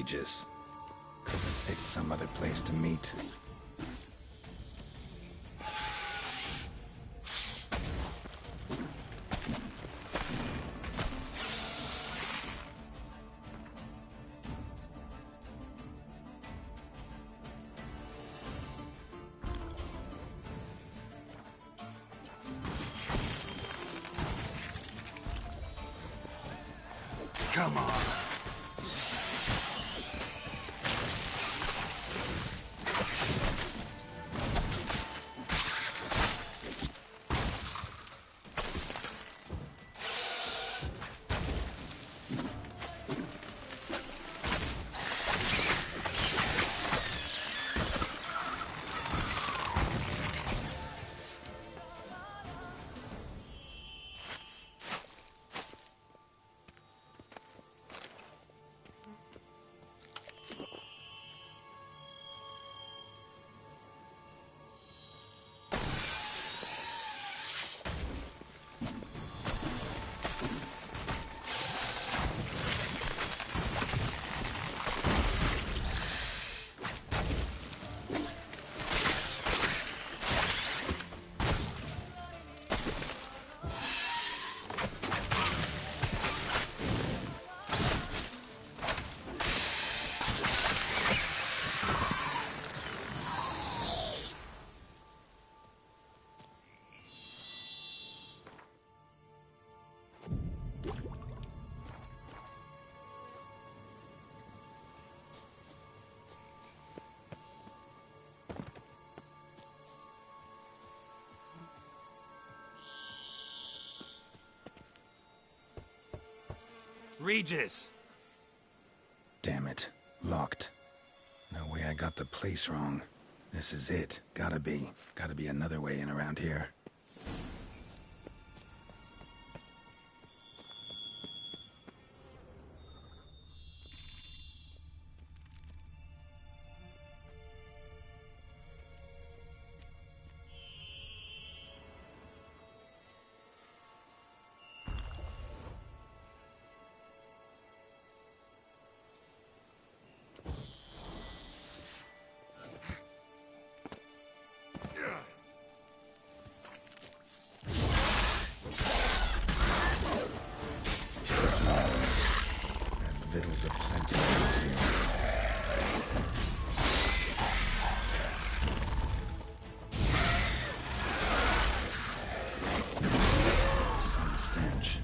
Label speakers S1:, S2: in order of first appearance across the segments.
S1: Regis. Could've picked some other place to meet.
S2: Come on.
S3: Regis!
S1: Damn it. Locked. No way I got the place wrong. This is it. Gotta be. Gotta be another way in around here. Victuals are plenty here. Some stench.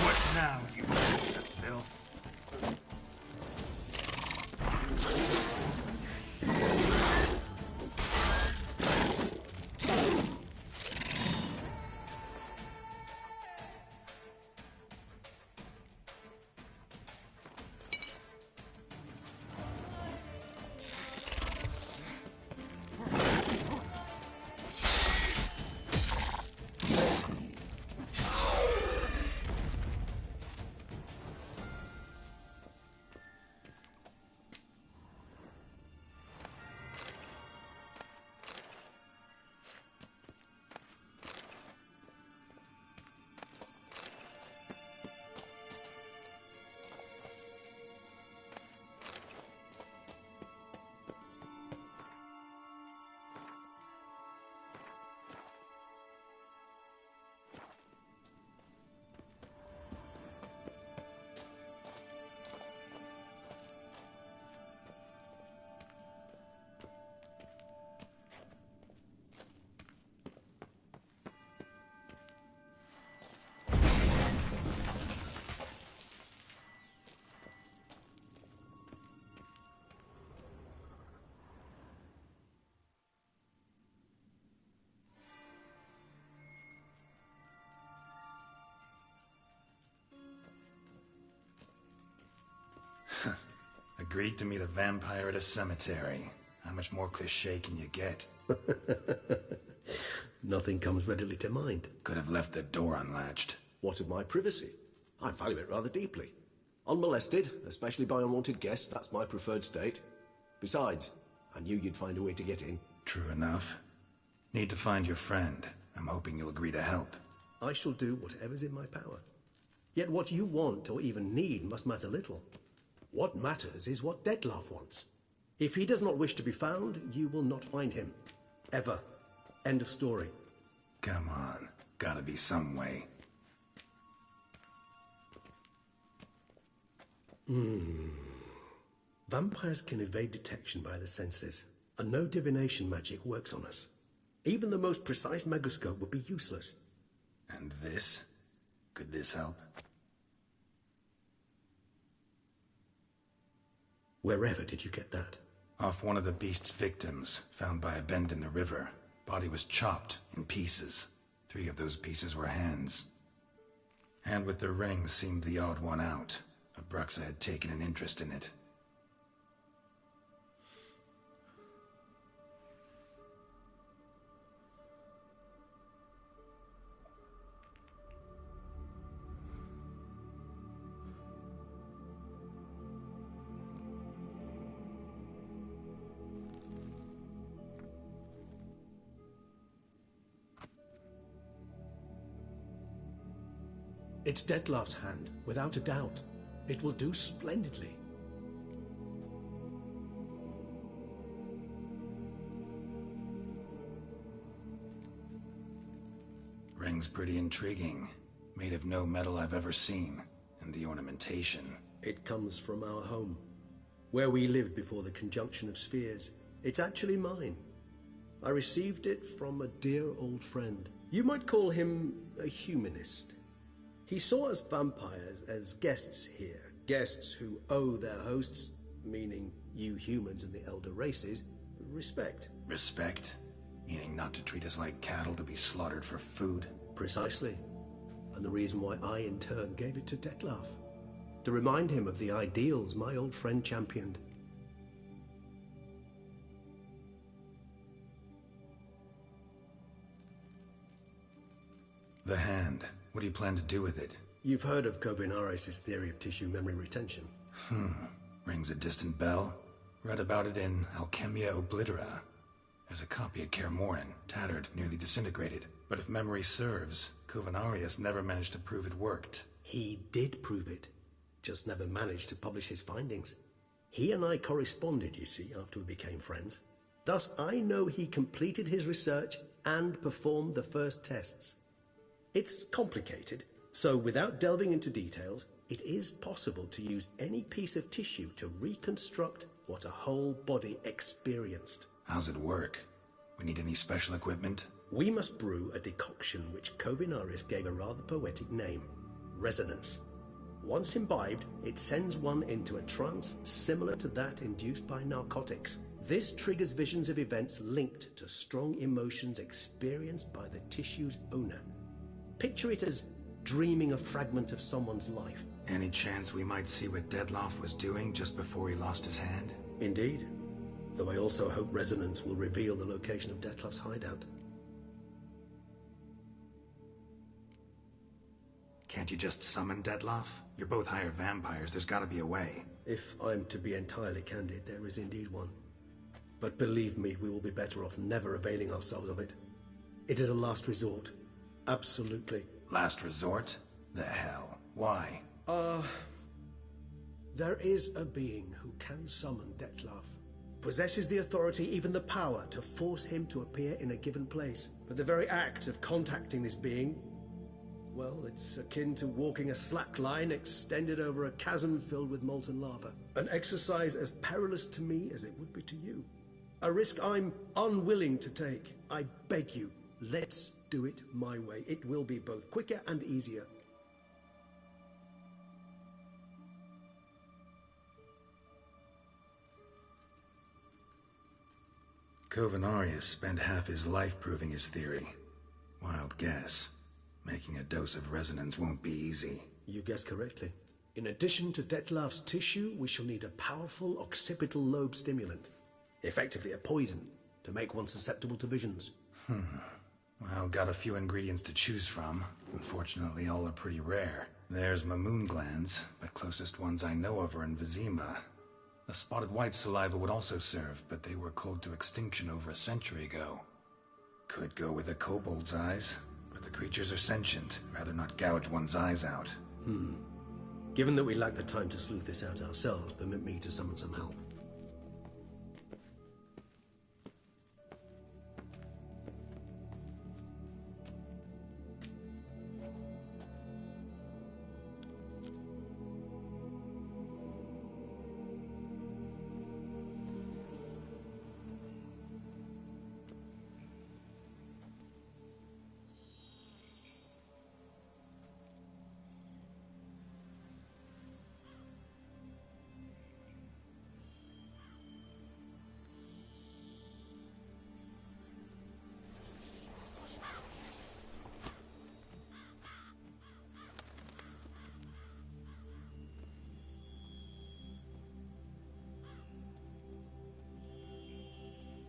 S2: What now, you piece of filth?
S1: Agreed to meet a vampire at a cemetery. How much more cliché can you get?
S4: Nothing comes readily to mind.
S1: Could have left the door unlatched.
S4: What of my privacy? I value it rather deeply. Unmolested, especially by unwanted guests, that's my preferred state. Besides, I knew you'd find a way to get in.
S1: True enough. Need to find your friend. I'm hoping you'll agree to help.
S4: I shall do whatever's in my power. Yet what you want or even need must matter little. What matters is what Dettlaff wants. If he does not wish to be found, you will not find him. Ever. End of story.
S1: Come on. Gotta be some way.
S4: Vampires can evade detection by the senses, and no divination magic works on us. Even the most precise megascope would be useless.
S1: And this? Could this help?
S4: Wherever did you get that?
S1: Off one of the beast's victims, found by a bend in the river. Body was chopped in pieces. 3 of those pieces were hands. Hand with the ring seemed the odd one out. Abruxa had taken an interest in it.
S4: It's Dettlaff's hand, without a doubt. It will do splendidly.
S1: Ring's pretty intriguing. Made of no metal I've ever seen. And the ornamentation.
S4: It comes from our home, where we lived before the conjunction of spheres. It's actually mine. I received it from a dear old friend. You might call him a humanist. He saw us vampires as guests here, guests who owe their hosts, meaning you humans and the elder races, respect.
S1: Respect? Meaning not to treat us like cattle to be slaughtered for food?
S4: Precisely. And the reason why I in turn gave it to Dettlaff. To remind him of the ideals my old friend championed.
S1: The hand. What do you plan to do with it?
S4: You've heard of Kovinaris' theory of tissue memory retention.
S1: Rings a distant bell. Read about it in Alchemia Oblitera. There's a copy at Kaer Morhen, tattered, nearly disintegrated. But if memory serves, Kovinaris never managed to prove it worked.
S4: He did prove it, just never managed to publish his findings. He and I corresponded, you see, after we became friends. Thus, I know he completed his research and performed the first tests. It's complicated, so without delving into details, it is possible to use any piece of tissue to reconstruct what a whole body experienced.
S1: How's it work? We need any special equipment?
S4: We must brew a decoction which Kovinaris gave a rather poetic name, resonance. Once imbibed, it sends one into a trance similar to that induced by narcotics. This triggers visions of events linked to strong emotions experienced by the tissue's owner. Picture it as dreaming a fragment of someone's life.
S1: Any chance we might see what Dettlaff was doing just before he lost his hand?
S4: Indeed. Though I also hope resonance will reveal the location of Dettlaff's hideout.
S1: Can't you just summon Dettlaff? You're both hired vampires, there's gotta be a way.
S4: If I'm to be entirely candid, there is indeed one. But believe me, we will be better off never availing ourselves of it. It is a last resort. Absolutely.
S1: Last resort? The hell? Why?
S4: There is a being who can summon Dettlaff. Possesses the authority, even the power, to force him to appear in a given place. But the very act of contacting this being, well, it's akin to walking a slack line extended over a chasm filled with molten lava. An exercise as perilous to me as it would be to you. A risk I'm unwilling to take. I beg you, let's do it my way. It will be both quicker and easier.
S1: Kovinaris spent half his life proving his theory. Wild guess. Making a dose of resonance won't be easy.
S4: You guessed correctly. In addition to Dettlaff's tissue, we shall need a powerful occipital lobe stimulant. Effectively a poison, to make one susceptible to visions.
S1: Well, got a few ingredients to choose from. Unfortunately, all are pretty rare. There's Mamoon glands, but closest ones I know of are in Vizima. A spotted white saliva would also serve, but they were culled to extinction over a century ago. Could go with a kobold's eyes, but the creatures are sentient. Rather not gouge one's eyes out.
S4: Given that we lack the time to sleuth this out ourselves, permit me to summon some help.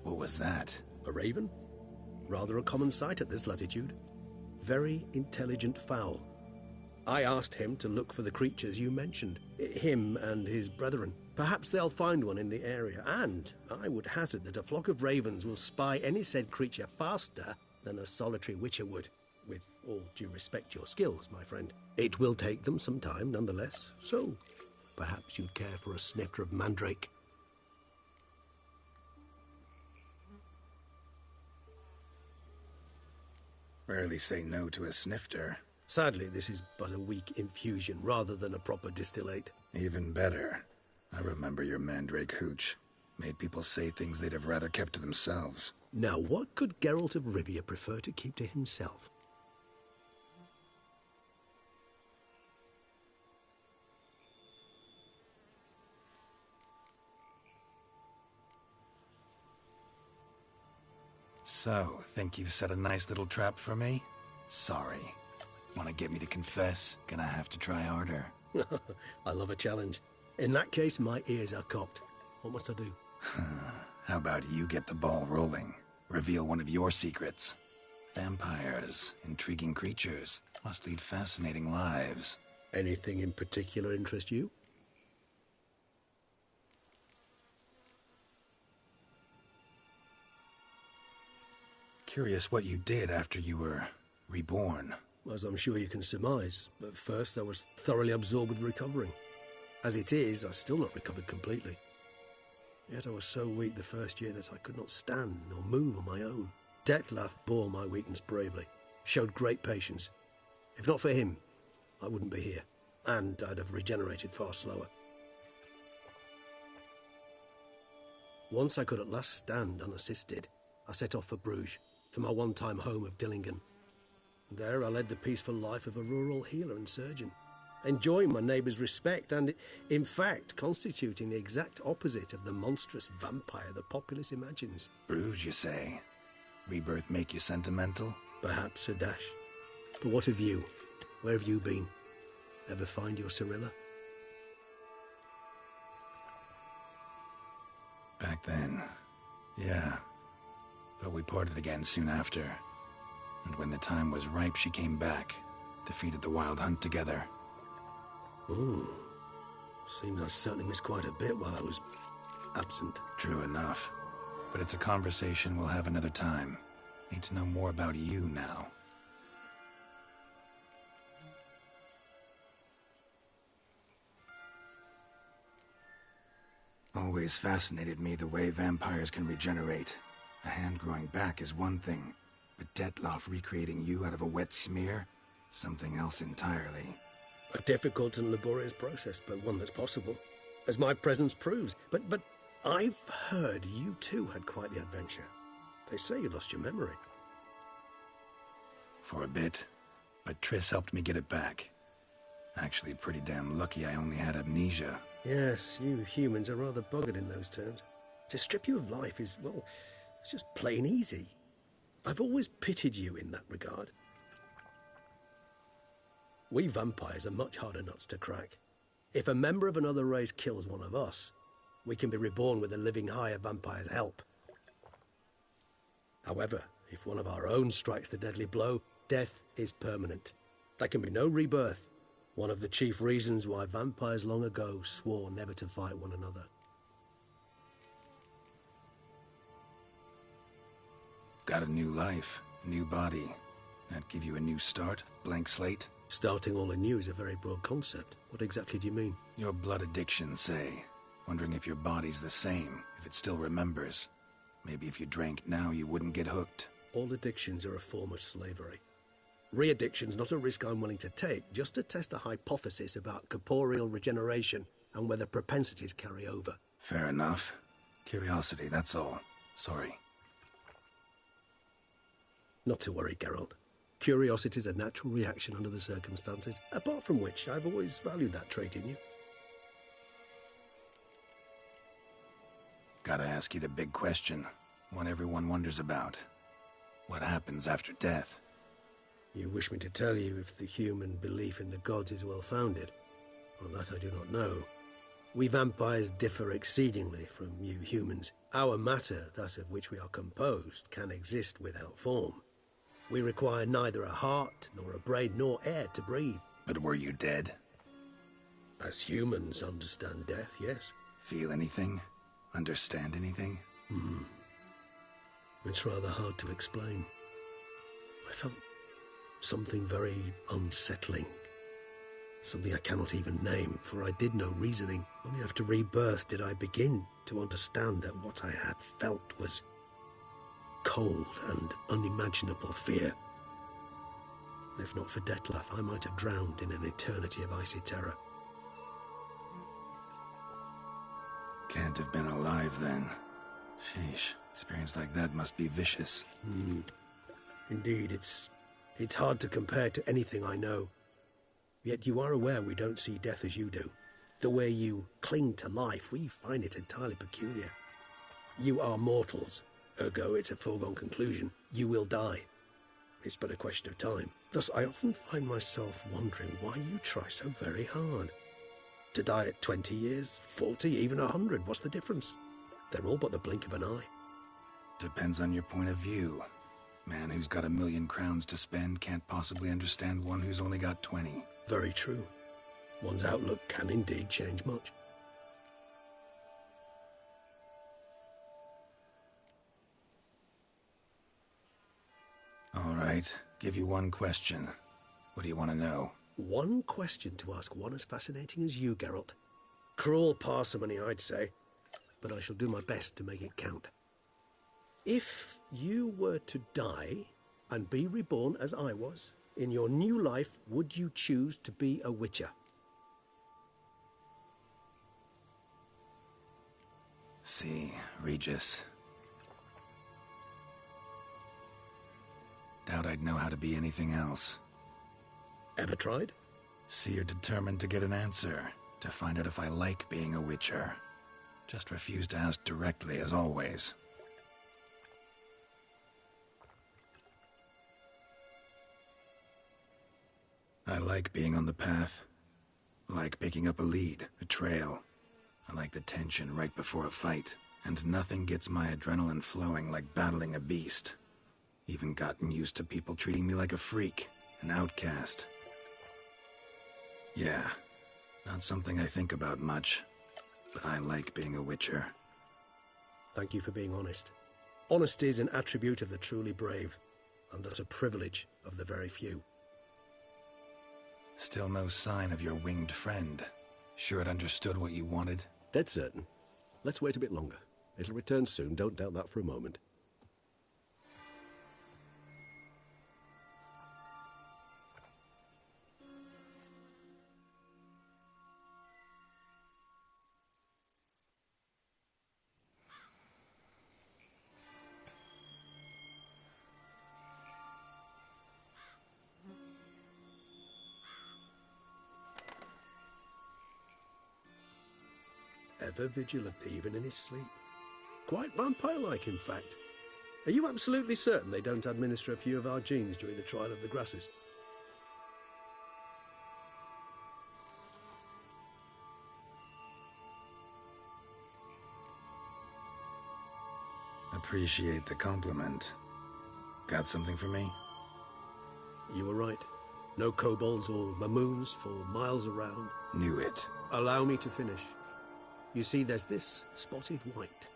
S1: What was that?
S4: A raven? Rather a common sight at this latitude. Very intelligent fowl. I asked him to look for the creatures you mentioned. Him and his brethren. Perhaps they'll find one in the area, and I would hazard that a flock of ravens will spy any said creature faster than a solitary witcher would. With all due respect to your skills, my friend. It will take them some time, nonetheless, so perhaps you'd care for a snifter of mandrake.
S1: Rarely say no to a snifter.
S4: Sadly, this is but a weak infusion rather than a proper distillate.
S1: Even better. I remember your mandrake hooch. Made people say things they'd have rather kept to themselves.
S4: Now, what could Geralt of Rivia prefer to keep to himself?
S1: So, think you've set a nice little trap for me? Sorry. Want to get me to confess? Gonna have to try harder.
S4: I love a challenge. In that case, my ears are cocked. What must I do?
S1: How about you get the ball rolling? Reveal one of your secrets. Vampires, intriguing creatures, must lead fascinating lives.
S4: Anything in particular interest you?
S1: Curious what you did after you were reborn.
S4: As I'm sure you can surmise, at first I was thoroughly absorbed with recovering. As it is, I've still not recovered completely. Yet I was so weak the first year that I could not stand or move on my own. Detlef bore my weakness bravely, showed great patience. If not for him, I wouldn't be here, and I'd have regenerated far slower. Once I could at last stand unassisted, I set off for Bruges, for my one-time home of Dillingen. There I led the peaceful life of a rural healer and surgeon, enjoying my neighbours' respect and, in fact, constituting the exact opposite of the monstrous vampire the populace imagines.
S1: Bruges, you say? Rebirth make you sentimental?
S4: Perhaps a dash. But what of you? Where have you been? Ever find your Cyrilla?
S1: Back then, yeah. But we parted again soon after. And when the time was ripe, she came back. Defeated the Wild Hunt together.
S4: Ooh. Seems I certainly missed quite a bit while I was absent.
S1: True enough. But it's a conversation we'll have another time. Need to know more about you now. Always fascinated me the way vampires can regenerate. A hand growing back is one thing, but Detlef recreating you out of a wet smear? Something else entirely.
S4: A difficult and laborious process, but one that's possible, as my presence proves. But I've heard you too had quite the adventure. They say you lost your memory.
S1: For a bit, but Triss helped me get it back. Actually, pretty damn lucky I only had amnesia.
S4: Yes, you humans are rather buggered in those terms. To strip you of life is, well, it's just plain easy. I've always pitied you in that regard. We vampires are much harder nuts to crack. If a member of another race kills one of us, we can be reborn with a living higher vampire's help. However, if one of our own strikes the deadly blow, death is permanent. There can be no rebirth. One of the chief reasons why vampires long ago swore never to fight one another.
S1: got a new life, a new body. That give you a new start? Blank slate?
S4: Starting all anew is a very broad concept. What exactly do you mean?
S1: Your blood addiction, say. Wondering if your body's the same, if it still remembers. Maybe if you drank now, you wouldn't get hooked.
S4: All addictions are a form of slavery. Re-addiction's not a risk I'm willing to take, just to test a hypothesis about corporeal regeneration and whether propensities carry over.
S1: Fair enough. Curiosity, that's all. Sorry.
S4: Not to worry, Geralt. Curiosity is a natural reaction under the circumstances, apart from which I've always valued that trait in you.
S1: Gotta ask you the big question. One everyone wonders about. What happens after death?
S4: You wish me to tell you if the human belief in the gods is well-founded? Well, that I do not know. We vampires differ exceedingly from you humans. Our matter, that of which we are composed, can exist without form. We require neither a heart, nor a brain, nor air to breathe.
S1: But were you dead?
S4: As humans understand death, yes.
S1: Feel anything? Understand anything?
S4: It's rather hard to explain. I felt something very unsettling. Something I cannot even name, for I did no reasoning. Only after rebirth did I begin to understand that what I had felt was cold and unimaginable fear. If not for Detlef, I might have drowned in an eternity of icy terror.
S1: Can't have been alive then. Sheesh, experience like that must be vicious.
S4: Indeed, it's hard to compare to anything I know. Yet you are aware we don't see death as you do. The way you cling to life, we find it entirely peculiar. You are mortals, ergo it's a foregone conclusion. You will die. It's but a question of time. Thus, I often find myself wondering why you try so very hard. To die at 20 years, 40, even 100, what's the difference? They're all but the blink of an eye.
S1: Depends on your point of view. Man who's got 1,000,000 crowns to spend can't possibly understand one who's only got 20.
S4: Very true. One's outlook can indeed change much.
S1: All right, give you one question. What do you want to know?
S4: One question to ask one as fascinating as you, Geralt. Cruel parsimony, I'd say, but I shall do my best to make it count. If you were to die and be reborn as I was, in your new life, would you choose to be a witcher?
S1: See, Regis. Doubt I'd know how to be anything else.
S4: Ever tried?
S1: See, you're determined to get an answer, to find out if I like being a witcher. Just refuse to ask directly, as always. I like being on the path. I like picking up a lead, a trail. I like the tension right before a fight. And nothing gets my adrenaline flowing like battling a beast. Even gotten used to people treating me like a freak, an outcast. Yeah, not something I think about much, but I like being a witcher.
S4: Thank you for being honest. Honesty is an attribute of the truly brave, and thus a privilege of the very few.
S1: Still no sign of your winged friend. Sure it understood what you wanted?
S4: Dead certain. Let's wait a bit longer. It'll return soon, don't doubt that for a moment. Ever vigilant, even in his sleep. Quite vampire-like, in fact. Are you absolutely certain they don't administer a few of our genes during the trial of the grasses?
S1: Appreciate the compliment. Got something for me?
S4: You were right. No kobolds or mamoons for miles around.
S1: Knew it.
S4: Allow me to finish. You see, there's this spotted white.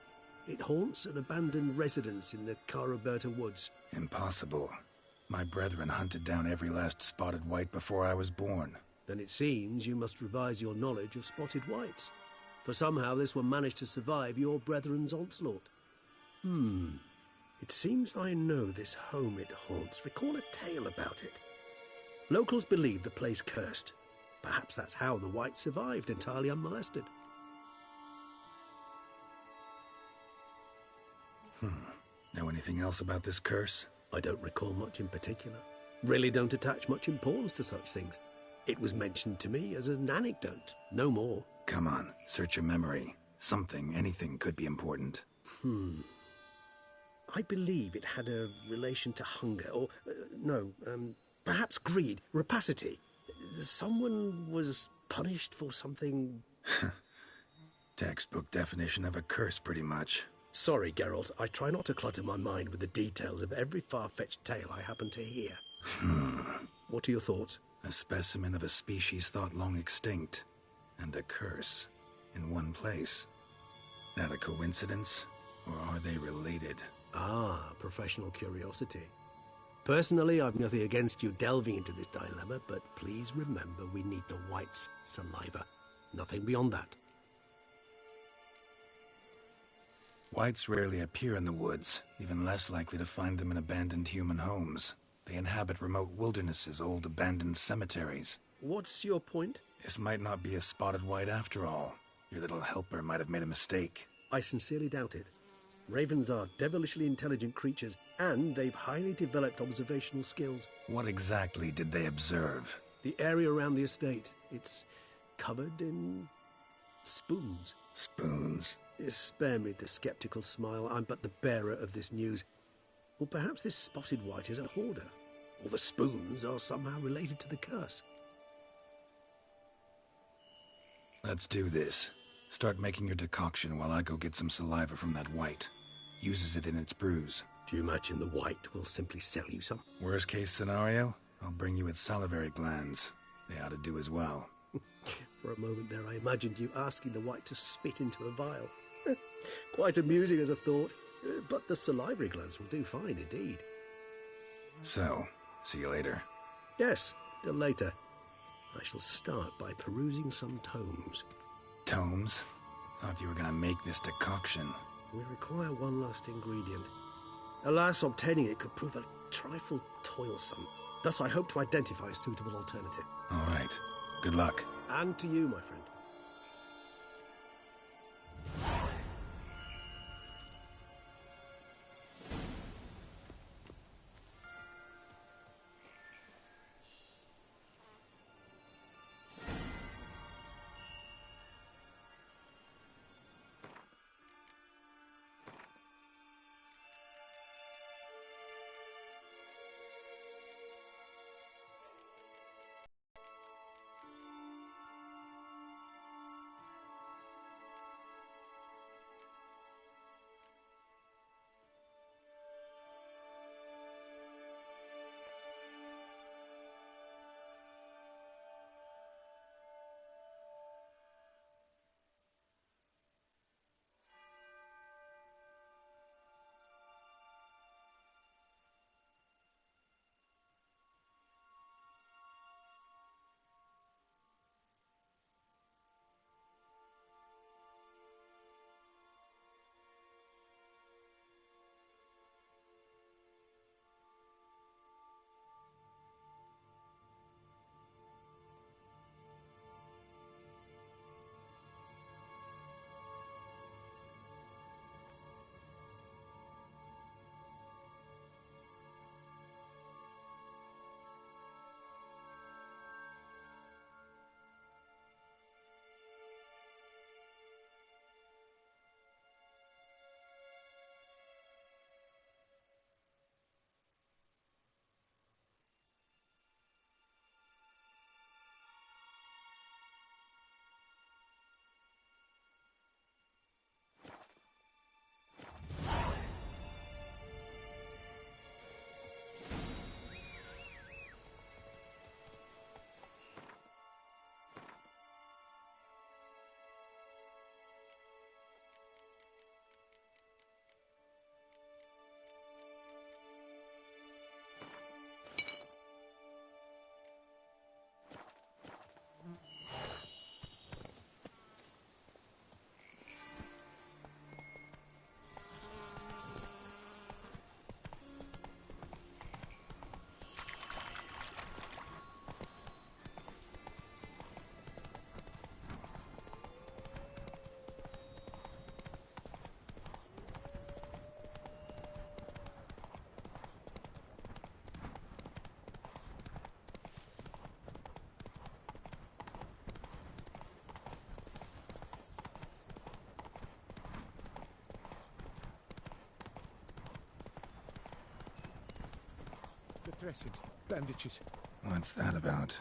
S4: It haunts an abandoned residence in the Caraberta woods.
S1: Impossible. My brethren hunted down every last spotted white before I was born.
S4: Then it seems you must revise your knowledge of spotted whites. For somehow this one managed to survive your brethren's onslaught. It seems I know this home it haunts. Recall a tale about it. Locals believe the place cursed. Perhaps that's how the whites survived entirely unmolested.
S1: Know anything else about this curse?
S4: I don't recall much in particular. Really don't attach much importance to such things. It was mentioned to me as an anecdote, no more.
S1: Come on, search your memory. Something, anything could be important.
S4: I believe it had a relation to hunger, or, perhaps greed, rapacity. Someone was punished for something...
S1: Textbook definition of a curse, pretty much.
S4: Sorry, Geralt, I try not to clutter my mind with the details of every far-fetched tale I happen to hear. What are your thoughts?
S1: A specimen of a species thought long extinct, and a curse, in one place. That a coincidence, or are they related?
S4: Ah, professional curiosity. Personally, I've nothing against you delving into this dilemma, but please remember we need the whites' saliva. Nothing beyond that.
S1: Whites rarely appear in the woods, even less likely to find them in abandoned human homes. They inhabit remote wildernesses, old abandoned cemeteries.
S4: What's your point?
S1: This might not be a spotted white after all. Your little helper might have made a mistake.
S4: I sincerely doubt it. Ravens are devilishly intelligent creatures, and they've highly developed observational skills.
S1: What exactly did they observe?
S4: The area around the estate, it's covered in spoons.
S1: Spoons?
S4: Spare me the skeptical smile. I'm but the bearer of this news. Or perhaps this spotted white is a hoarder, or the spoons are somehow related to the curse.
S1: Let's do this. Start making your decoction while I go get some saliva from that white. Uses it in its brews.
S4: Do you imagine the white will simply sell you some?
S1: Worst case scenario, I'll bring you its salivary glands. They ought to do as well.
S4: For a moment there, I imagined you asking the white to spit into a vial. Quite amusing as a thought, but the salivary glands will do fine indeed.
S1: So, see you later.
S4: Yes, till later. I shall start by perusing some tomes.
S1: Tomes? Thought you were gonna make this decoction.
S4: We require one last ingredient. Alas, obtaining it could prove a trifle toilsome. Thus, I hope to identify a suitable alternative.
S1: All right. Good luck.
S4: And to you, my friend.
S5: Dressings, bandages.
S1: What's that about?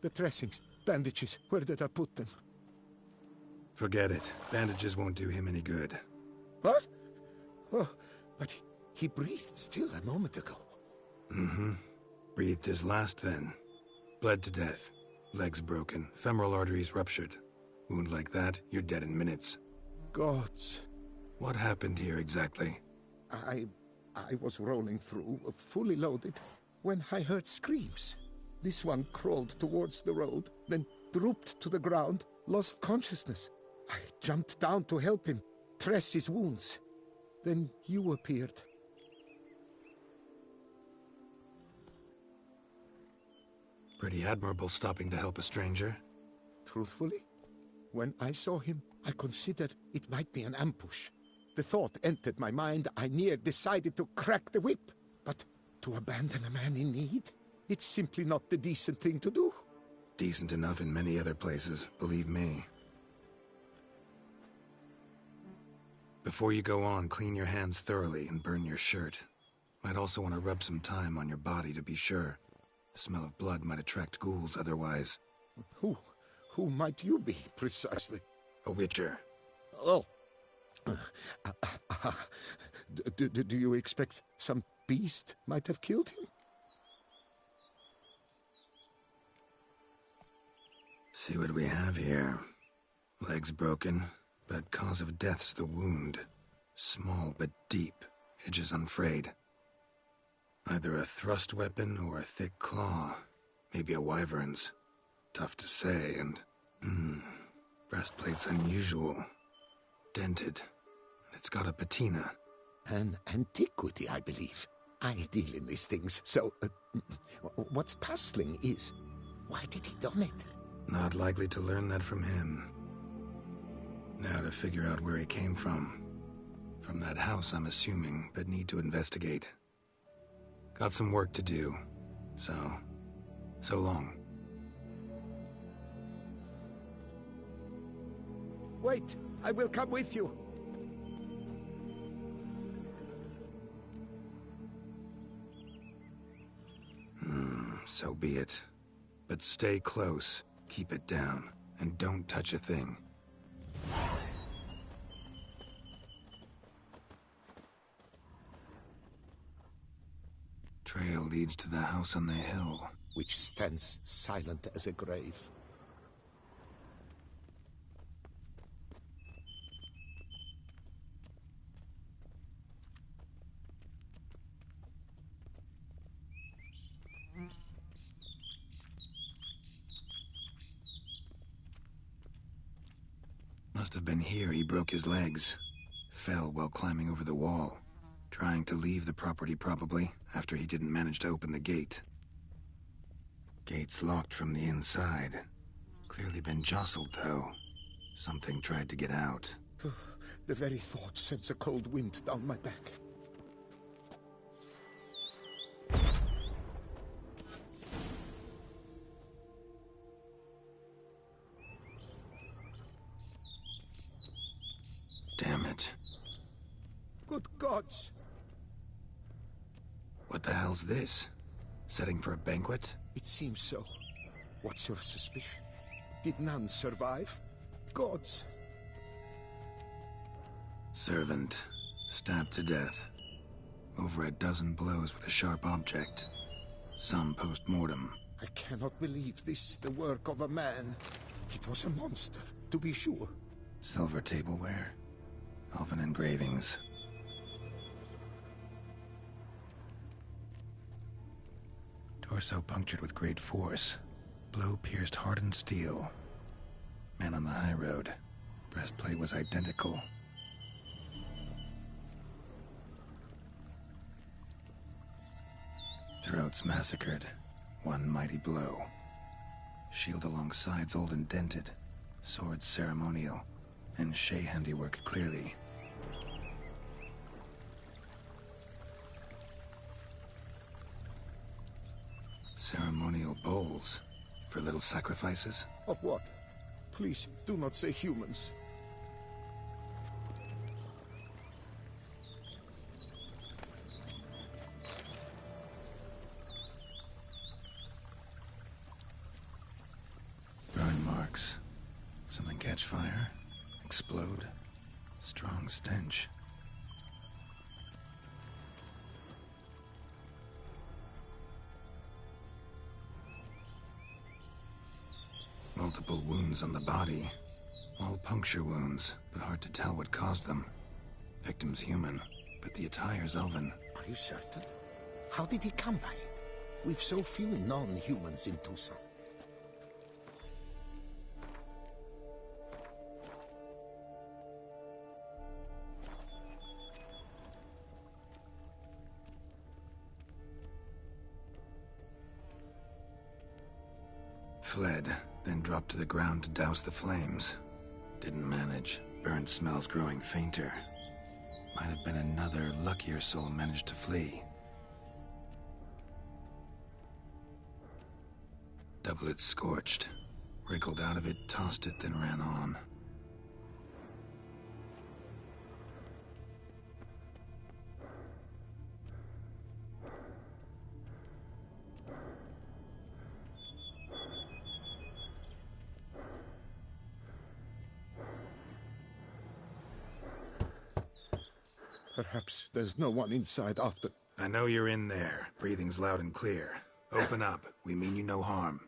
S5: The dressings, bandages. Where did I put them?
S1: Forget it. Bandages won't do him any good.
S5: What? Oh, but he breathed still a moment ago.
S1: Mm-hmm. Breathed his last then. Bled to death. Legs broken. Femoral arteries ruptured. Wound like that, you're dead in minutes.
S5: Gods.
S1: What happened here exactly?
S5: I was rolling through, fully loaded, when I heard screams. This one crawled towards the road, then drooped to the ground, lost consciousness. I jumped down to help him, dress his wounds. Then you appeared.
S1: Pretty admirable stopping to help a stranger.
S5: Truthfully, when I saw him, I considered it might be an ambush. The thought entered my mind, I near decided to crack the whip. But to abandon a man in need? It's simply not the decent thing to do.
S1: Decent enough in many other places, believe me. Before you go on, clean your hands thoroughly and burn your shirt. Might also want to rub some time on your body to be sure. The smell of blood might attract ghouls otherwise.
S5: Who might you be, precisely?
S1: A witcher.
S5: Oh. Do you expect some beast might have killed him?
S1: See what we have here. Legs broken, but cause of death's the wound. Small but deep, edges unfrayed. Either a thrust weapon or a thick claw. Maybe a wyvern's. Tough to say, and... breastplate's unusual. Dented. And it's got a patina.
S5: An antiquity, I believe. I deal in these things, so... what's puzzling is... why did he don it?
S1: Not likely to learn that from him. Now to figure out where he came from. From that house, I'm assuming, but need to investigate. Got some work to do. So long.
S5: Wait, I will come with you.
S1: So be it. But stay close, keep it down, and don't touch a thing. Trail leads to the house on the hill.
S5: Which stands silent as a grave.
S1: Must have been here he broke his legs. Fell while climbing over the wall. Trying to leave the property probably, after he didn't manage to open the gate. Gate's locked from the inside. Clearly been jostled though. Something tried to get out.
S5: The very thought sends a cold wind down my back.
S1: Damn it.
S5: Good gods!
S1: What the hell's this? Setting for a banquet?
S5: It seems so. What's your suspicion? Did none survive? Gods!
S1: Servant. Stabbed to death. Over a dozen blows with a sharp object. Some post-mortem.
S5: I cannot believe this is the work of a man. It was a monster, to be sure.
S1: Silver tableware. Elven engravings. Torso punctured with great force. Blow pierced hardened steel. Man on the high road. Breastplate was identical. Throats massacred. One mighty blow. Shield along sides old and dented. Sword ceremonial. And Shay handiwork clearly. Ceremonial bowls. For little sacrifices?
S5: Of what? Please, do not say humans.
S1: Burn marks. Something catch fire? Explode? Strong stench. Multiple wounds on the body. All puncture wounds, but hard to tell what caused them. Victim's human, but the attire's elven.
S5: Are you certain? How did he come by it? We've so few non-humans in Tucson.
S1: Fled, then dropped to the ground to douse the flames. Didn't manage. Burnt smells growing fainter. Might have been another luckier soul managed to flee. Doublet scorched. Wriggled out of it, tossed it, then ran on.
S5: Perhaps there's no one inside after...
S1: I know you're in there. Breathing's loud and clear. Open up. We mean you no harm.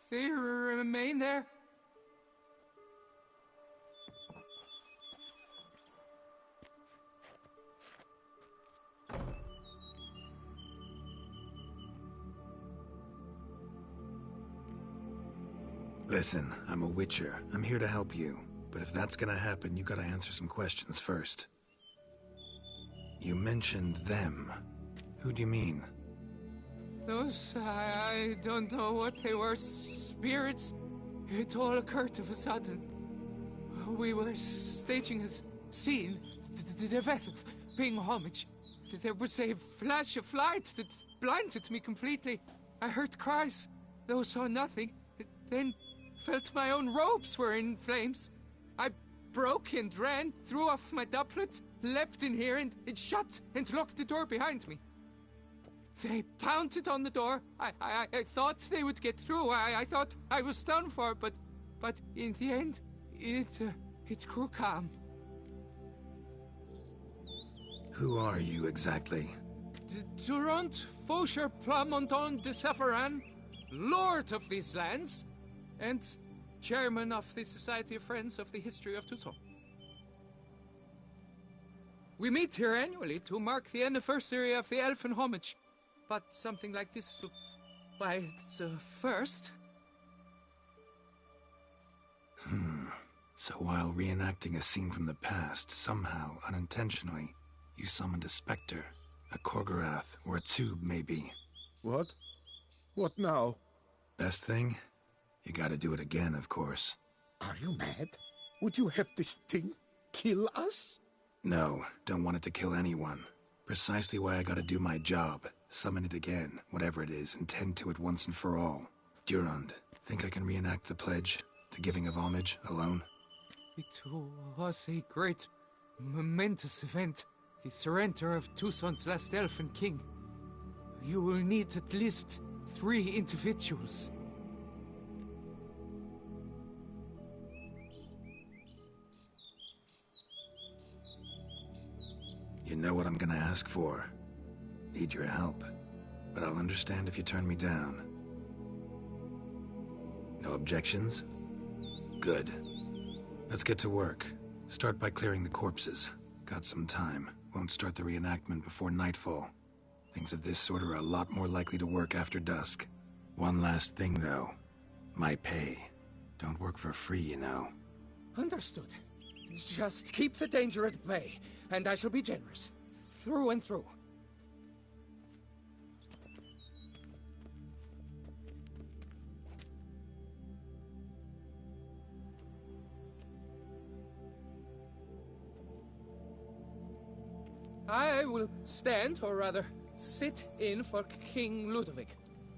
S6: They remain there?
S1: Listen, I'm a witcher. I'm here to help you. But if that's gonna happen, you gotta answer some questions first. You mentioned them. Who do you mean?
S6: Those, I don't know what they were. Spirits. It all occurred of a sudden. We were staging a scene. The death of paying homage. There was a flash of light that blinded me completely. I heard cries, though saw nothing. Then felt my own robes were in flames. I broke and ran, threw off my doublet, leapt in here and it shut and locked the door behind me. They pounded on the door. I thought they would get through. I thought I was done for, but in the end, it grew calm.
S1: Who are you exactly?
S6: Durant Faucher Plamondon de Safaran, Lord of these lands, and Chairman of the Society of Friends of the History of Tucson. We meet here annually to mark the anniversary of the Elfin Homage. But something like this, why, it's a first.
S1: So while reenacting a scene from the past, somehow, unintentionally, you summoned a specter, a Korgorath, or a tube, maybe.
S5: What? What now?
S1: Best thing? You gotta do it again, of course.
S5: Are you mad? Would you have this thing kill us?
S1: No, don't want it to kill anyone. Precisely why I gotta do my job. Summon it again, whatever it is, and tend to it once and for all. Durand, think I can reenact the pledge, the giving of homage, alone?
S6: It was a great, momentous event. The surrender of Tucson's last elfin king. You will need at least 3 individuals.
S1: You know what I'm gonna ask for. Need your help. But I'll understand if you turn me down. No objections? Good. Let's get to work. Start by clearing the corpses. Got some time. Won't start the reenactment before nightfall. Things of this sort are a lot more likely to work after dusk. One last thing, though. My pay. Don't work for free, you know.
S6: Understood. Just keep the danger at bay, and I shall be generous. Through and through. I will stand, or rather, sit in for King Ludovic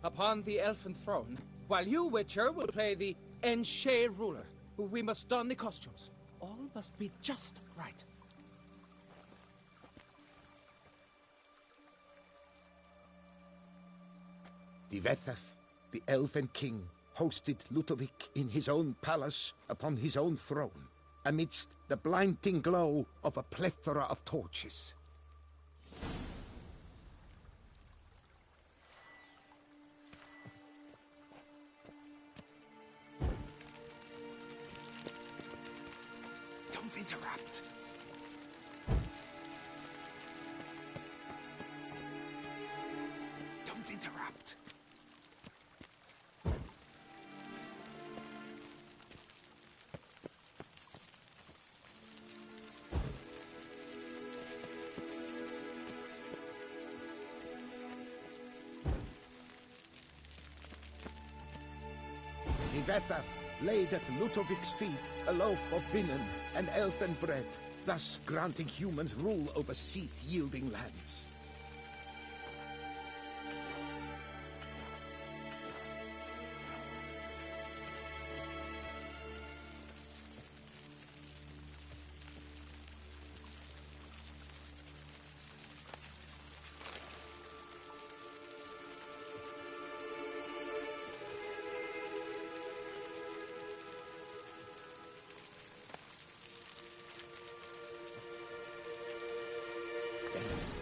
S6: upon the elfin throne, while you, Witcher, will play the Enche ruler. We must don the costumes. All must be just right.
S5: Divethaf, the elven king, hosted Ludovic in his own palace upon his own throne, amidst the blinding glow of a plethora of torches.
S6: Don't interrupt. Don't interrupt.
S5: Divethaf laid at Ludovic's feet a loaf of binnen and elfin bread, thus granting humans rule over seed-yielding lands.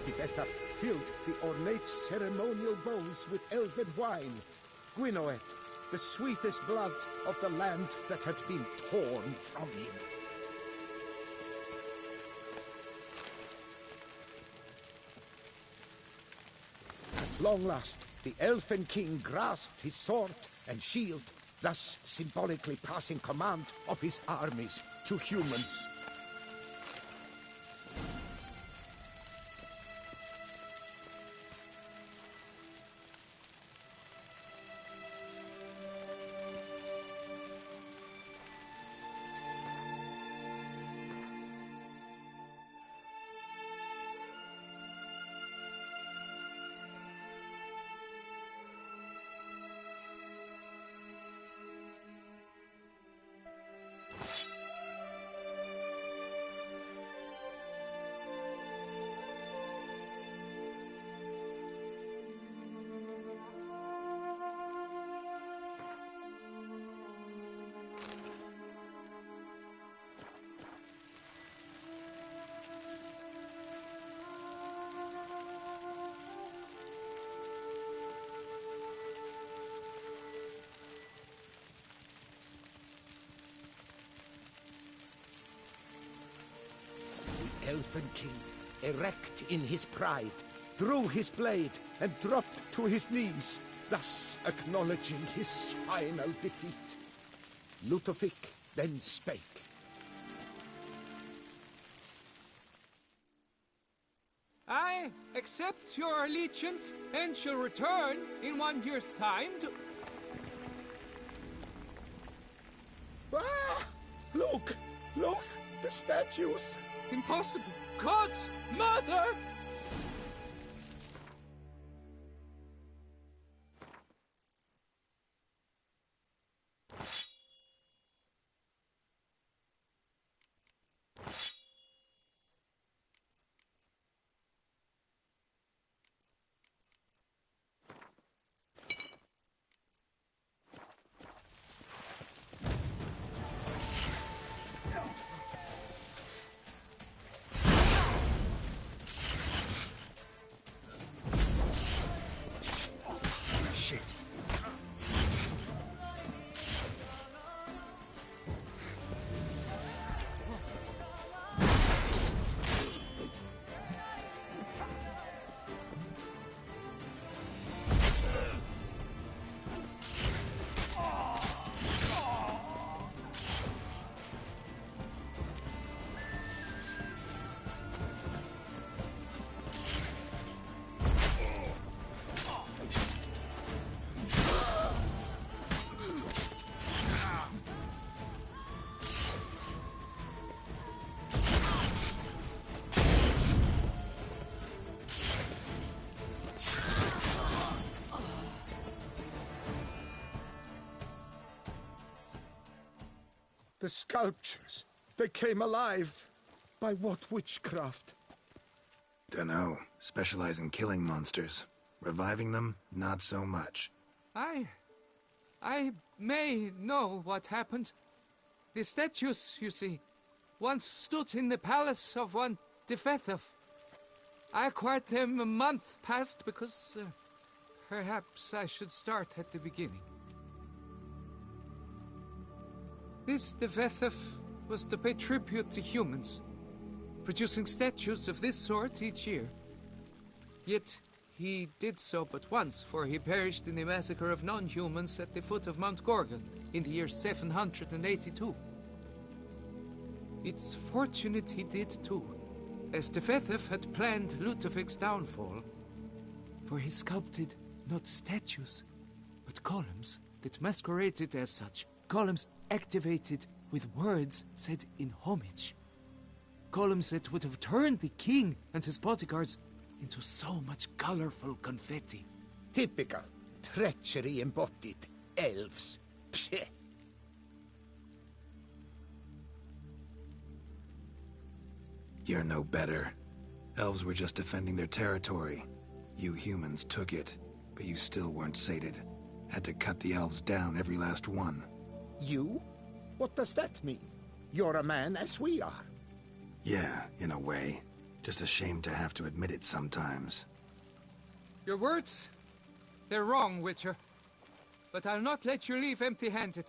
S5: Divethaf filled the ornate ceremonial bowls with elven wine, Gwinoet, the sweetest blood of the land that had been torn from him. At long last, the elfin king grasped his sword and shield, thus symbolically passing command of his armies to humans. Elfin king, erect in his pride, drew his blade and dropped to his knees, thus acknowledging his final defeat. Ludovic then spake.
S6: I accept your allegiance and shall return in 1 year's time to...
S5: Ah! Look! Look! The statues!
S6: Impossible! God's mother!
S5: The sculptures, they came alive. By what witchcraft?
S1: Dunno. Specialize in killing monsters. Reviving them, not so much.
S6: I may know what happened. The statues, you see, once stood in the palace of one Pt.2. I acquired them a month past because perhaps I should start at the beginning. This Pt.2 was to pay tribute to humans, producing statues of this sort each year. Yet he did so but once, for he perished in the massacre of non-humans at the foot of Mount Gorgon in the year 782. It's fortunate he did too, as Pt.2 had planned Ludovic's downfall, for he sculpted not statues, but columns that masqueraded as such. Columns activated with words said in homage. Columns that would have turned the king and his bodyguards into so much colorful confetti.
S5: Typical. Treachery embodied. Elves. Psheh.
S1: You're no better. Elves were just defending their territory. You humans took it, but you still weren't sated. Had to cut the elves down, every last one.
S5: You? What does that mean? You're a man as we are.
S1: Yeah, in a way. Just ashamed to have to admit it sometimes.
S6: Your words? They're wrong, Witcher. But I'll not let you leave empty-handed.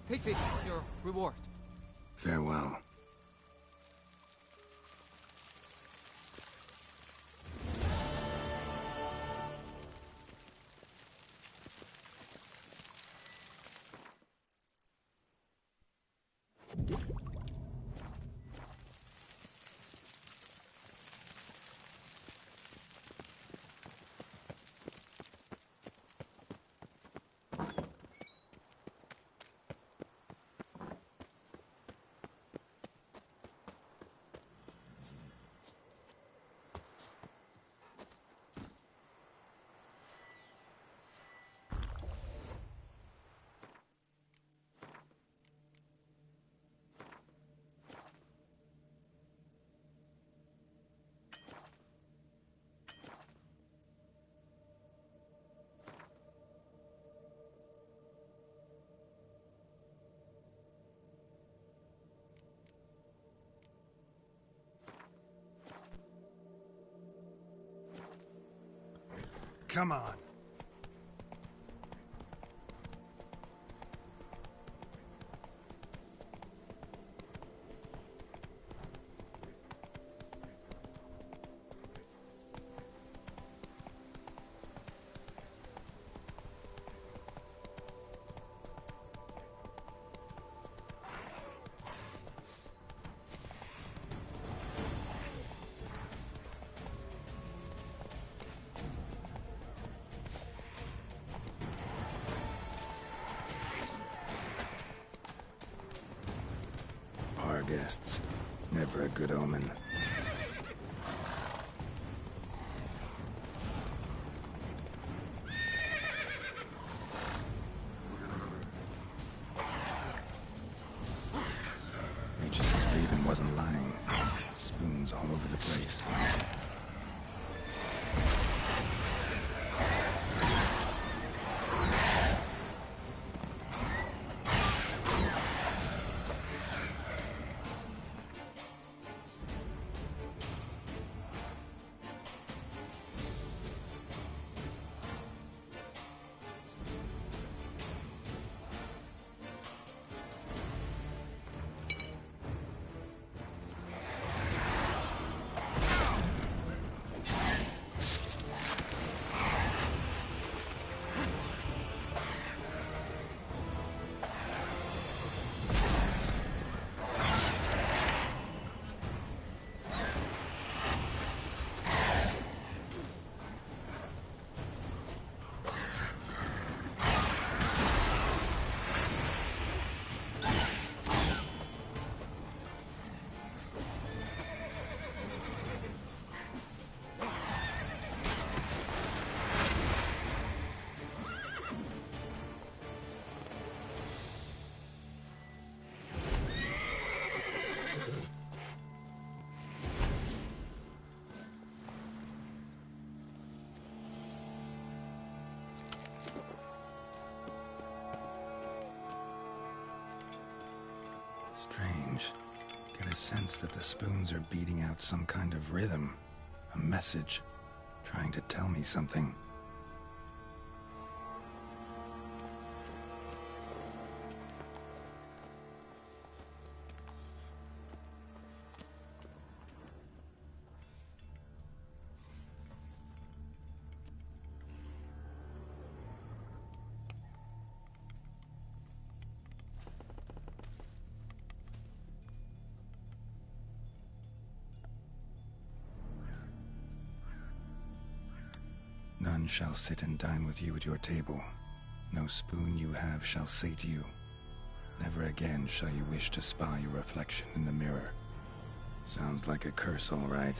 S6: Take this, your reward.
S1: Farewell.
S2: Come on.
S1: Guests. Never a good omen. Regis' breathing wasn't lying. Spoons all over the place. Strange. Get a sense that the spoons are beating out some kind of rhythm. A message. Trying to tell me something. None shall sit and dine with you at your table. No spoon you have shall say to you, never again shall you wish to spy your reflection in the mirror. Sounds like a curse, all right.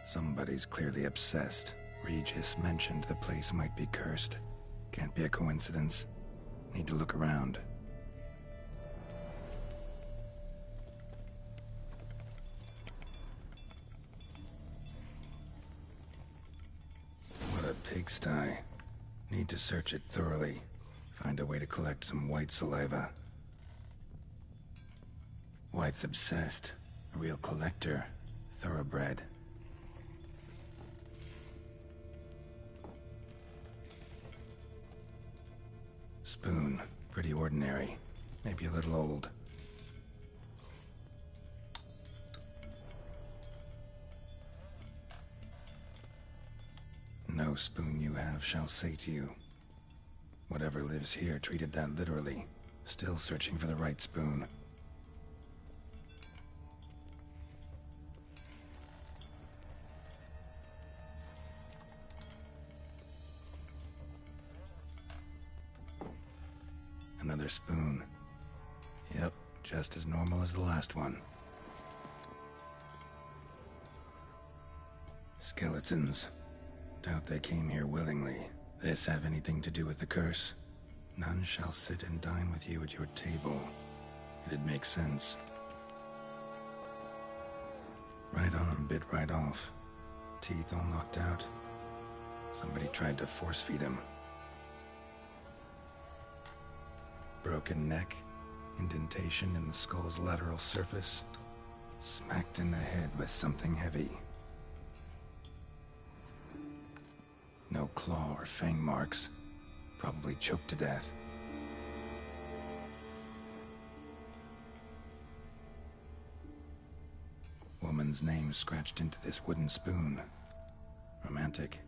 S1: Somebody's clearly obsessed. Regis mentioned the place might be cursed. Can't be a coincidence. Need to look around. What a pigsty. Need to search it thoroughly. Find a way to collect some white saliva. White's obsessed. A real collector. Thoroughbred. Spoon. Pretty ordinary. Maybe a little old. No spoon you have shall say to you. Whatever lives here treated that literally. Still searching for the right spoon. Another spoon. Yep, just as normal as the last one. Skeletons. Doubt they came here willingly. This have anything to do with the curse? None shall sit and dine with you at your table. It'd make sense. Right arm bit right off. Teeth all knocked out. Somebody tried to force feed him. Broken neck, indentation in the skull's lateral surface, smacked in the head with something heavy. No claw or fang marks, probably choked to death. Woman's name scratched into this wooden spoon. Romantic.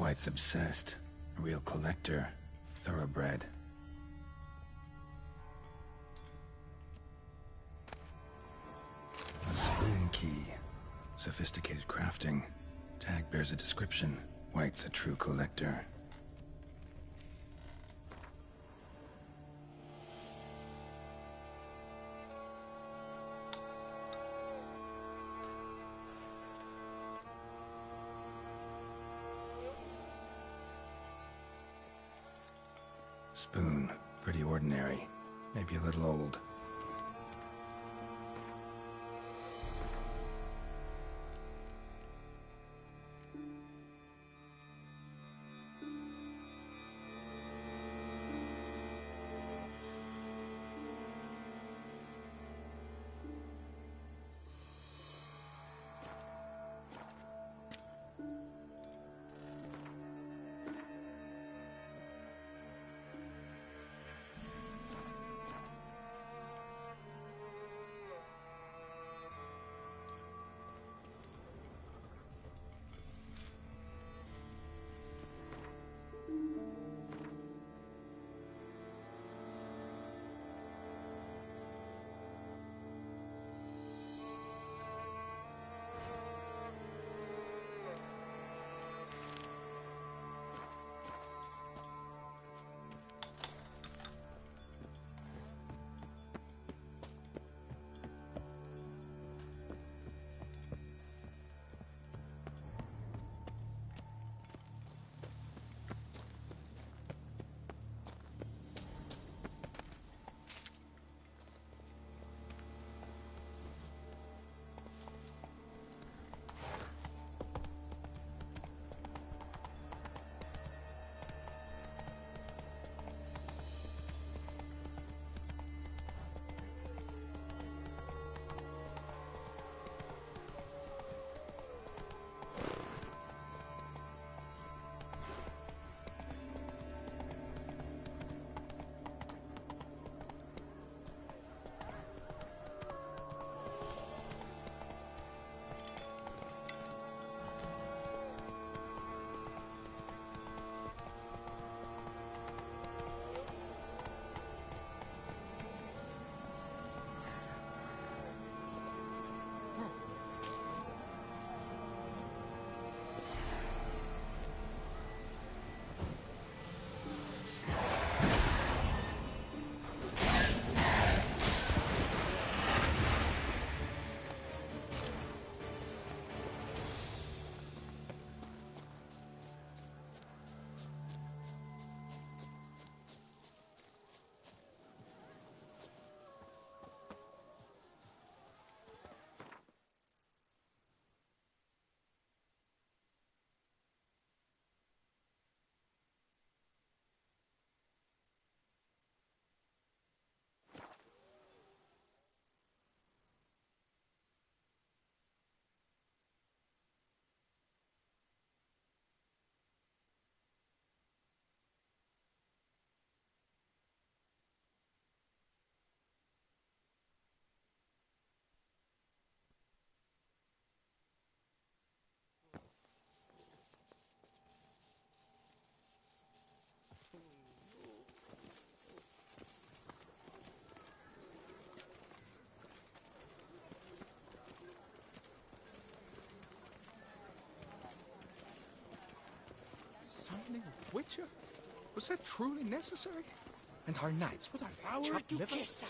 S1: White's obsessed. A real collector. Thoroughbred. A spoon key. Sophisticated crafting. Tag bears a description. White's a true collector. Spoon. Pretty ordinary. Maybe a little old.
S6: Summoning a Witcher? Was that truly necessary? And our knights, what are they?
S2: Power
S6: Chopped
S2: to
S6: liver?
S2: Kessa.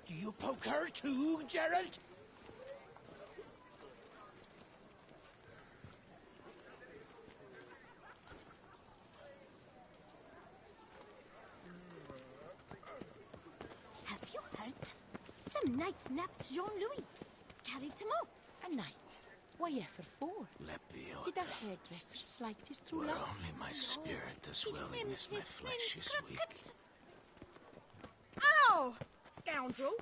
S2: Do you poke her too, Geralt?
S7: Have you heard? Some knights napped Jean-Louis. Carried him off.
S8: A night? Why ever for?
S3: Lepio.
S8: Did our hairdresser slight his true
S3: Were
S8: love?
S3: only my spirit is willing as my flesh is weak.
S9: Ow! Scoundrel!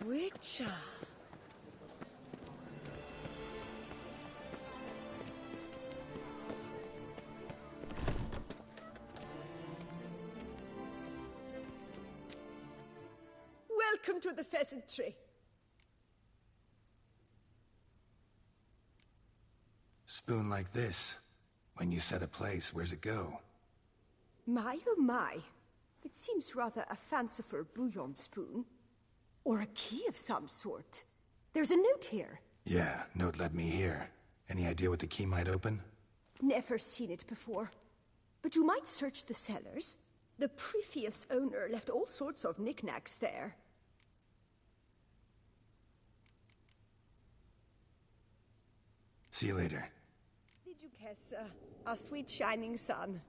S8: Witcher.
S9: Welcome to the pheasant tree.
S1: Spoon like this. When you set a place, where's it go?
S9: My oh my. It seems rather a fanciful bouillon spoon. Or a key of some sort. There's a note here.
S1: Yeah, note led me here. Any idea what the key might open?
S9: Never seen it before. But you might search the cellars. The previous owner left all sorts of knickknacks there.
S1: See you later.
S9: Did you guess a sweet shining sun?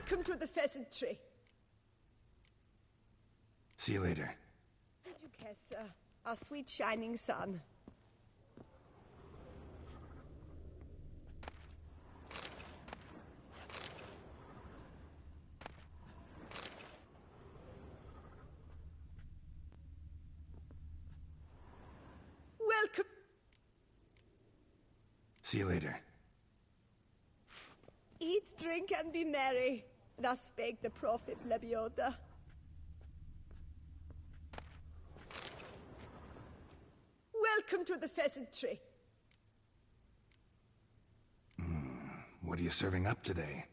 S9: Welcome to the pheasant tree.
S1: See you later.
S9: Did you guess a sweet shining sun? Welcome.
S1: See you later.
S9: Eat, drink, and be merry. Thus spake the prophet Lebioda. Welcome to the pheasant tree.
S1: What are you serving up today?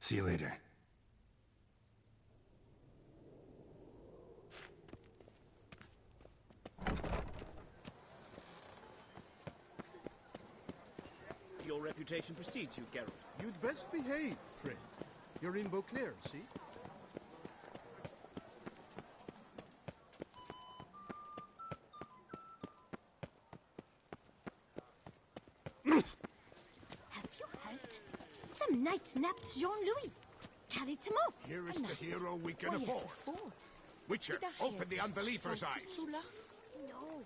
S1: See you later.
S10: Your reputation precedes you, Geralt.
S11: You'd best behave, friend. You're in Beauclair, see?
S7: Have you heard? Some knights napped Jean-Louis. Carried him off.
S5: Here is the hero we can
S8: Why
S5: afford.
S8: ever for?
S5: Witcher,
S8: Did I
S5: open
S8: hear
S5: the
S8: this
S5: unbeliever's
S8: slightest
S5: eyes.
S8: true love?
S7: No.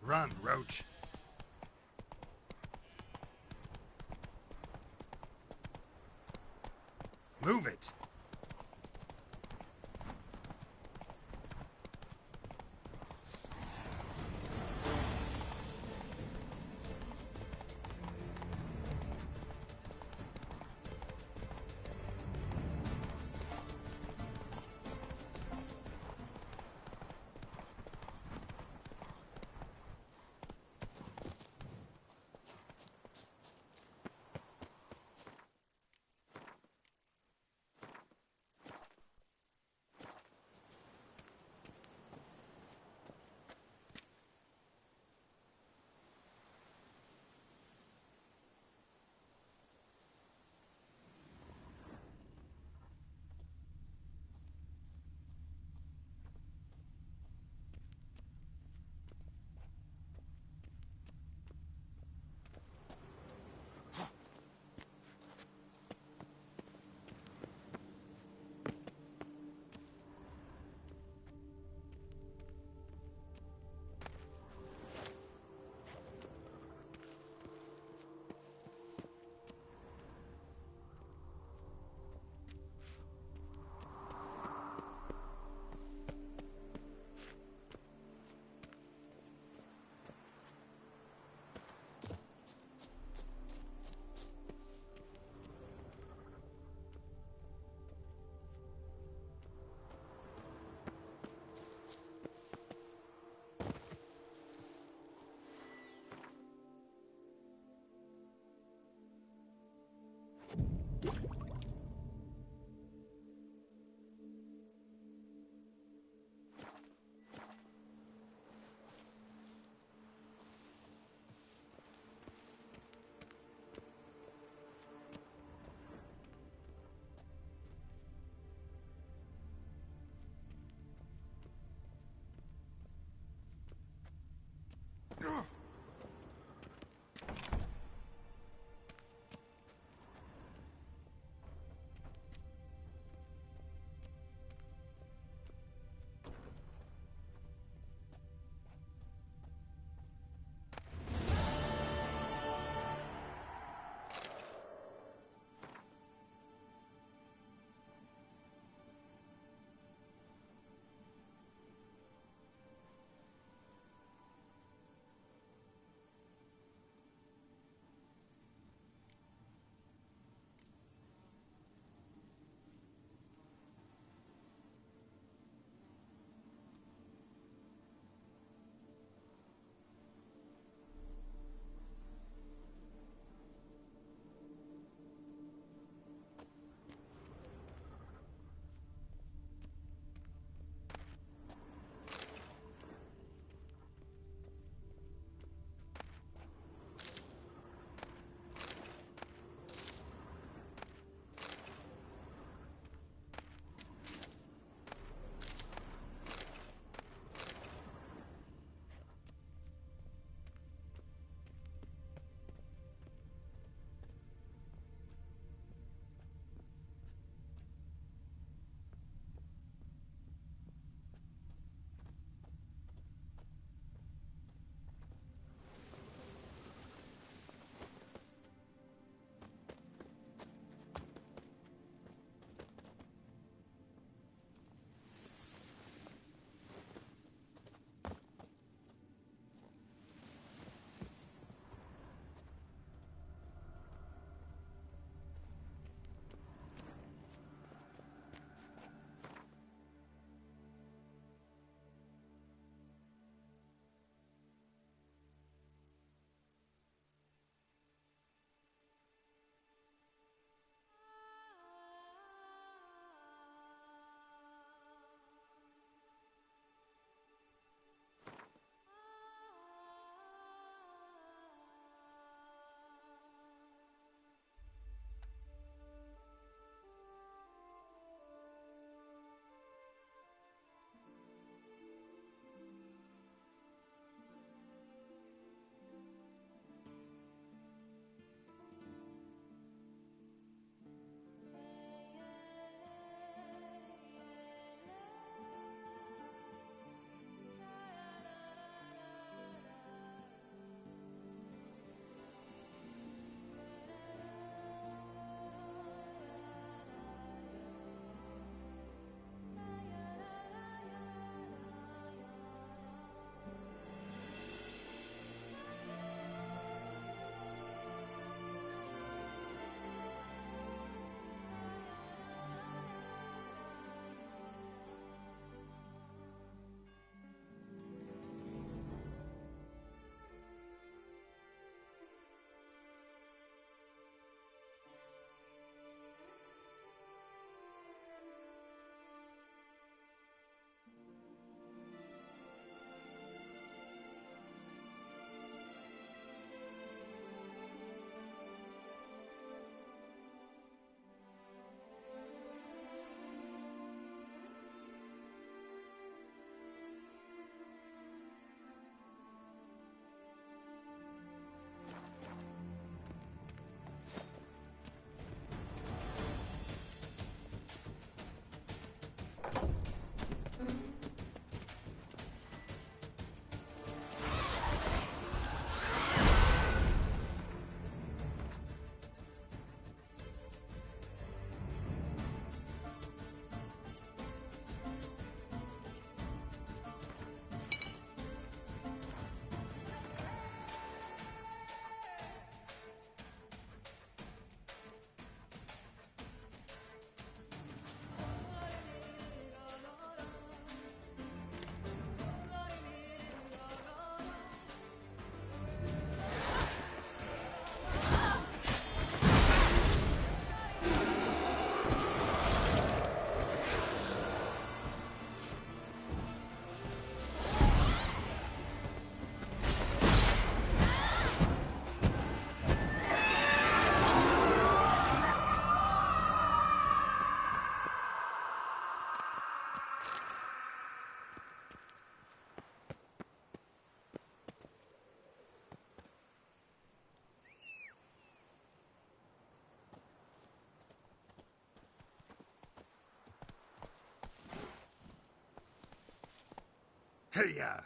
S1: Run, Roach. Move it!
S2: Hey-ya!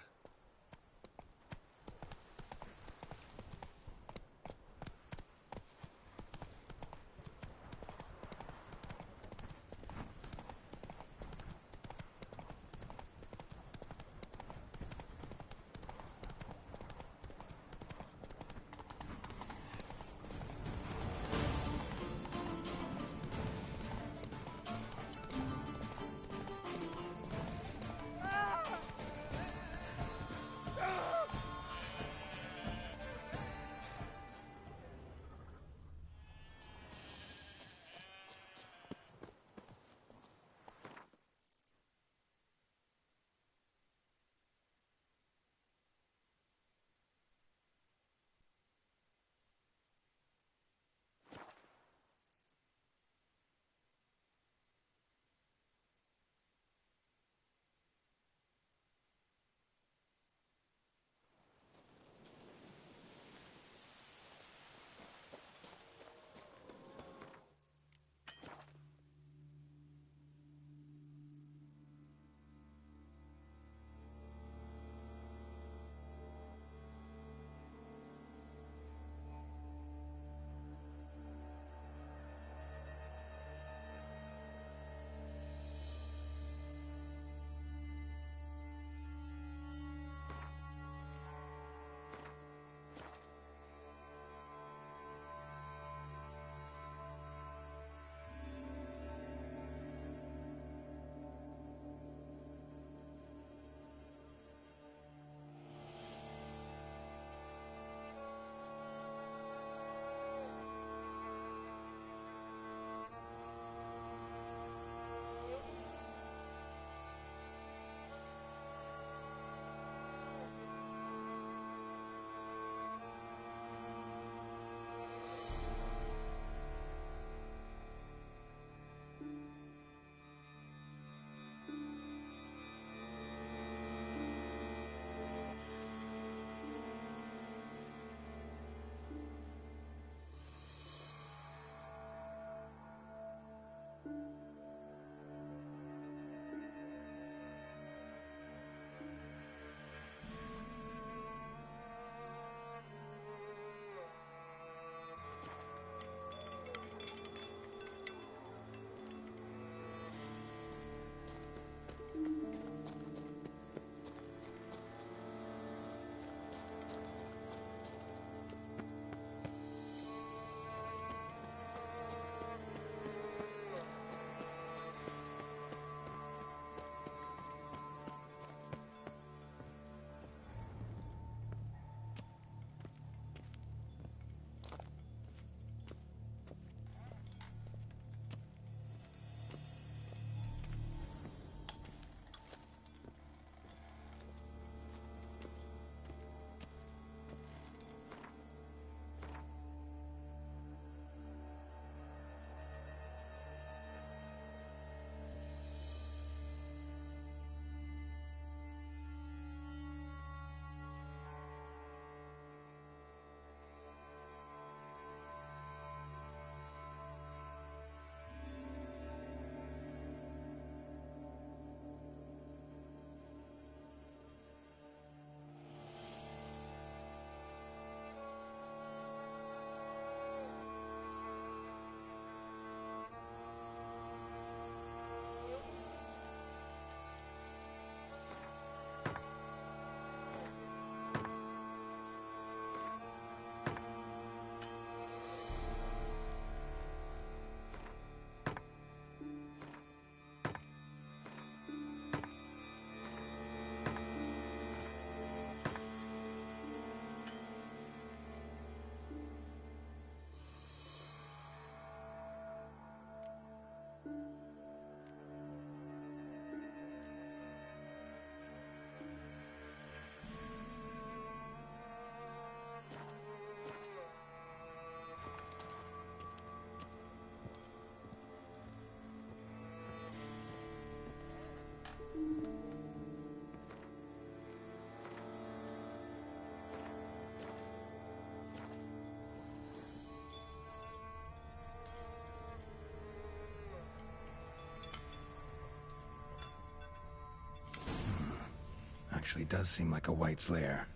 S1: actually does seem like a White's lair.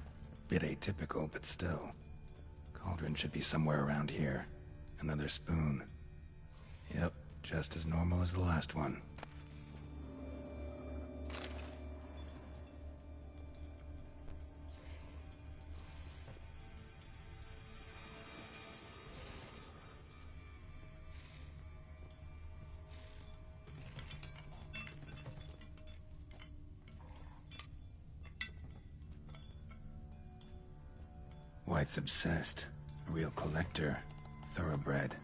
S1: Bit atypical, but still. Cauldron should be somewhere around here. Another spoon. Yep, just as normal as the last one. White's obsessed. A real collector. Thoroughbred.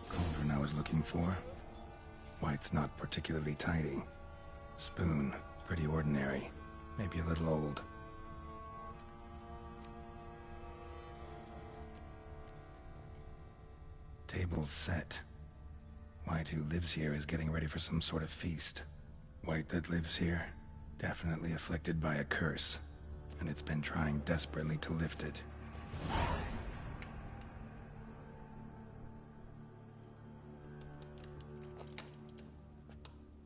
S1: Cauldron I was looking for. White's not particularly tidy. Spoon, pretty ordinary. Maybe a little old. Table's set. White who lives here is getting ready for some sort of feast. White that lives here, definitely afflicted by a curse, and it's been trying desperately to lift it.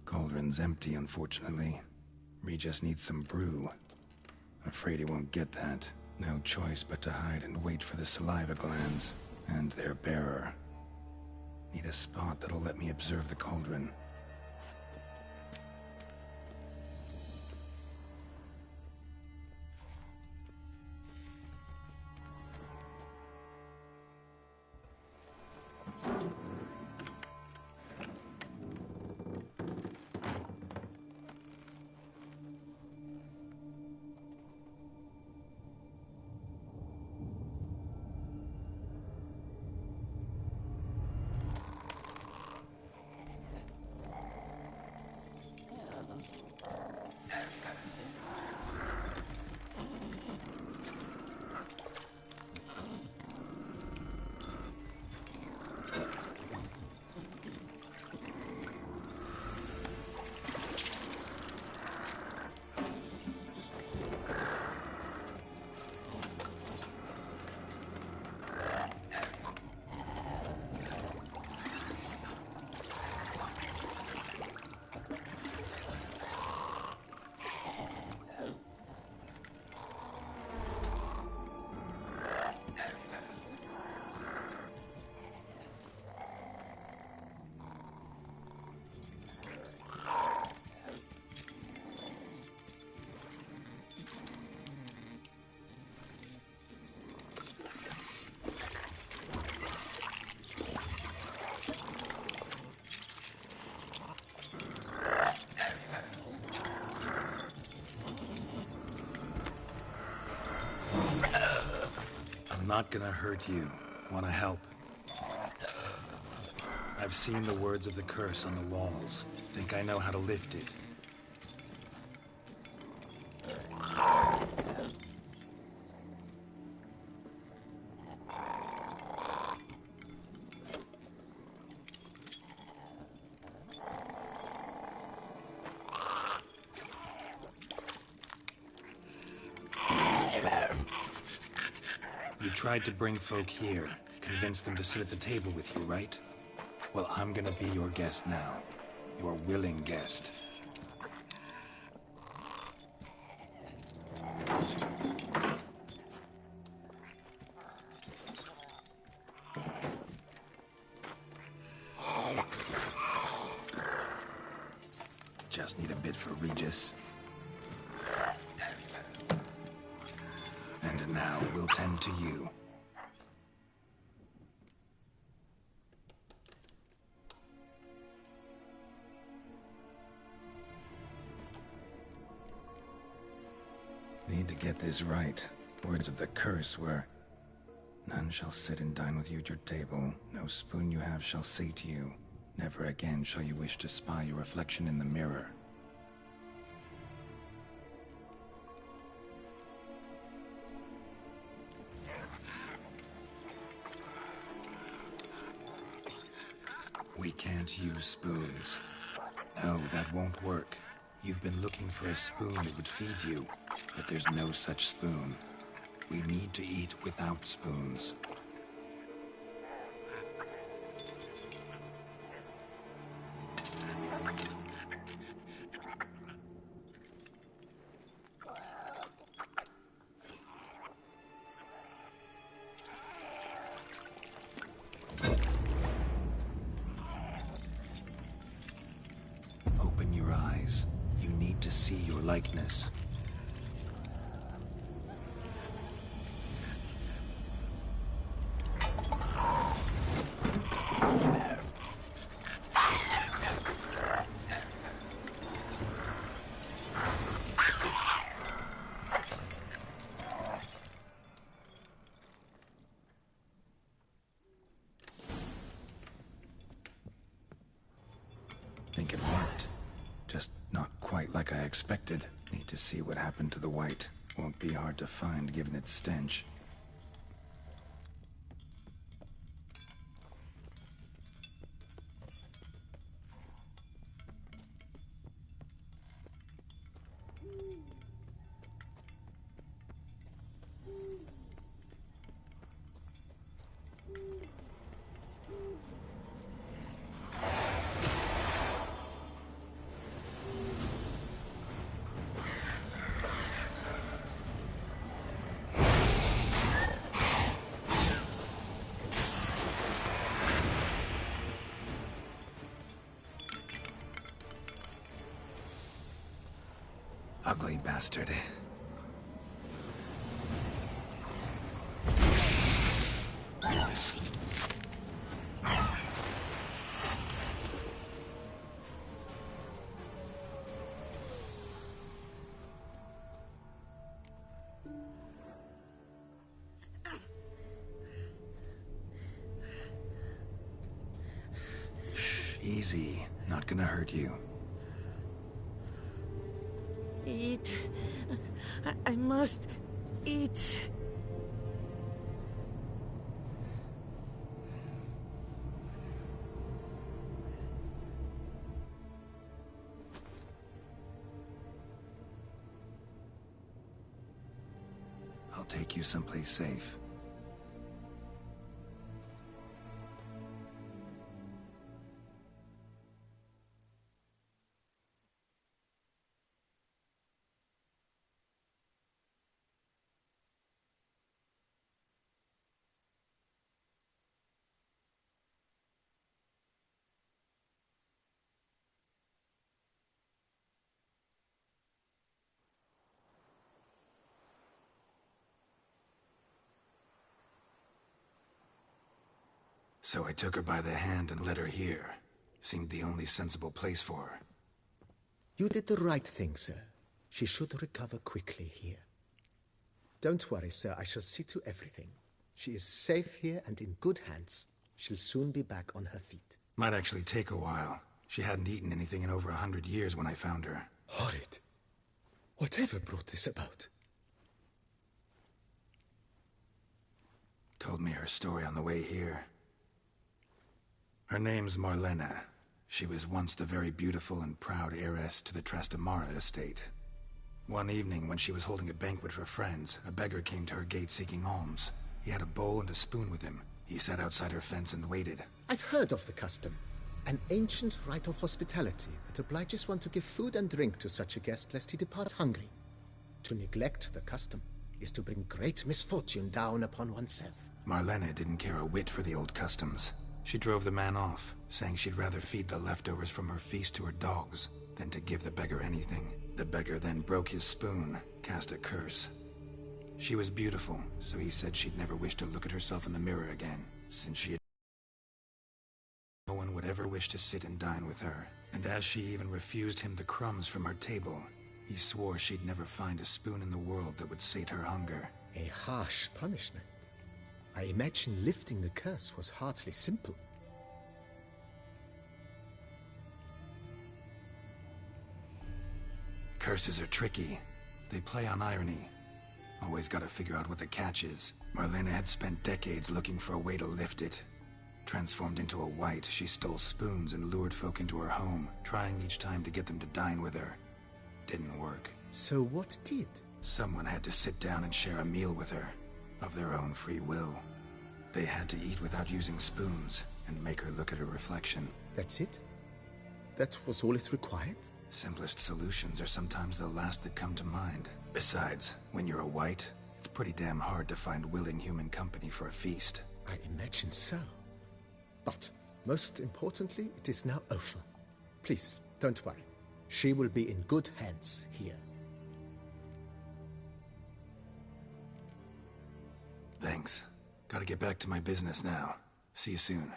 S1: Cauldron's empty, unfortunately. Regis needs some brew. Afraid he won't get that. No choice but to hide and wait for the saliva glands, and their bearer. Need a spot that'll let me observe the cauldron. I'm not gonna hurt you. Wanna help? I've seen the words of the curse on the walls. Think I know how to lift it. You tried to bring folk here, convince them to sit at the table with you, right? Well, I'm gonna be your guest now. Your willing guest. Just need a bit for Regis. And now we'll tend to you. Need to get this right. Words of the curse were, none shall sit and dine with you at your table. No spoon you have shall sate you. Never again shall you wish to spy your reflection in the mirror. We can't use spoons. No, that won't work. You've been looking for a spoon that would feed you, but there's no such spoon. We need to eat without spoons. Open your eyes. You need to see your likeness. Think it worked. Just not quite like I expected. Need to see what happened to the white. Won't be hard to find given its stench. Ugly bastard. Shh, easy. Not gonna hurt you.
S12: Eat. I must eat.
S1: I'll take you someplace safe. So I took her by the hand and led her here. Seemed the only sensible place for her.
S13: You did the right thing, sir. She should recover quickly here. Don't worry, sir. I shall see to everything. She is safe here and in good hands. She'll soon be back on her feet.
S1: Might actually take a while. She hadn't eaten anything in over 100 years when I found her.
S13: Horrid. Whatever brought this about?
S1: Told me her story on the way here. Her name's Marlena. She was once the very beautiful and proud heiress to the Trastamara estate. One evening, when she was holding a banquet for friends, a beggar came to her gate seeking alms. He had a bowl and a spoon with him. He sat outside her fence and waited.
S13: I've heard of the custom. An ancient rite of hospitality that obliges one to give food and drink to such a guest lest he depart hungry. To neglect the custom is to bring great misfortune down upon oneself.
S1: Marlena didn't care a whit for the old customs. She drove the man off, saying she'd rather feed the leftovers from her feast to her dogs than to give the beggar anything. The beggar then broke his spoon, cast a curse. She was beautiful, so he said she'd never wish to look at herself in the mirror again, since she had... No one would ever wish to sit and dine with her, and as she even refused him the crumbs from her table, he swore she'd never find a spoon in the world that would sate her hunger.
S13: A harsh punishment. I imagine lifting the curse was hardly simple.
S1: Curses are tricky. They play on irony. Always gotta figure out what the catch is. Marlena had spent decades looking for a way to lift it. Transformed into a white, she stole spoons and lured folk into her home, trying each time to get them to dine with her. Didn't work.
S13: So what did?
S1: Someone had to sit down and share a meal with her. of their own free will. They had to eat without using spoons and make her look at her reflection.
S13: That's it? That was all it required?
S1: Simplest solutions are sometimes the last that come to mind. Besides, when you're a white, it's pretty damn hard to find willing human company for a feast.
S13: I imagine so. But, most importantly, it is now over. Please, don't worry. She will be in good hands here.
S1: Thanks. Gotta get back to my business now. See you soon.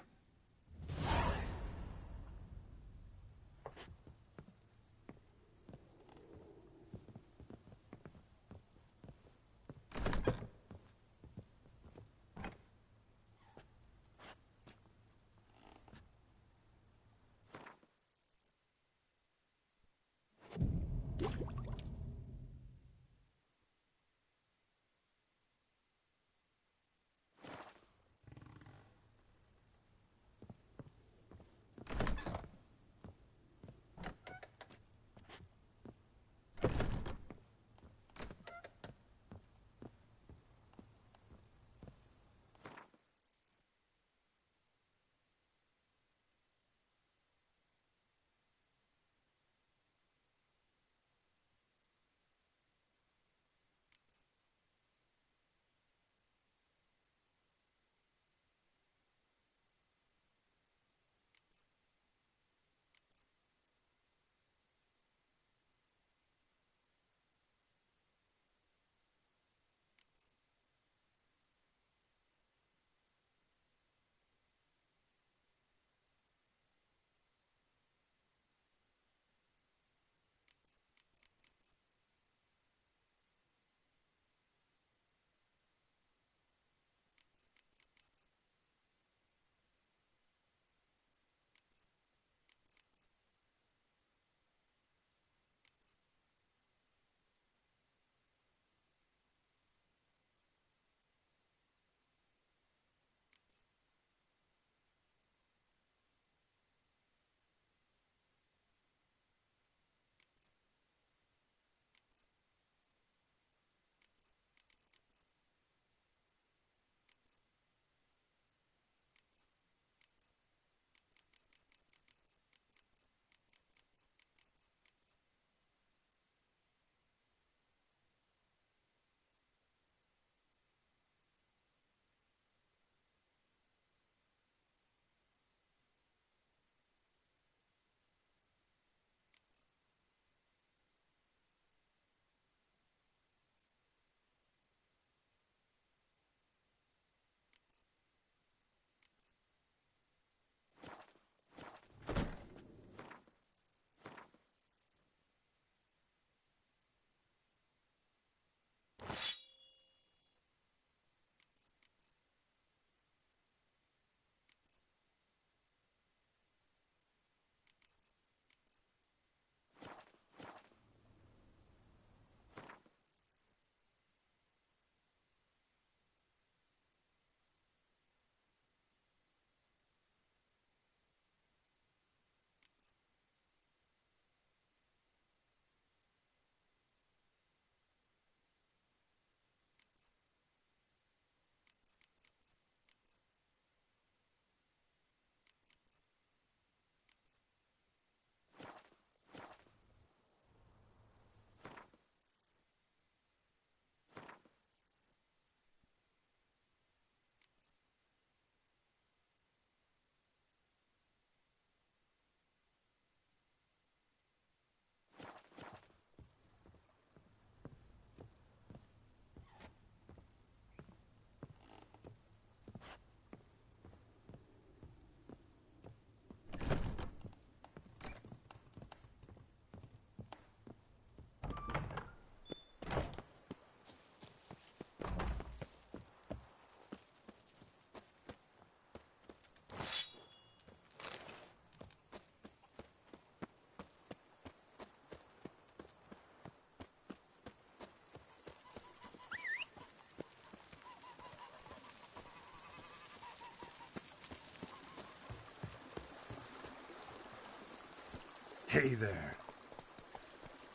S1: Hey there.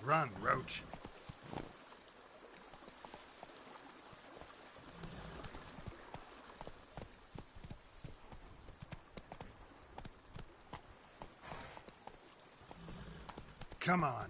S1: Run, Roach.
S2: come on.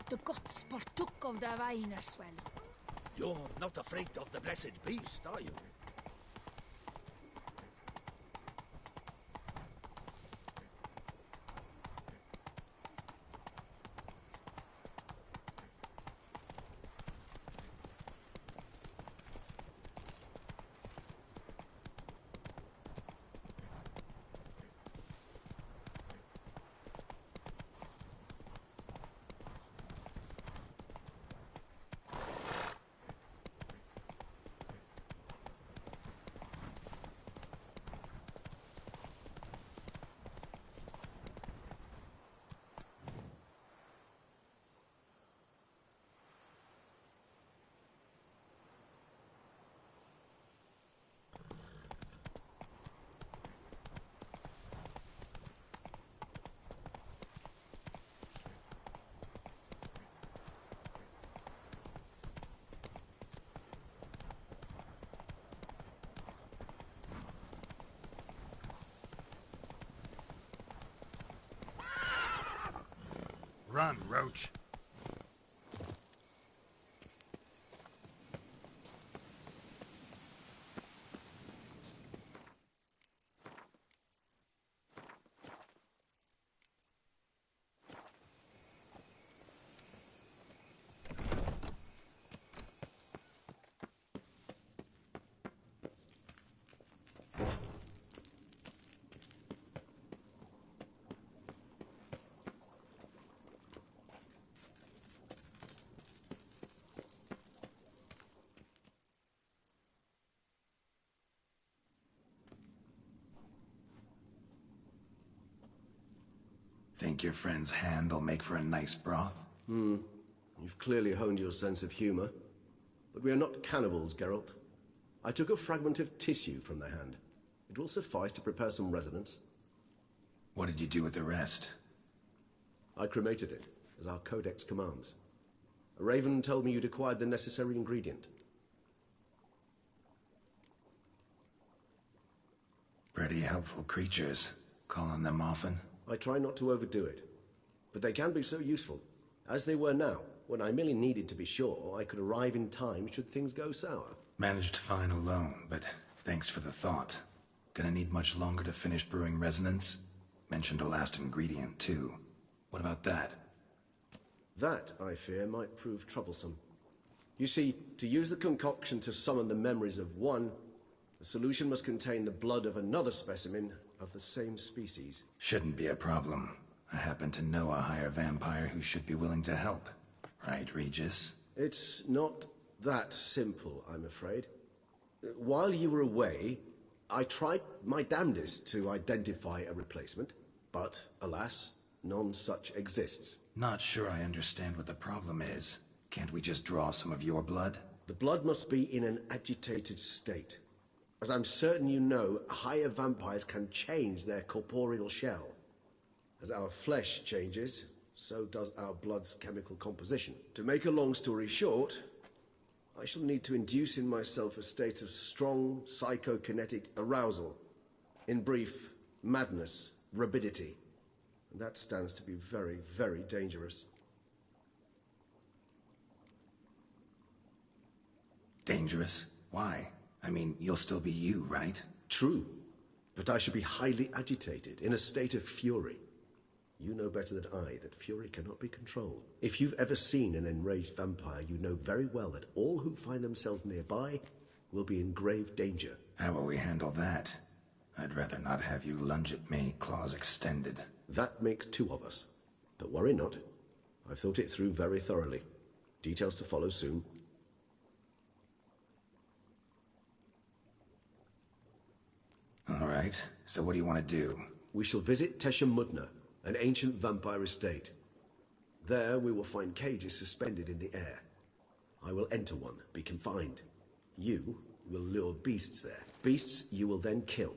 S7: The gods partook of the wine as well.
S3: You're not afraid of the blessed beast, are you?
S2: Run, Roach.
S1: Think your friend's hand will make for a nice broth?
S4: You've clearly honed your sense of humor. But we are not cannibals, Geralt. I took a fragment of tissue from the hand. It will suffice to prepare some resonance.
S1: What did you do with the rest?
S4: I cremated it, as our codex commands. A raven told me you'd acquired the necessary ingredient.
S1: Pretty helpful creatures. Call on them often?
S4: I try not to overdo it, but they can be so useful, as they were now, when I merely needed to be sure I could arrive in time should things go sour.
S1: Managed fine alone, but thanks for the thought. Gonna need much longer to finish brewing resonance? Mentioned a last ingredient, too. What about that?
S4: That, I fear, might prove troublesome. You see, to use the concoction to summon the memories of one, the solution must contain the blood of another specimen of the same species.
S1: Shouldn't be a problem. I happen to know a higher vampire who should be willing to help. Right, Regis?
S4: It's not that simple, I'm afraid. While you were away, I tried my damnedest to identify a replacement, but alas, none such exists.
S1: Not sure I understand what the problem is. Can't we just draw some of your blood?
S4: The blood must be in an agitated state. As I'm certain you know, higher vampires can change their corporeal shell. As our flesh changes, so does our blood's chemical composition. To make a long story short, I shall need to induce in myself a state of strong psychokinetic arousal. In brief, madness, rabidity. And that stands to be very, very dangerous.
S1: Dangerous? Why? I mean, you'll still be you, right?
S14: True. But I should be highly agitated, in a state of fury. You know better than I that fury cannot be controlled. If you've ever seen an enraged vampire, you know very well that all who find themselves nearby will be in grave danger.
S1: How will we handle that? I'd rather not have you lunge at me, claws extended.
S14: That makes two of us. But worry not. I've thought it through very thoroughly. Details to follow soon.
S1: All right, so what do you want to do?
S14: We shall visit Tesha Mudna, an ancient vampire estate. There we will find cages suspended in the air. I will enter one, be confined. You will lure beasts there. Beasts you will then kill.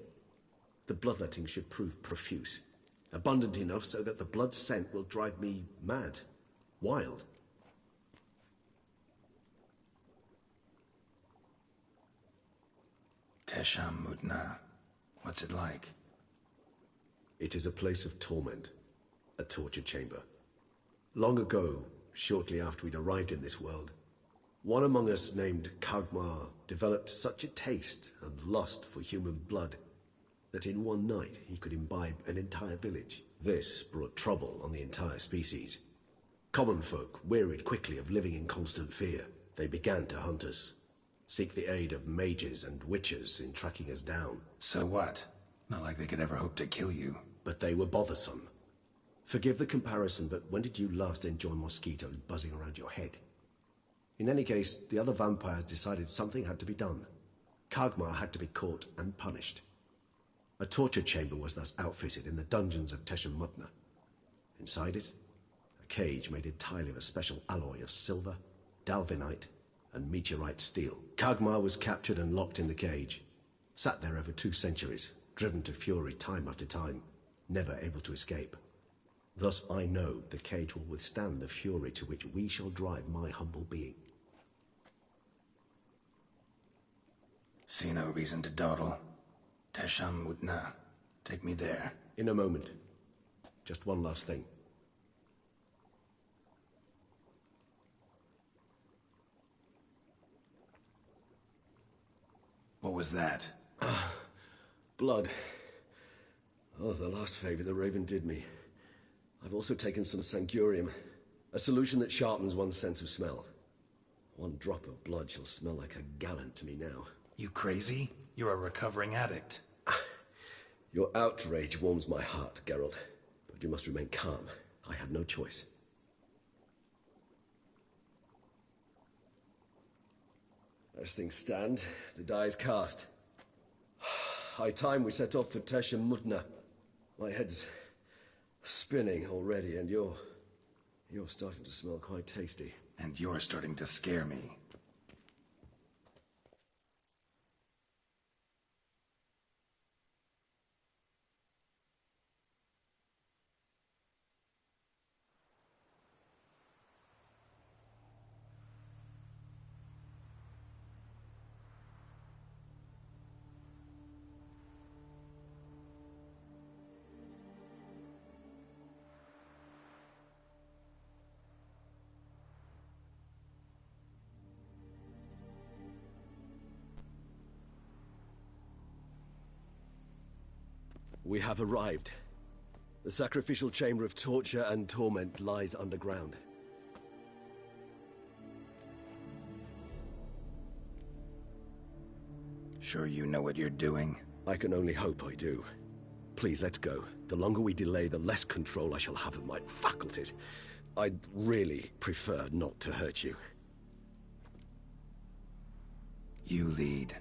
S14: The bloodletting should prove profuse. Abundant enough so that the blood scent will drive me mad. Wild.
S1: Tesha Mudna. What's it like?
S14: It is a place of torment. A torture chamber. Long ago, shortly after we'd arrived in this world, one among us named Kagmar developed such a taste and lust for human blood that in one night he could imbibe an entire village. This brought trouble on the entire species. Common folk wearied quickly of living in constant fear. They began to hunt us, seek the aid of mages and witches in tracking us down.
S1: So what? Not like they could ever hope to kill you.
S14: But they were bothersome. Forgive the comparison, but when did you last enjoy mosquitoes buzzing around your head? In any case, the other vampires decided something had to be done. Kagmar had to be caught and punished. A torture chamber was thus outfitted in the dungeons of Tesha Mudna. Inside it, a cage made entirely of a special alloy of silver, dalvinite, and meteorite steel. Kagmar was captured and locked in the cage. Sat there over 2 centuries, driven to fury time after time, never able to escape. Thus I know the cage will withstand the fury to which we shall drive my humble being.
S1: See no reason to dawdle. Tesha Mudna. Take me there.
S14: In a moment. Just one last thing.
S1: What was that?
S14: Blood. Oh, the last favor the Raven did me. I've also taken some Sancurium, a solution that sharpens one's sense of smell. 1 drop of blood shall smell like a gallon to me now.
S1: You crazy? You're a recovering addict.
S14: Your outrage warms my heart, Geralt. But you must remain calm. I had no choice. As things stand, the die is cast. High time we set off for Tesha Mudna. My head's spinning already, and you're starting to smell quite tasty.
S1: And you're starting to scare me.
S14: We have arrived. The sacrificial chamber of torture and torment lies underground.
S1: Sure you know what you're doing?
S14: I can only hope I do. Please, let's go. The longer we delay, the less control I shall have of my faculties. I'd really prefer not to hurt you.
S1: You lead.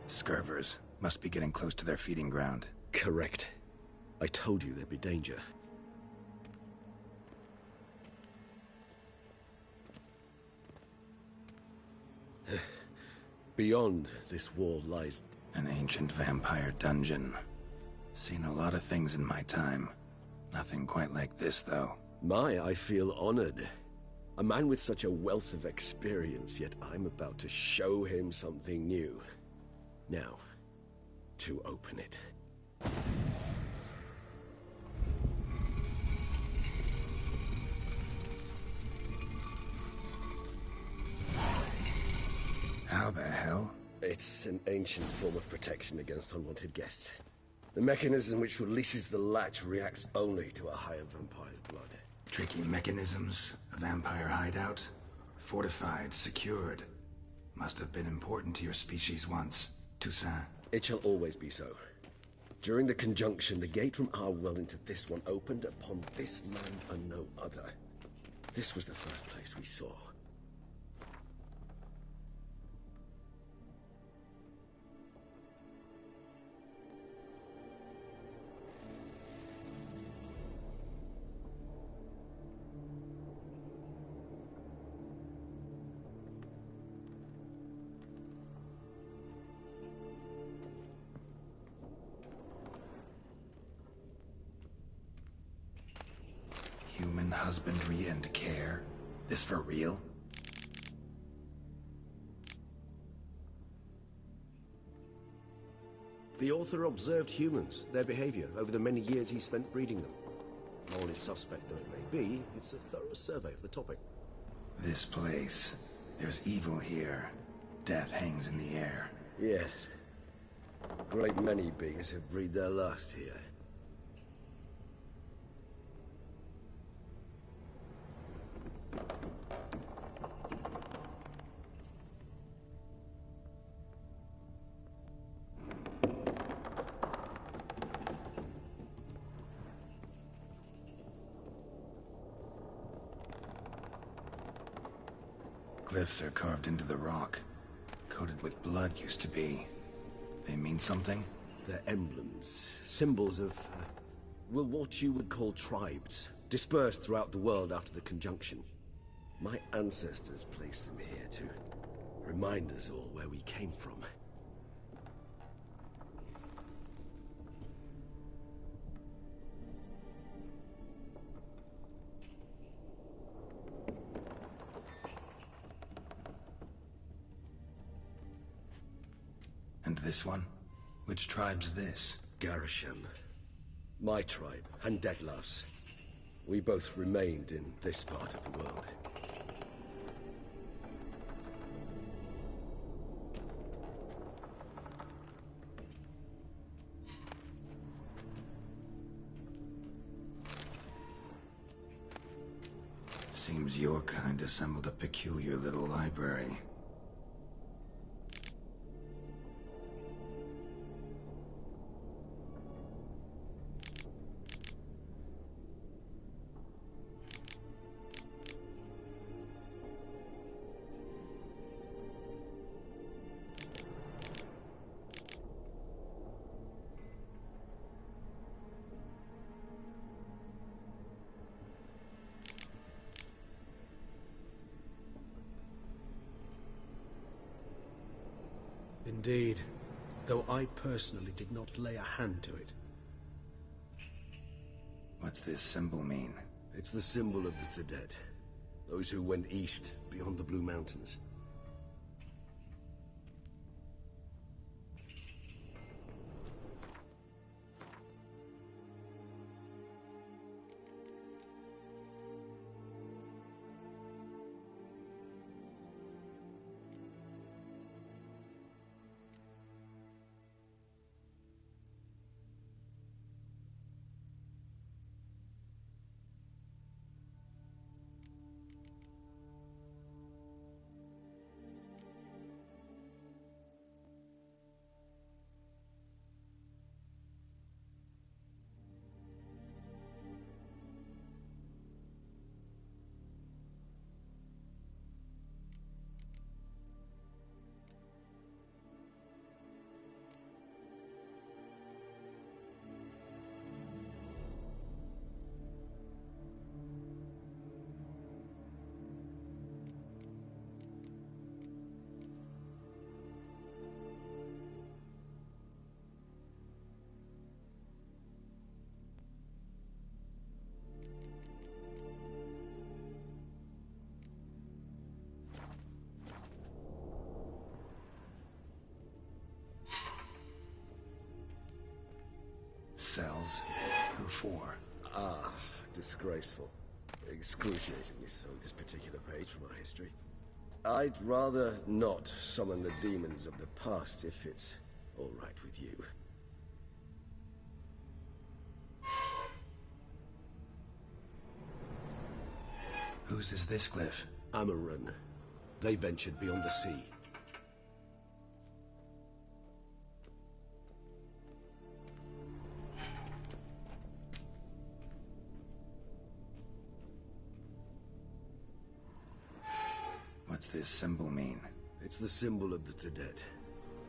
S1: Scurvers. Must be getting close to their feeding ground.
S14: Correct. I told you there'd be danger. Beyond this wall lies...
S1: an ancient vampire dungeon. Seen a lot of things in my time. Nothing quite like this, though.
S14: I feel honored. A man with such a wealth of experience, yet I'm about to show him something new. Now, to open it.
S1: How the hell?
S14: It's an ancient form of protection against unwanted guests. The mechanism which releases the latch reacts only to a higher vampire's blood.
S1: Tricky mechanisms, a vampire hideout, fortified, secured. Must have been important to your species once, Toussaint.
S14: It shall always be so. During the conjunction, the gate from our world into this one opened upon this land and no other. This was the first place we saw.
S1: Human husbandry and care? This for real?
S14: The author observed humans, their behavior, over the many years he spent breeding them. Morally suspect though it may be, it's a thorough survey of the topic.
S1: This place. There's evil here. Death hangs in the air.
S14: Yes. Great many beings have breathed their last here.
S1: Glyphs are carved into the rock. Coated with blood used to be. They mean something?
S14: They're emblems, symbols of, well, what you would call tribes, dispersed throughout the world after the conjunction. My ancestors placed them here to remind us all where we came from.
S1: And this one? Which tribe's this?
S14: Garisham. My tribe, and Detlef's. We both remained in this part of the world.
S1: Seems your kind assembled a peculiar little library.
S4: Indeed, though I personally did not lay a hand to it.
S1: What's this symbol mean?
S14: It's the symbol of the Dead. Those who went east, beyond the Blue Mountains.
S1: cells. Who for?
S14: Ah, disgraceful. Excruciatingly so, this particular page from our history. I'd rather not summon the demons of the past if it's all right with you.
S1: Whose is this glyph?
S14: Amaran. They ventured beyond the sea.
S1: What's this symbol mean?
S14: It's the symbol of the Tedet.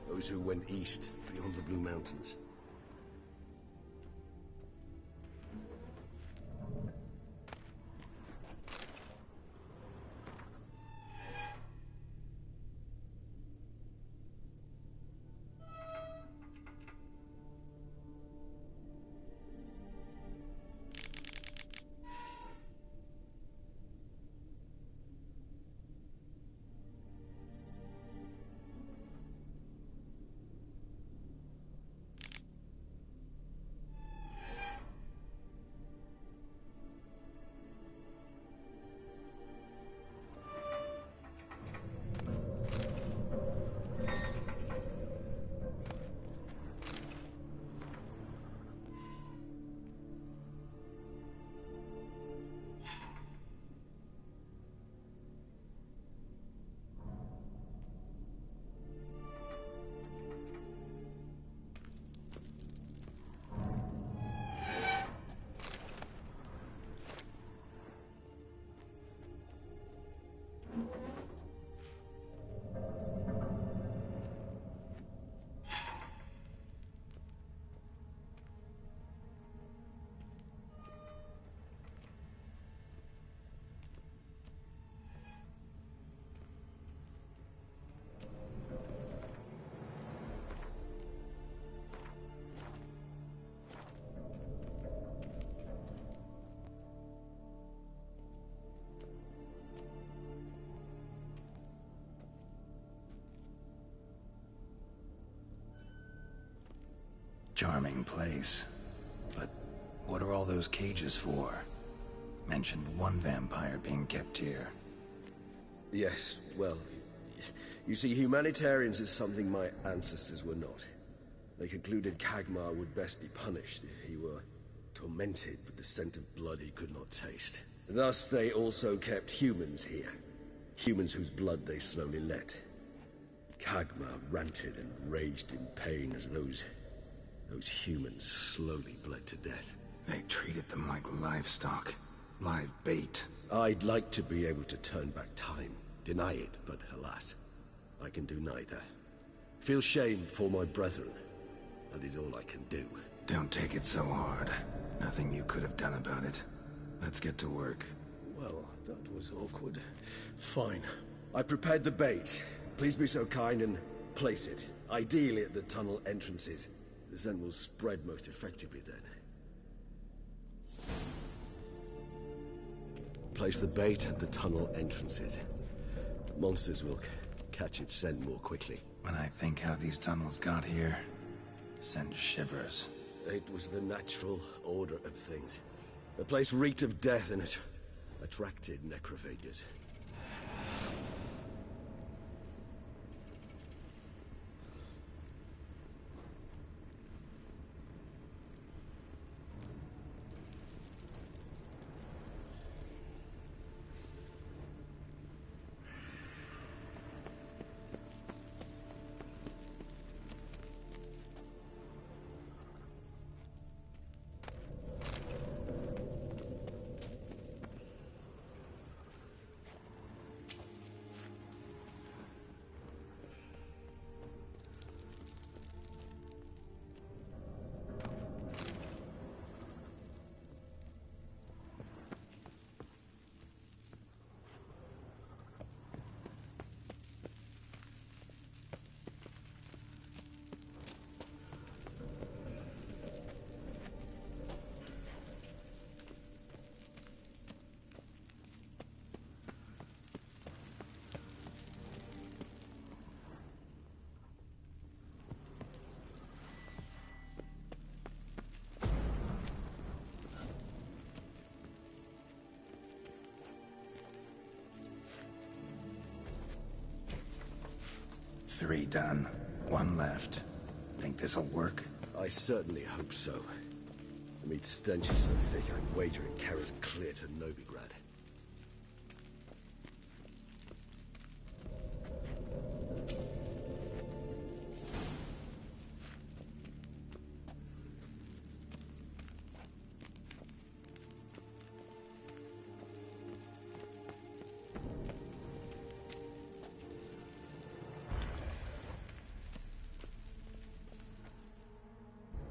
S14: Those who went east, beyond the Blue Mountains.
S1: Charming place. But what are all those cages for? Mentioned one vampire being kept here.
S14: Yes, well, you see, humanitarians is something my ancestors were not. They concluded Kagmar would best be punished if he were tormented with the scent of blood he could not taste. Thus, they also kept humans here. Humans whose blood they slowly let. Kagmar ranted and raged in pain as those humans slowly bled to death.
S1: They treated them like livestock. Live bait.
S14: I'd like to be able to turn back time. Deny it, but alas, I can do neither. Feel shame for my brethren. That is all I can do.
S1: Don't take it so hard. Nothing you could have done about it. Let's get to work.
S14: Well, that was awkward. Fine. I prepared the bait. Please be so kind and place it. Ideally at the tunnel entrances. The scent will spread most effectively then. Place the bait at the tunnel entrances. Monsters will catch its scent more quickly.
S1: When I think how these tunnels got here, sends shivers.
S14: It was the natural order of things. The place reeked of death and it attracted necrophages.
S1: 3 done. 1 left. Think this'll work?
S14: I certainly hope so. The meat stench is so thick, I'm wagering Kara's clear to Novigrad.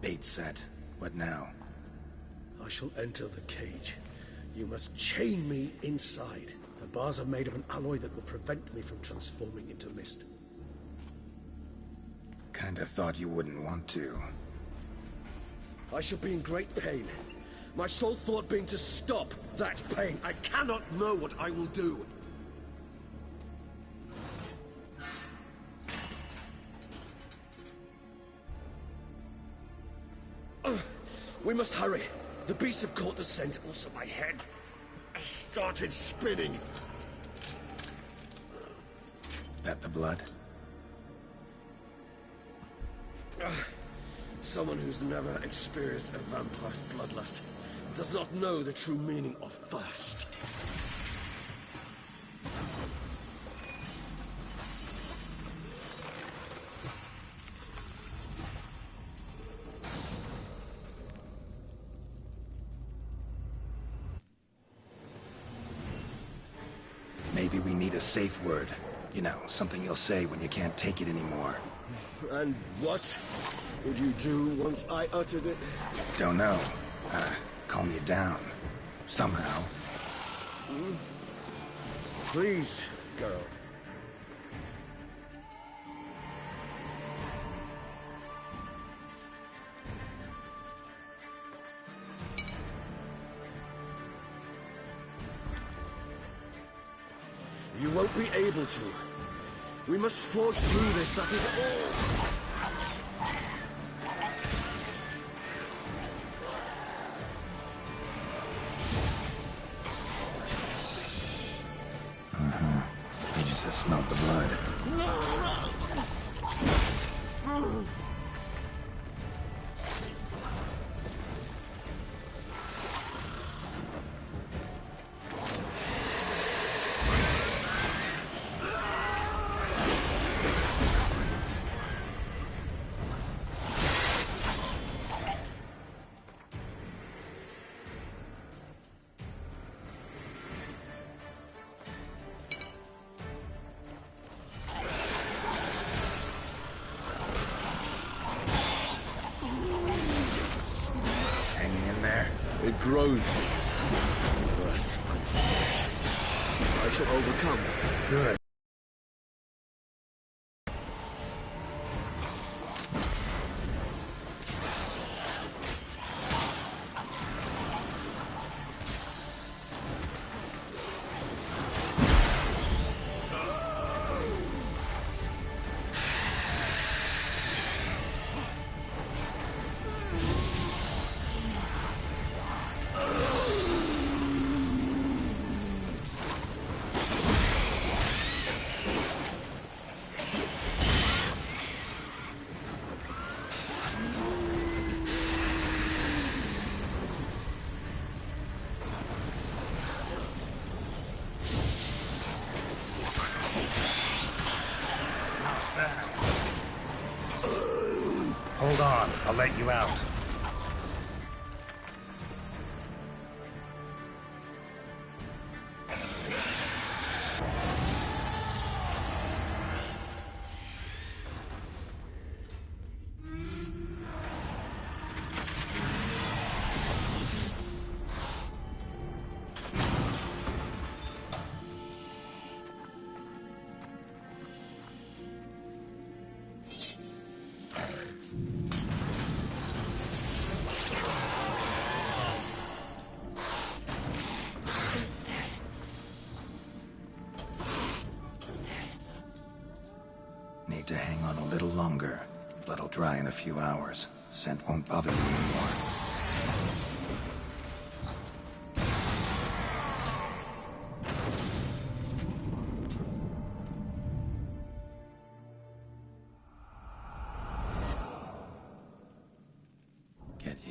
S1: Bait set. What now?
S4: I shall enter the cage. You must chain me inside. The bars are made of an alloy that will prevent me from transforming into mist.
S1: Kinda thought you wouldn't want to.
S4: I shall be in great pain. My sole thought being to stop that pain. I cannot know what I will do. We must hurry. The beasts have caught the scent. Also my head started spinning.
S1: That the blood?
S4: Someone who's never experienced a vampire's bloodlust does not know the true meaning of thirst.
S1: Maybe we need a safe word. You know, something you'll say when you can't take it anymore.
S4: And what would you do once I uttered it?
S1: Don't know. Calm you down. Somehow.
S4: Please, girl. You won't be able to. We must forge through this, that is all.
S1: You just smelled the blood.
S14: It grows worse and worse. I shall overcome.
S1: Good.
S2: Hold on, I'll let you out.
S1: Need to hang on a little longer. Blood'll dry in a few hours. Scent won't bother me anymore.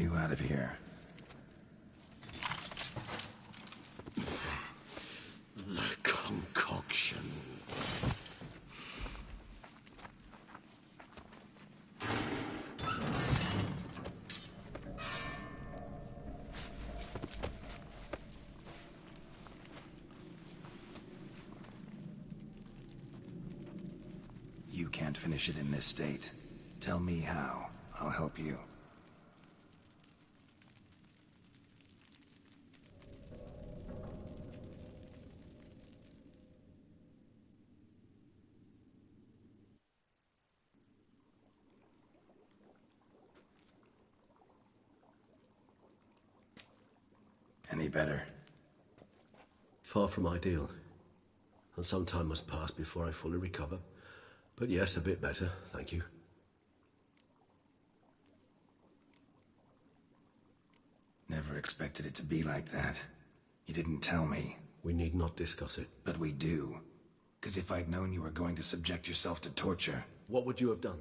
S1: you out of here.
S14: The concoction.
S1: You can't finish it in this state. Tell me how. I'll help you. Any better?
S14: Far from ideal. And some time must pass before I fully recover. But yes, a bit better, thank you.
S1: Never expected it to be like that. You didn't tell me.
S14: We need not discuss it.
S1: But we do. Because if I'd known you were going to subject yourself to torture...
S14: What would you have done?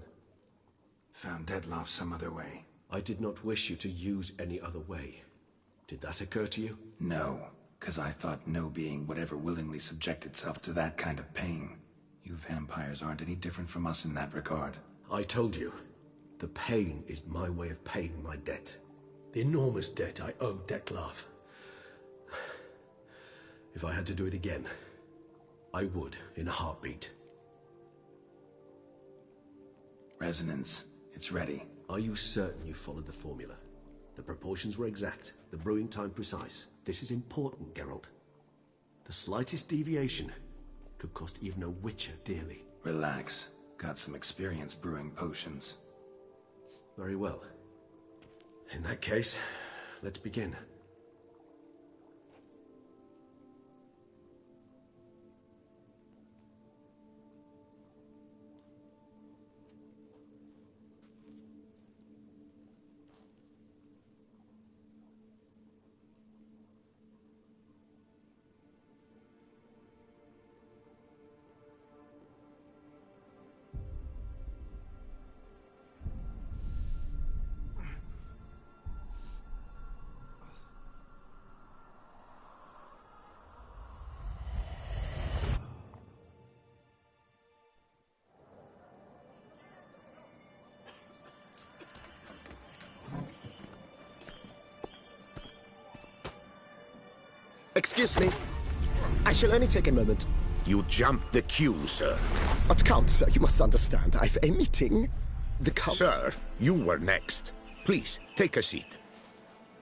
S1: Found Dettlaff some other way.
S14: I did not wish you to use any other way. Did that occur to you?
S1: No, because I thought no being would ever willingly subject itself to that kind of pain. You vampires aren't any different from us in that regard.
S14: I told you, the pain is my way of paying my debt. The enormous debt I owe Dettlaff. If I had to do it again, I would, in a heartbeat.
S1: Resonance. It's ready.
S14: Are you certain you followed the formula? The proportions were exact, the brewing time precise. This is important, Geralt. The slightest deviation could cost even a witcher dearly.
S1: Relax. Got some experience brewing potions.
S14: Very well. In that case, let's begin.
S13: Excuse me. I shall only take a moment.
S15: You jumped the queue, sir.
S13: But Count, sir, you must understand. I've a meeting. The Count...
S15: Sir, you were next. Please, take a seat.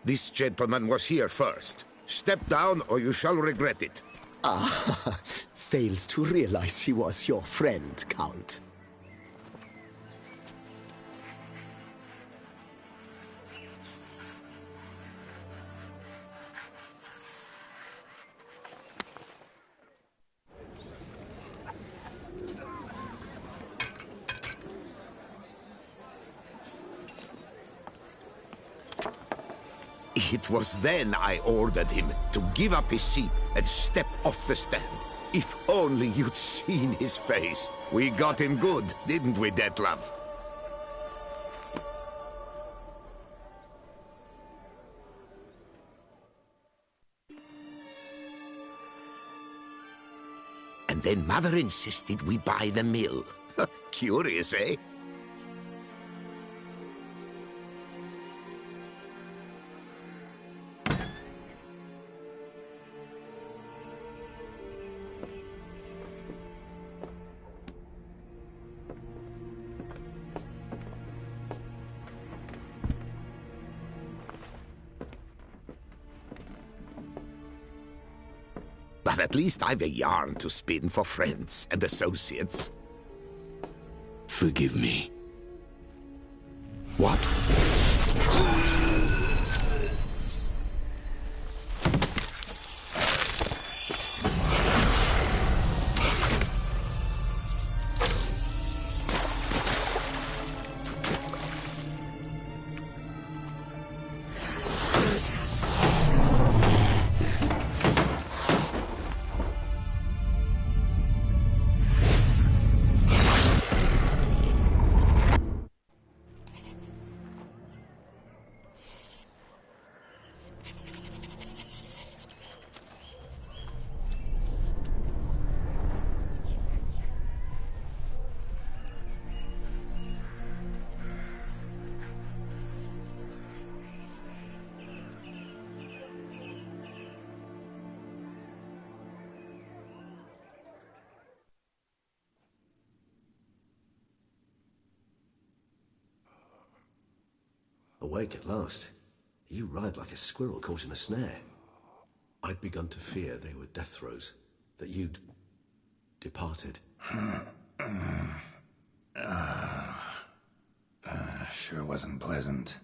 S15: This gentleman was here first. Step down or you shall regret it.
S13: Ah, fails to realize he was your friend, Count.
S15: It was then I ordered him to give up his seat and step off the stand. If only you'd seen his face. We got him good, didn't we, Dettlaff? And then Mother insisted we buy the mill. Curious, eh? But at least I've a yarn to spin for friends and associates.
S3: Forgive me.
S15: What?
S14: awake at last. You writhed like a squirrel caught in a snare. I'd begun to fear they were death throes, that you'd departed.
S1: Sure wasn't pleasant,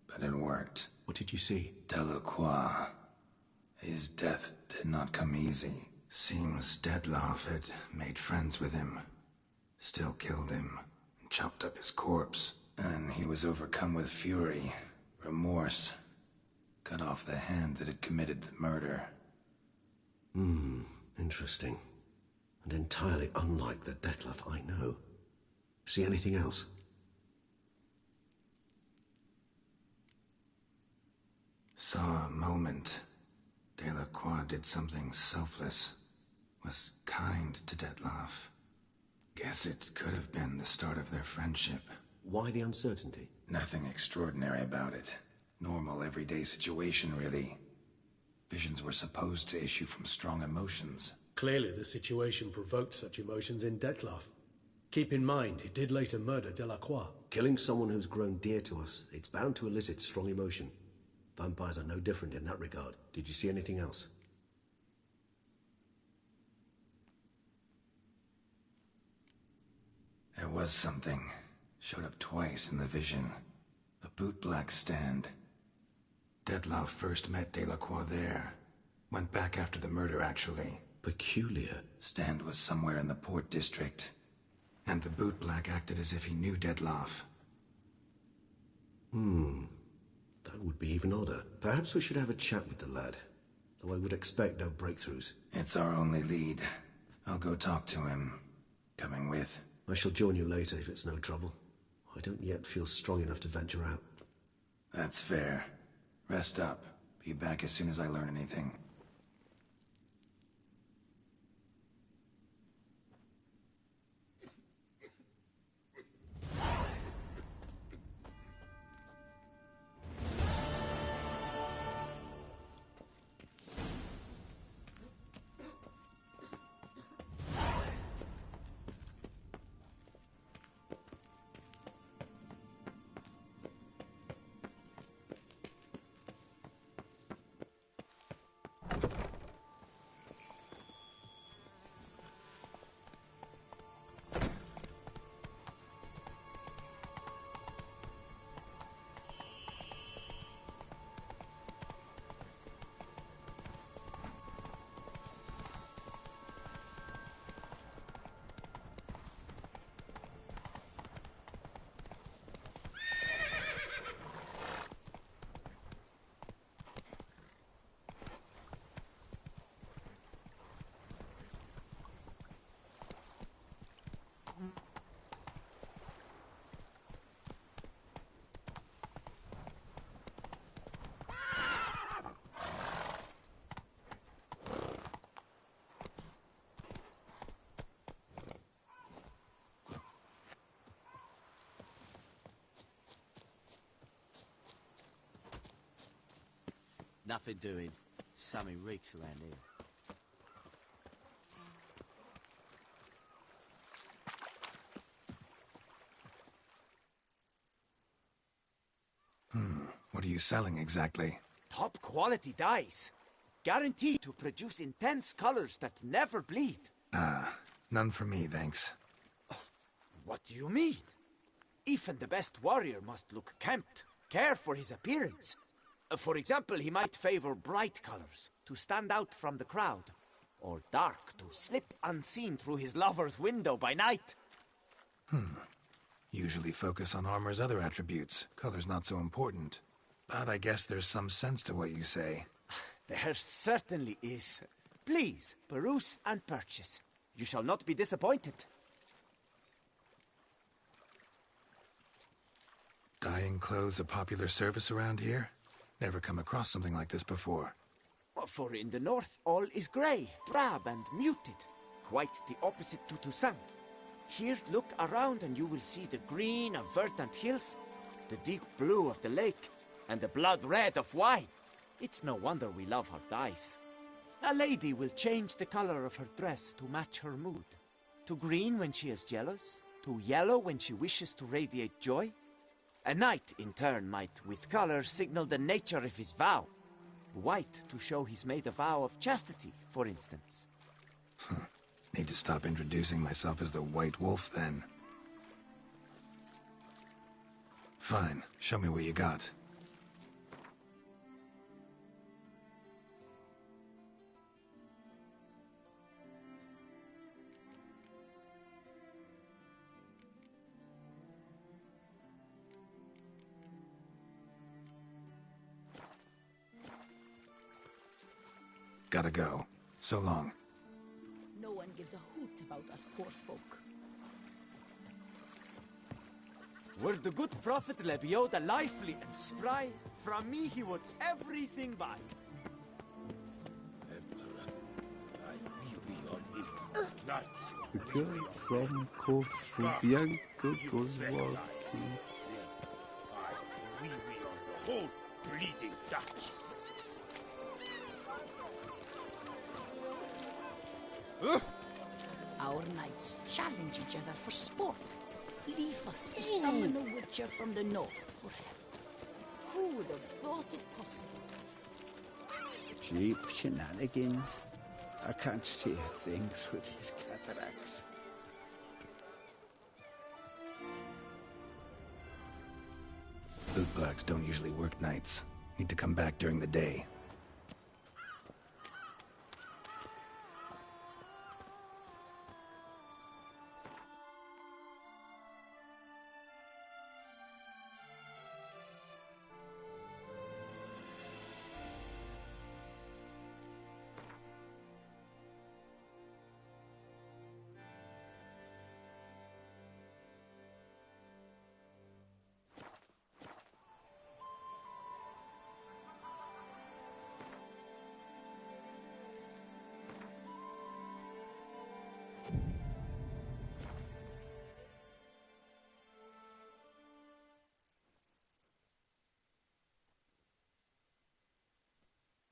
S1: but it worked.
S14: What did you see?
S1: Delacroix. His death did not come easy. Seems Dettlaff had made friends with him. Still killed him, and chopped up his corpse. And he was overcome with fury, remorse. Cut off the hand that had committed the murder.
S14: Interesting. And entirely unlike the Dettlaff I know. See anything else?
S1: Saw a moment. Delacroix did something selfless. Was kind to Dettlaff. Guess it could have been the start of their friendship.
S14: Why the uncertainty?
S1: Nothing extraordinary about it. Normal, everyday situation, really. Visions were supposed to issue from strong emotions.
S4: Clearly the situation provoked such emotions in Dettlaff. Keep in mind, he did later murder Delacroix.
S14: Killing someone who's grown dear to us, it's bound to elicit strong emotion. Vampires are no different in that regard. Did you see anything else?
S1: There was something. Showed up twice in the vision. A bootblack stand. Dettlaff first met Delacroix there. Went back after the murder, actually.
S14: Peculiar.
S1: Stand was somewhere in the port district. And the bootblack acted as if he knew Dettlaff.
S14: That would be even odder. Perhaps we should have a chat with the lad. Though I would expect no breakthroughs.
S1: It's our only lead. I'll go talk to him. Coming with?
S14: I shall join you later if it's no trouble. I don't yet feel strong enough to venture out.
S1: That's fair. Rest up. Be back as soon as I learn anything.
S3: Nothing doing. Something reeks around here.
S1: What are you selling exactly?
S16: Top quality dyes. Guaranteed to produce intense colors that never bleed.
S1: None for me, thanks.
S16: What do you mean? Even the best warrior must look kempt, care for his appearance. For example, he might favor bright colors, to stand out from the crowd. Or dark, to slip unseen through his lover's window by night.
S1: Usually focus on armor's other attributes. Color's not so important. But I guess there's some sense to what you say.
S16: There certainly is. Please, peruse and purchase. You shall not be disappointed.
S1: Dyeing clothes a popular service around here? Never come across something like this before.
S16: For in the north, all is grey, drab and muted. Quite the opposite to Toussaint. Here, look around and you will see the green of verdant hills, the deep blue of the lake, and the blood red of wine. It's no wonder we love her dyes. A lady will change the color of her dress to match her mood. To green when she is jealous, to yellow when she wishes to radiate joy. A knight, in turn, might, with color, signal the nature of his vow. White to show he's made a vow of chastity, for instance.
S1: Need to stop introducing myself as the White Wolf, then. Fine, show me what you got. Gotta go. So long.
S8: No one gives a hoot about us poor folk.
S16: Were the good prophet Lebioda lively and spry, from me he would everything buy.
S3: The girl from Corfu Bianco goes walking.
S2: We will on the whole bleeding Dutch.
S8: Our knights challenge each other for sport. Leave us to summon a witcher from the north for help. Who would have thought it possible?
S3: Cheap shenanigans. I can't see a thing through these cataracts.
S1: Bootblacks don't usually work nights. Need to come back during the day.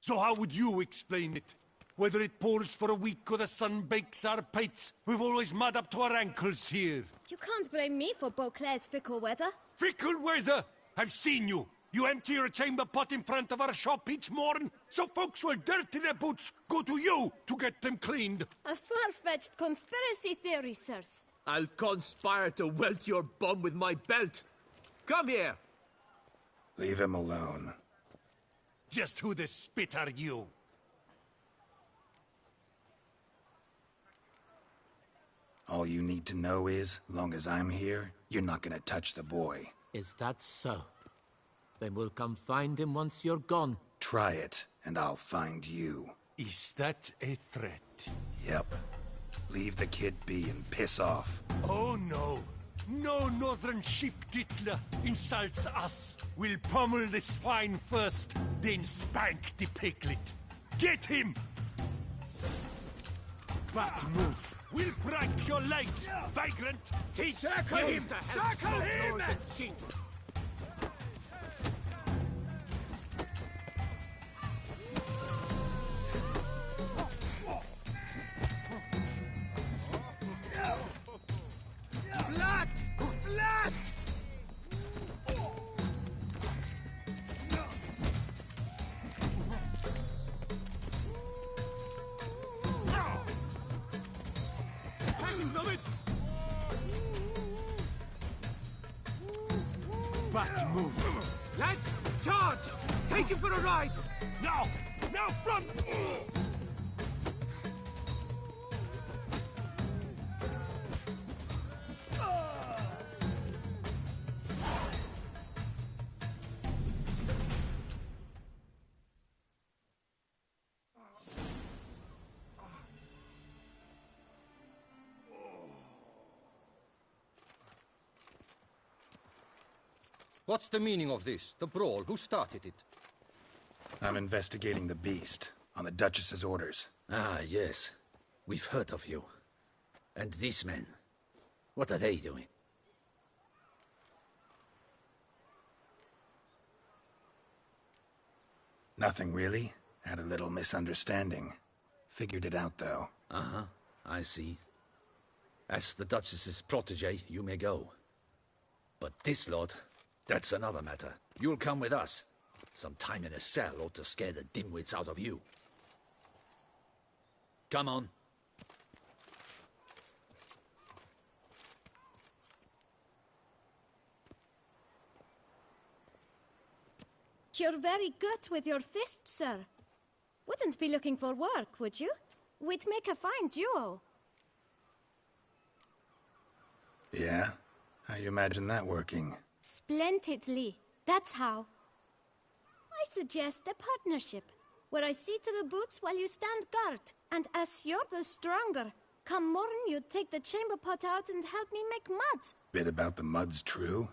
S2: So how would you explain it? Whether it pours for a week or the sun bakes our pates, we've always mud up to our ankles here.
S7: You can't blame me for Beauclair's fickle weather.
S2: Fickle weather? I've seen you. You empty your chamber pot in front of our shop each morn, so folks will dirty their boots, go to you to get them cleaned.
S7: A far-fetched conspiracy theory, sirs.
S10: I'll conspire to welt your bum with my belt. Come here.
S1: Leave him alone.
S2: Just who the spit are you?
S1: All you need to know is, long as I'm here, you're not gonna touch the boy.
S17: Is that so? Then we'll come find him once you're gone.
S1: Try it, and I'll find you.
S2: Is that a threat?
S1: Yep. Leave the kid be and piss off.
S2: Oh no. No northern sheep titler insults us. We'll pummel the swine first, then spank the piglet. Get him! But move. We'll break your legs, vagrant! Teach
S10: Circle him! Circle him! Blood! Blood!
S2: But move.
S10: Lads, charge! Take him for a ride!
S2: Now! Now front!
S18: What's the meaning of this? The brawl? Who started it?
S1: I'm investigating the beast, on the Duchess's orders.
S3: Ah, yes. We've heard of you. And these men, what are they doing?
S1: Nothing really. Had a little misunderstanding. Figured it out, though.
S3: Uh-huh, I see. As the Duchess's protege, you may go. But this lot, That's another matter. You'll come with us. Some time in a cell ought to scare the dimwits out of you. Come on.
S7: You're very good with your fists, sir. Wouldn't be looking for work, would you? We'd make a fine duo.
S1: Yeah? How you imagine that working?
S7: Splendidly. That's how. I suggest a partnership, where I see to the boots while you stand guard. And as you're the stronger, come morn you take the chamber pot out and help me make mud.
S1: Bit about the mud's true?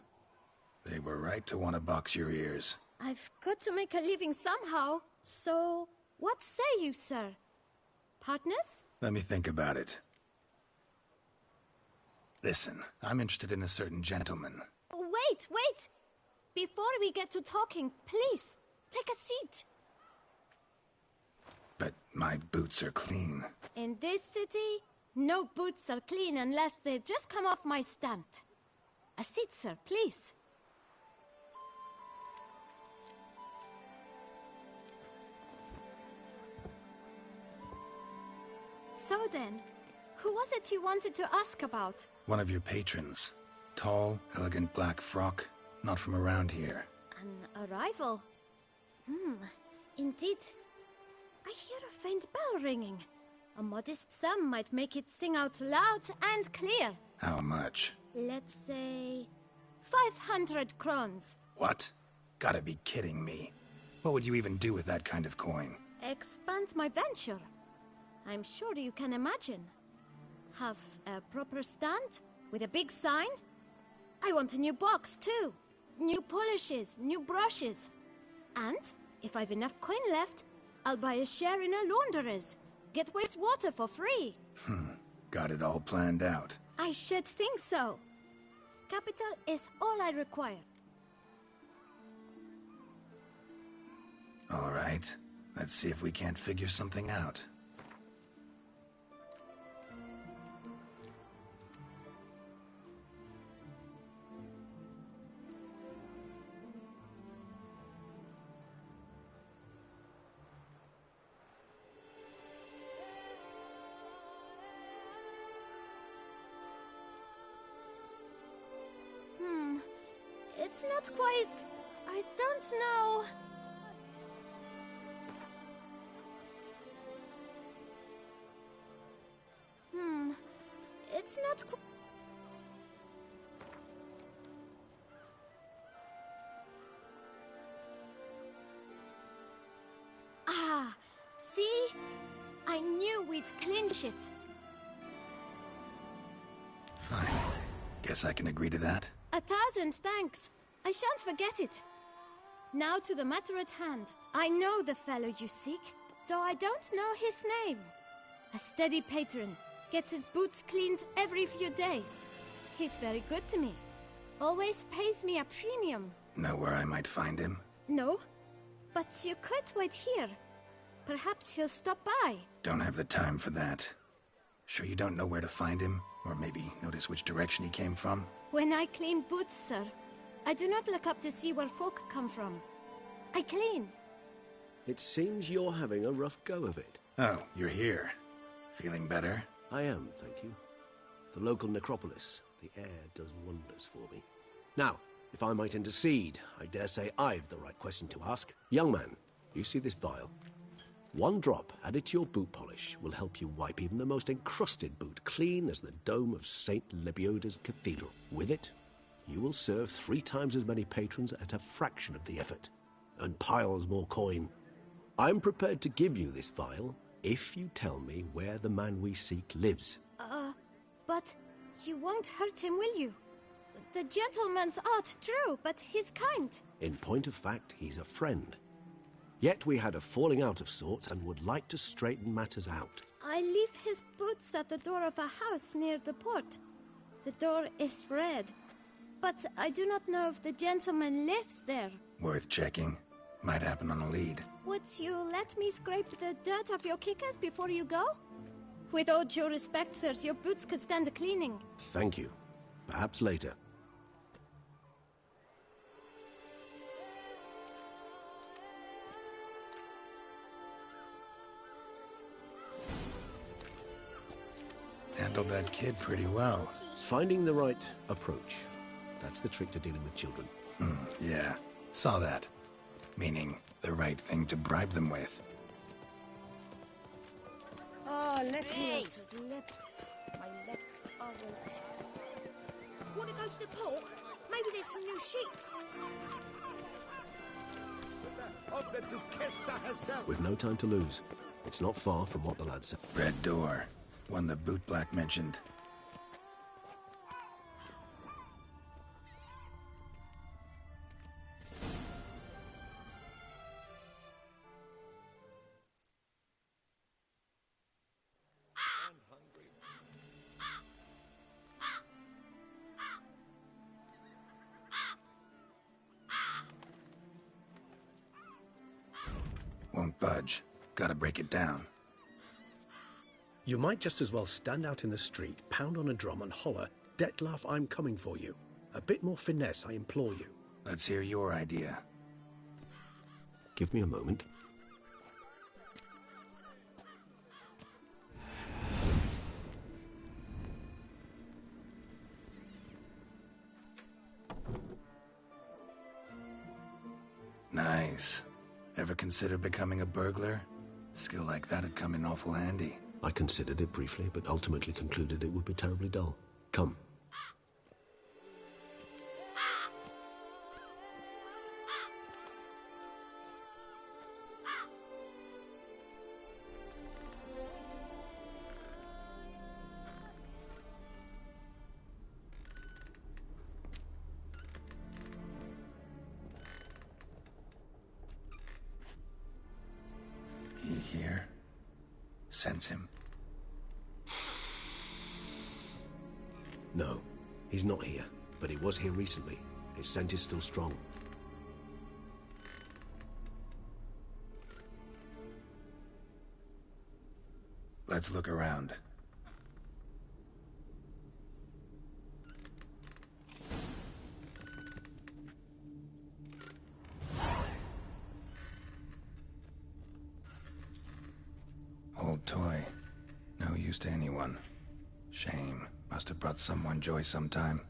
S1: They were right to want to box your ears.
S7: I've got to make a living somehow, so what say you, sir? Partners?
S1: Let me think about it. Listen, I'm interested in a certain gentleman.
S7: Wait! Before we get to talking, please, take a seat.
S1: But my boots are clean.
S7: In this city, no boots are clean unless they've just come off my stand. A seat, sir, please. So then, who was it you wanted to ask about?
S1: One of your patrons. Tall, elegant black frock. Not from around here.
S7: An arrival? Indeed. I hear a faint bell ringing. A modest sum might make it sing out loud and clear.
S1: How much?
S7: Let's say 500 crowns.
S1: What? Gotta be kidding me. What would you even do with that kind of coin?
S7: Expand my venture. I'm sure you can imagine. Have a proper stand with a big sign. I want a new box too. New polishes, new brushes. And if I've enough coin left, I'll buy a share in a launderer's. Get wastewater for free.
S1: Got it all planned out.
S7: I should think so. Capital is all I require.
S1: All right. Let's see if we can't figure something out.
S7: It's not quite... I don't know... It's not qu... Ah, see? I knew we'd clinch it.
S1: Fine. Guess I can agree to that.
S7: 1,000 thanks. I shan't forget it. Now to the matter at hand. I know the fellow you seek, though I don't know his name. A steady patron. Gets his boots cleaned every few days. He's very good to me. Always pays me a premium.
S1: Know where I might find him?
S7: No, but you could wait here. Perhaps he'll stop by.
S1: Don't have the time for that. Sure you don't know where to find him? Or maybe notice which direction he came from?
S7: When I clean boots, sir, I do not look up to see where folk come from. I clean.
S14: It seems you're having a rough go of it.
S1: Oh, you're here. Feeling better?
S14: I am, thank you. The local necropolis. The air does wonders for me. Now, if I might intercede, I dare say I've the right question to ask. Young man, you see this vial? One drop added to your boot polish will help you wipe even the most encrusted boot clean as the dome of St. Lebioda's cathedral. With it, you will serve 3 times as many patrons at a fraction of the effort, and piles more coin. I'm prepared to give you this vial if you tell me where the man we seek lives.
S7: But you won't hurt him, will you? The gentleman's art, true, but he's kind.
S14: In point of fact, he's a friend. Yet we had a falling out of sorts and would like to straighten matters out.
S7: I leave his boots at the door of a house near the port. The door is red, but I do not know if the gentleman lives there.
S1: Worth checking. Might happen on a lead.
S7: Would you let me scrape the dirt off your kickers before you go? With all due respect, sirs, your boots could stand a cleaning.
S14: Thank you. Perhaps later.
S1: Handled that kid pretty well.
S14: Finding the right approach. That's the trick to dealing with children.
S1: Yeah, saw that. Meaning, the right thing to bribe them with.
S12: Oh, let me out his lips. My legs are wet. Wanna go to the port? Maybe there's some new ships.
S5: Of the Duchessa herself.
S14: We've no time to lose. It's not far from what the lad said.
S1: Red door. One the bootblack mentioned. Won't budge. Gotta break it down.
S4: You might just as well stand out in the street, pound on a drum and holler, "Detlef, I'm coming for you." A bit more finesse, I implore you.
S1: Let's hear your idea.
S14: Give me a moment.
S1: Nice. Ever consider becoming a burglar? Skill like that'd come in awful handy.
S14: I considered it briefly, but ultimately concluded it would be terribly dull. Come.
S1: He here? Sense him?
S14: No, he's not here, but he was here recently. His scent is still strong.
S1: Let's look around. Old toy. No use to anyone. Shame. Must have brought someone joy sometime.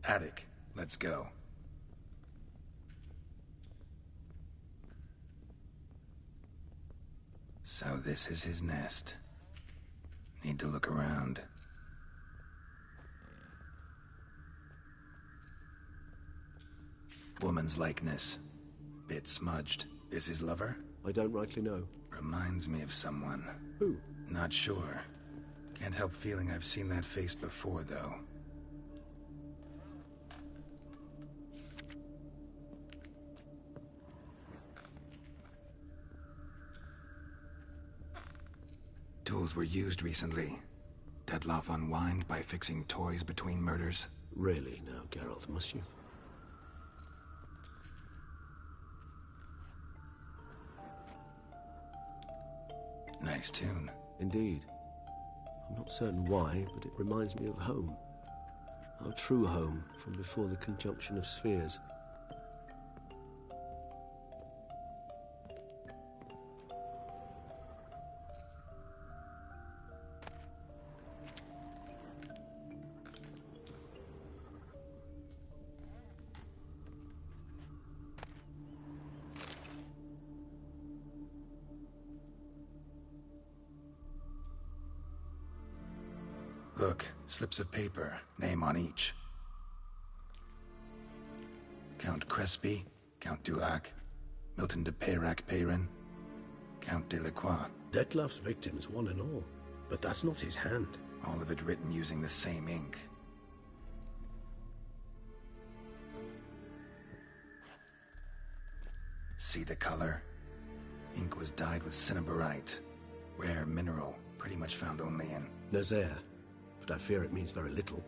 S1: Attic. Let's go. So this is his nest. Need to look around. Woman's likeness. Bit smudged. This his lover?
S14: I don't rightly know.
S1: Reminds me of someone.
S14: Who?
S1: Not sure. Can't help feeling I've seen that face before, though. Tools were used recently. Detlef unwind by fixing toys between murders.
S14: Really now, Geralt, must you?
S1: Nice tune.
S14: Indeed. I'm not certain why, but it reminds me of home. Our true home from before the conjunction of spheres.
S1: Look, slips of paper, name on each. Count Crespi, Count Dulac, Milton de Peyrac-Peyrin, Count Delacroix.
S4: Detlef's victims, one and all. But that's not his hand.
S1: All of it written using the same ink. See the color? Ink was dyed with cinnabarite. Rare mineral, pretty much found only in
S14: Nazaire. But I fear it means very little.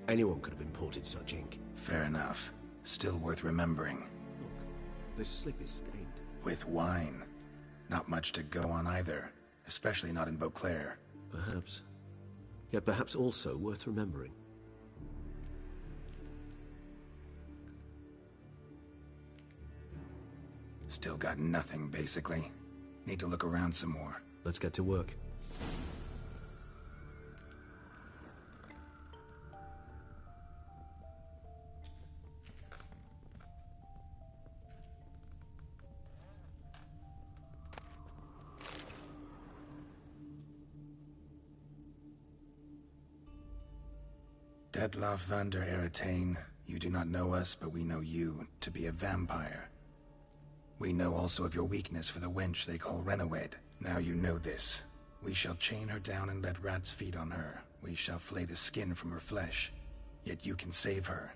S14: Anyone could have imported such ink.
S1: Fair enough. Still worth remembering.
S14: Look, This slip is stained.
S1: With wine. Not much to go on either, especially not in Beauclair.
S14: Perhaps. Yet perhaps also worth remembering.
S1: Still got nothing, basically. Need to look around some more.
S14: Let's get to work.
S1: Detlaff van der Eretain, you do not know us, but we know you to be a vampire. We know also of your weakness for the wench they call Renowed. Now you know this. We shall chain her down and let rats feed on her. We shall flay the skin from her flesh. Yet you can save her.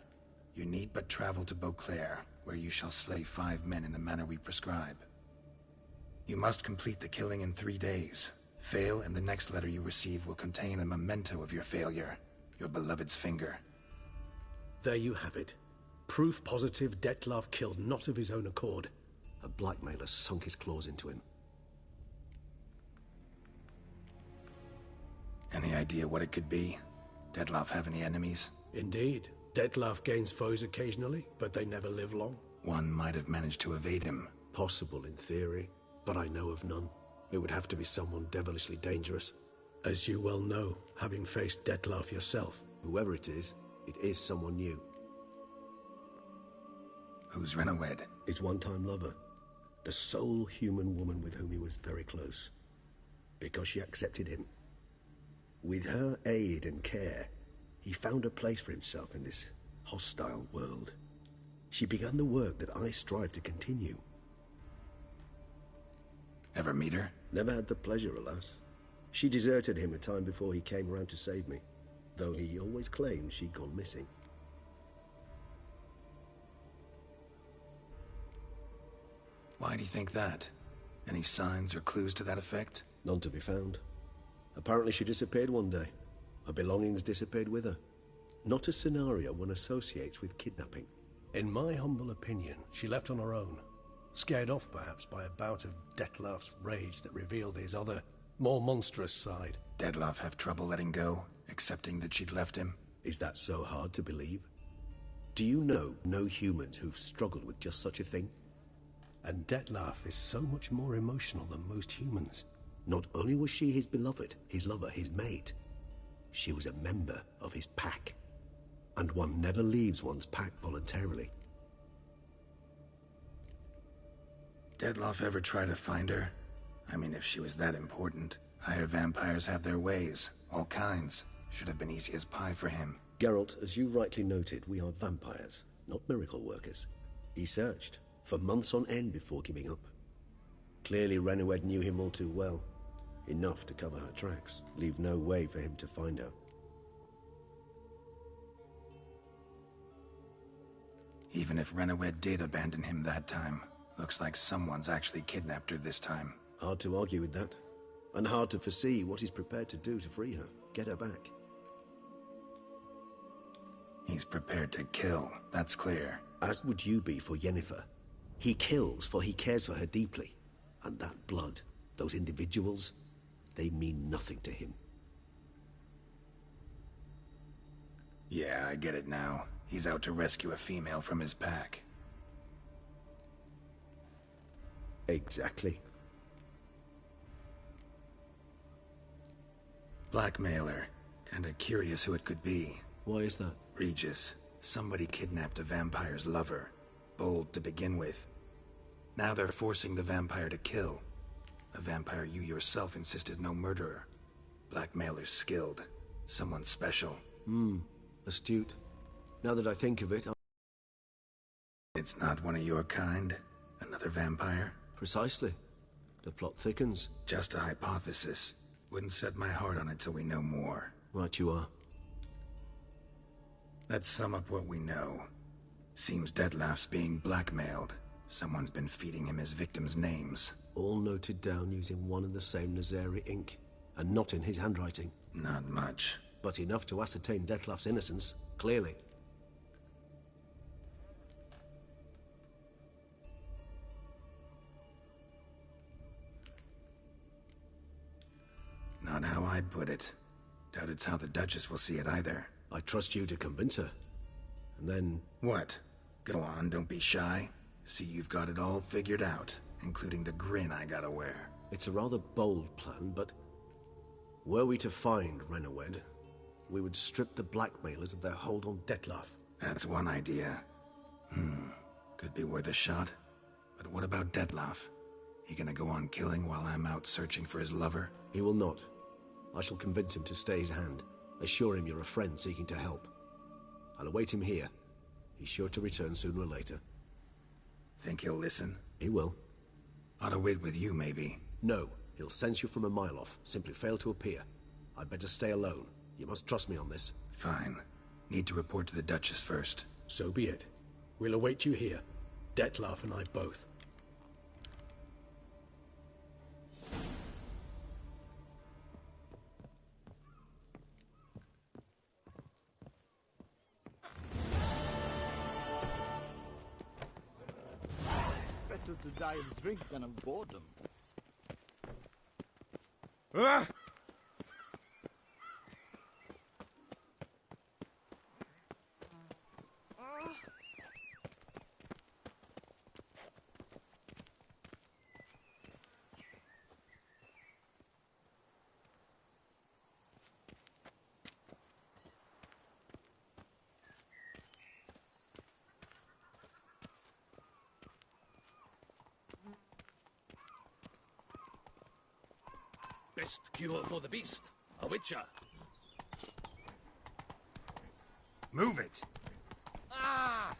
S1: You need but travel to Beauclair, where you shall slay 5 men in the manner we prescribe. You must complete the killing in 3 days. Fail, and the next letter you receive will contain a memento of your failure. Your beloved's finger.
S4: There you have it. Proof positive Detlaff killed not of his own accord.
S14: A blackmailer sunk his claws into him.
S1: Any idea what it could be? Detlaff have any enemies?
S4: Indeed. Detlaff gains foes occasionally, but they never live long.
S1: One might have managed to evade him.
S14: Possible in theory, but I know of none. It would have to be someone devilishly dangerous.
S4: As you well know, having faced Detlaff yourself.
S14: Whoever it is someone new.
S1: Who's Renowed?
S14: His one-time lover. The sole human woman with whom he was very close. Because she accepted him. With her aid and care, he found a place for himself in this hostile world. She began the work that I strive to continue.
S1: Ever meet her?
S14: Never had the pleasure, alas. She deserted him a time before he came around to save me, though he always claimed she'd gone missing.
S1: Why do you think that? Any signs or clues to that effect?
S14: None to be found. Apparently she disappeared one day. Her belongings disappeared with her. Not a scenario one associates with kidnapping.
S4: In my humble opinion, she left on her own. Scared off, perhaps, by a bout of Detlaff's rage that revealed his other, more monstrous side.
S1: Detlaff have trouble letting go, accepting that she'd left him?
S14: Is that so hard to believe? Do you know no humans who've struggled with just such a thing?
S4: And Detlaff is so much more emotional than most humans.
S14: Not only was she his beloved, his lover, his mate, she was a member of his pack. And one never leaves one's pack voluntarily.
S1: Detlaff ever try to find her? I mean, if she was that important. Higher vampires have their ways, all kinds. Should have been easy as pie for him.
S14: Geralt, as you rightly noted, we are vampires, not miracle workers. He searched for months on end before giving up. Clearly Renowed knew him all too well. Enough to cover her tracks, leave no way for him to find her.
S1: Even if Renowed did abandon him that time, looks like someone's actually kidnapped her this time.
S14: Hard to argue with that. And hard to foresee what he's prepared to do to free her, get her back.
S1: He's prepared to kill, that's clear.
S14: As would you be for Yennefer. He kills for he cares for her deeply. And that blood, those individuals, they mean nothing to him.
S1: Yeah, I get it now. He's out to rescue a female from his pack.
S14: Exactly.
S1: Blackmailer. Kinda curious who it could be.
S14: Why is that?
S1: Regis. Somebody kidnapped a vampire's lover. Bold to begin with. Now they're forcing the vampire to kill. A vampire you yourself insisted no murderer. Blackmailer's skilled. Someone special.
S14: Astute. Now that I think of it,
S1: It's not one of your kind? Another vampire?
S14: Precisely. The plot thickens.
S1: Just a hypothesis. Wouldn't set my heart on it till we know more.
S14: Right you are.
S1: Let's sum up what we know. Seems Detlaff's being blackmailed. Someone's been feeding him his victims' names.
S14: All noted down using one and the same Nazari ink, and not in his handwriting.
S1: Not much.
S14: But enough to ascertain Detlaff's innocence, clearly.
S1: Not how I'd put it. Doubt it's how the Duchess will see it either.
S14: I trust you to convince her. And then...
S1: What? Go on, don't be shy. See, you've got it all figured out, including the grin I gotta wear.
S14: It's a rather bold plan, but... were we to find Renawed, we would strip the blackmailers of their hold on Detlef.
S1: That's one idea. Could be worth a shot. But what about Detlef? He gonna go on killing while I'm out searching for his lover?
S14: He will not. I shall convince him to stay his hand. Assure him you're a friend seeking to help. I'll await him here. He's sure to return sooner or later.
S1: Think he'll listen?
S14: He will.
S1: Ought to wait with you, maybe.
S14: No. He'll sense you from a mile off. Simply fail to appear. I'd better stay alone. You must trust me on this.
S1: Fine. Need to report to the Duchess first.
S4: So be it. We'll await you here. Detlef and I both.
S11: Better to die of drink than of boredom.
S10: Ah!
S3: Best cure for the beast. A witcher.
S1: Move it!
S3: Ah!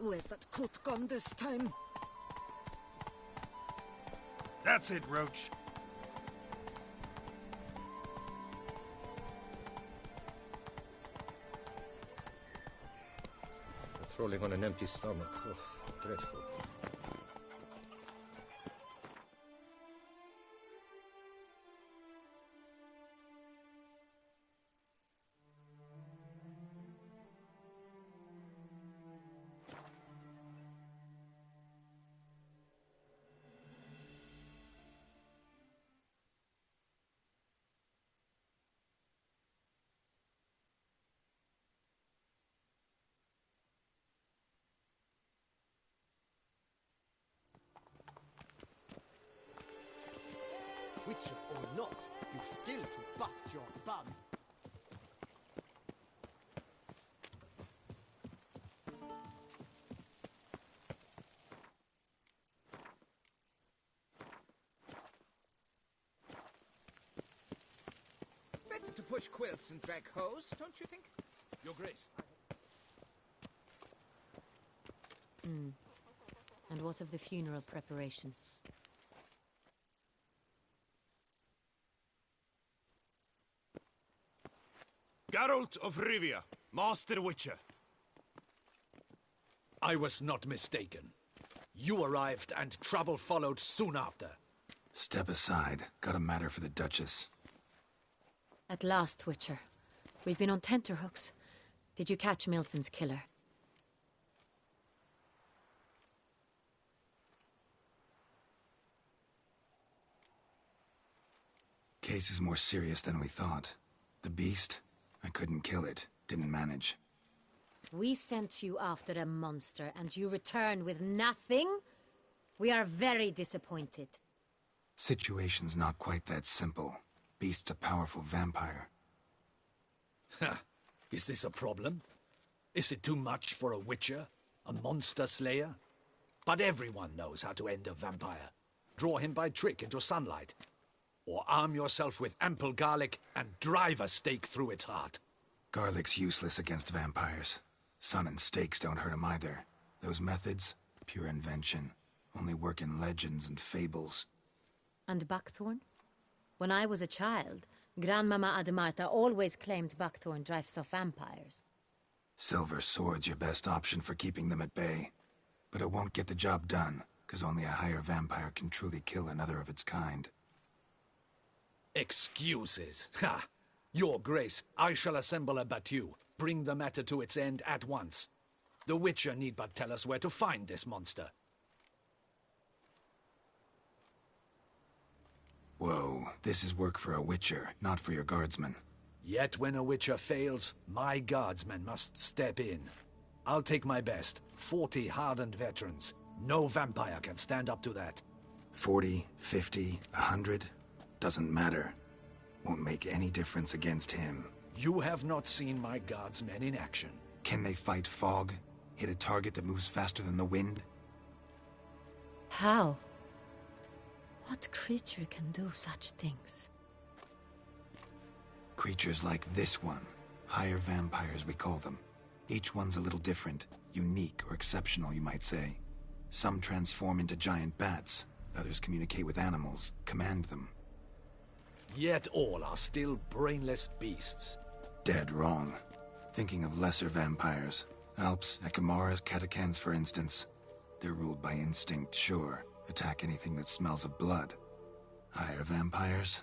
S12: Where's that coat gone this time?
S2: That's it, Roach.
S18: Patrolling on an empty stomach. Oh, dreadful.
S11: Witcher or not, you've still to bust your bum.
S6: Better to push quilts and drag hose, don't you think?
S3: Your Grace.
S19: And what of the funeral preparations?
S2: Geralt of Rivia, Master Witcher.
S3: I was not mistaken. You arrived and trouble followed soon after.
S1: Step aside. Got a matter for the Duchess.
S19: At last, Witcher. We've been on tenterhooks. Did you catch Milton's killer?
S1: Case is more serious than we thought. The beast? I couldn't kill it. Didn't manage.
S19: We sent you after a monster, and you return with nothing? We are very disappointed.
S1: Situation's not quite that simple. Beast's a powerful vampire.
S3: Ha! Is this a problem? Is it too much for a witcher? A monster slayer? But everyone knows how to end a vampire. Draw him by trick into sunlight. Or arm yourself with ample garlic and drive a stake through its heart.
S1: Garlic's useless against vampires. Sun and stakes don't hurt him either. Those methods, pure invention. Only work in legends and fables.
S19: And buckthorn? When I was a child, Grandmama Ademarta always claimed buckthorn drives off vampires.
S1: Silver sword's your best option for keeping them at bay. But it won't get the job done, because only a higher vampire can truly kill another of its kind.
S3: Excuses. Ha! Your Grace, I shall assemble a battue. bring the matter to its end at once. The Witcher need but tell us where to find this monster.
S1: Whoa, this is work for a Witcher, not for your guardsmen.
S3: Yet when a Witcher fails, my guardsmen must step in. I'll take my best. 40 hardened veterans. No vampire can stand up to that.
S1: 40, 50, 100? Doesn't matter. Won't make any difference against him.
S3: You have not seen my guardsmen in action.
S1: Can they fight fog? Hit a target that moves faster than the wind?
S19: How? What creature can do such things?
S1: Creatures like this one. Higher vampires, we call them. Each one's a little different. Unique or exceptional, you might say. Some transform into giant bats. Others communicate with animals, command them.
S3: Yet all are still brainless beasts.
S1: Dead wrong. Thinking of lesser vampires. Alps, Ekamaras, Catacans, for instance. They're ruled by instinct, sure. Attack anything that smells of blood. Higher vampires?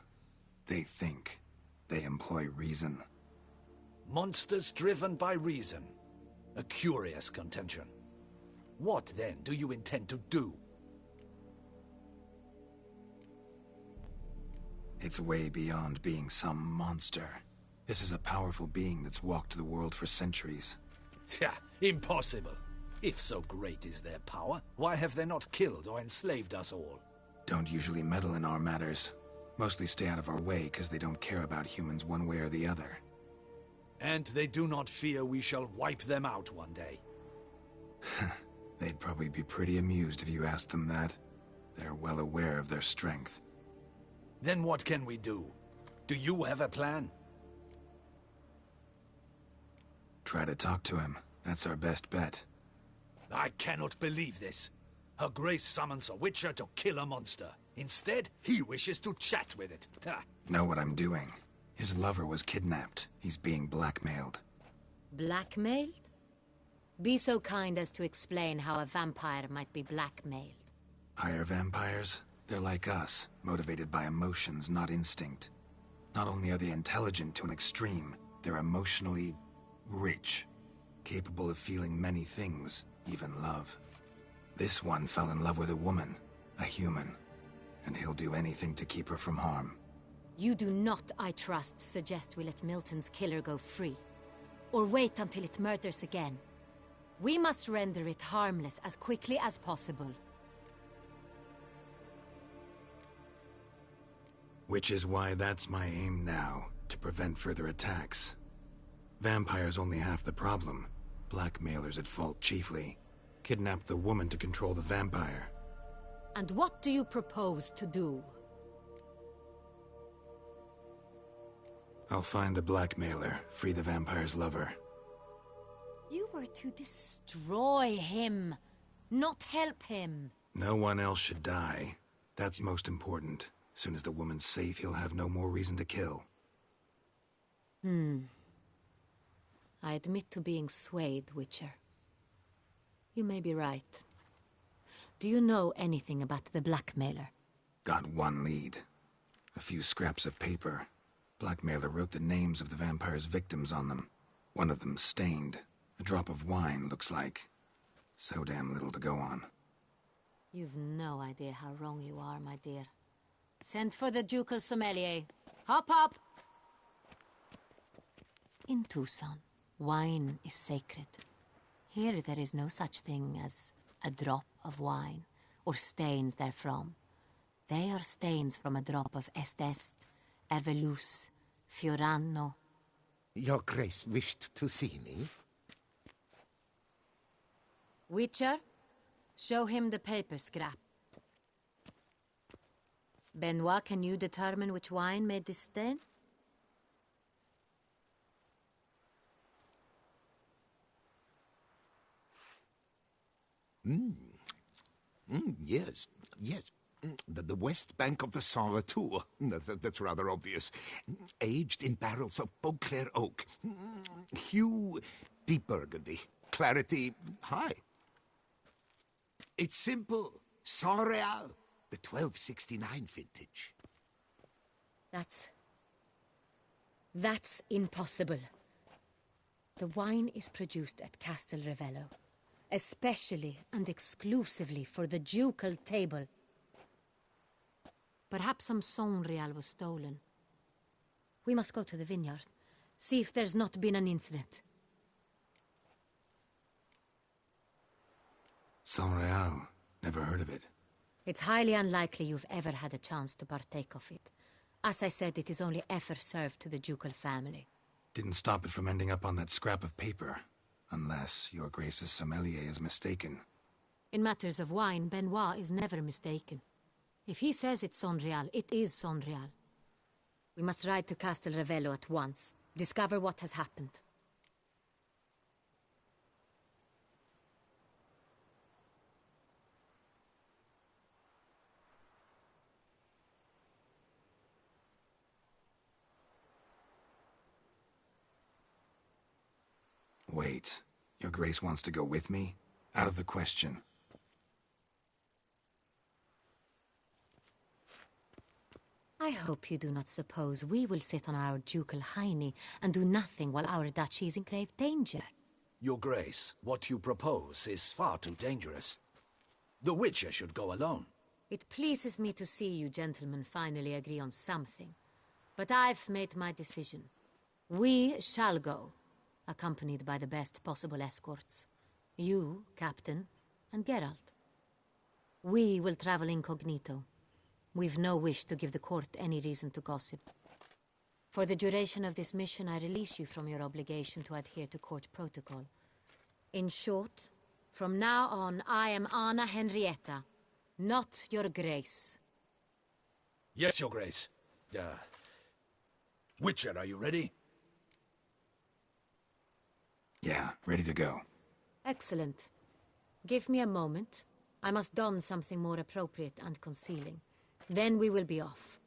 S1: They think. They employ reason.
S3: Monsters driven by reason. A curious contention. What, then, do you intend to do?
S1: It's way beyond being some monster. This is a powerful being that's walked the world for centuries.
S3: Tja, impossible. If so great is their power, why have they not killed or enslaved us all?
S1: Don't usually meddle in our matters. Mostly stay out of our way because they don't care about humans one way or the other.
S3: And they do not fear we shall wipe them out one day.
S1: They'd probably be pretty amused if you asked them that. They're well aware of their strength.
S3: Then what can we do? Do you have a plan?
S1: Try to talk to him. That's our best bet.
S3: I cannot believe this. Her Grace summons a Witcher to kill a monster. Instead, he wishes to chat with it.
S1: Know what I'm doing. His lover was kidnapped. He's being blackmailed.
S19: Blackmailed? Be so kind as to explain how a vampire might be blackmailed.
S1: Higher vampires? They're like us, motivated by emotions, not instinct. Not only are they intelligent to an extreme, they're emotionally rich, capable of feeling many things, even love. This one fell in love with a woman, a human, and he'll do anything to keep her from harm.
S19: You do not, I trust, suggest we let Milton's killer go free, or wait until it murders again. We must render it harmless as quickly as possible.
S1: Which is why that's my aim now, to prevent further attacks. Vampires only half the problem. Blackmailers at fault chiefly. Kidnapped the woman to control the vampire.
S19: And what do you propose to do?
S1: I'll find the blackmailer, free the vampire's lover.
S19: You were to destroy him, not help him.
S1: No one else should die. That's most important. Soon as the woman's safe, he'll have no more reason to kill.
S19: I admit to being swayed, Witcher. You may be right. Do you know anything about the blackmailer?
S1: Got one lead. A few scraps of paper. Blackmailer wrote the names of the vampire's victims on them. One of them stained. A drop of wine, looks like. So damn little to go on.
S19: You've no idea how wrong you are, my dear. Send for the ducal sommelier. Hop, hop! In Tucson, wine is sacred. Here there is no such thing as a drop of wine, or stains therefrom. They are stains from a drop of Est, Ervelus, Fiorano.
S5: Your Grace wished to see me?
S19: Witcher, show him the paper scrap. Benoit, can you determine which wine made this stain?
S5: Yes, yes. The west bank of the Saint Tour. That's rather obvious. Aged in barrels of Beauclair oak. Hue, deep burgundy. Clarity, high. It's simple. Saint Real, the 1269 vintage.
S19: That's impossible. The wine is produced at Castel Ravello, especially and exclusively for the ducal table. Perhaps some Sonreal was stolen. We must go to the vineyard, see if there's not been an incident.
S1: Sonreal. Never heard of it.
S19: It's highly unlikely you've ever had a chance to partake of it. As I said, it is only ever served to the ducal family.
S1: Didn't stop it from ending up on that scrap of paper. Unless your Grace's sommelier is mistaken.
S19: In matters of wine, Benoit is never mistaken. If he says it's Sonreal, it is Sonreal. We must ride to Castel Ravello at once. Discover what has happened.
S1: Wait. Your Grace wants to go with me? Out of the question.
S19: I hope you do not suppose we will sit on our ducal hiney and do nothing while our duchy is in grave danger.
S3: Your Grace, what you propose is far too dangerous. The Witcher should go alone.
S19: It pleases me to see you gentlemen finally agree on something. But I've made my decision. We shall go, accompanied by the best possible escorts. You, Captain, and Geralt. We will travel incognito. We've no wish to give the court any reason to gossip. For the duration of this mission, I release you from your obligation to adhere to court protocol. In short, from now on, I am Anna Henrietta, not your Grace.
S3: Yes, Your Grace. Witcher, are you ready?
S1: Yeah, ready to go.
S19: Excellent. Give me a moment. I must don something more appropriate and concealing. Then we will be off.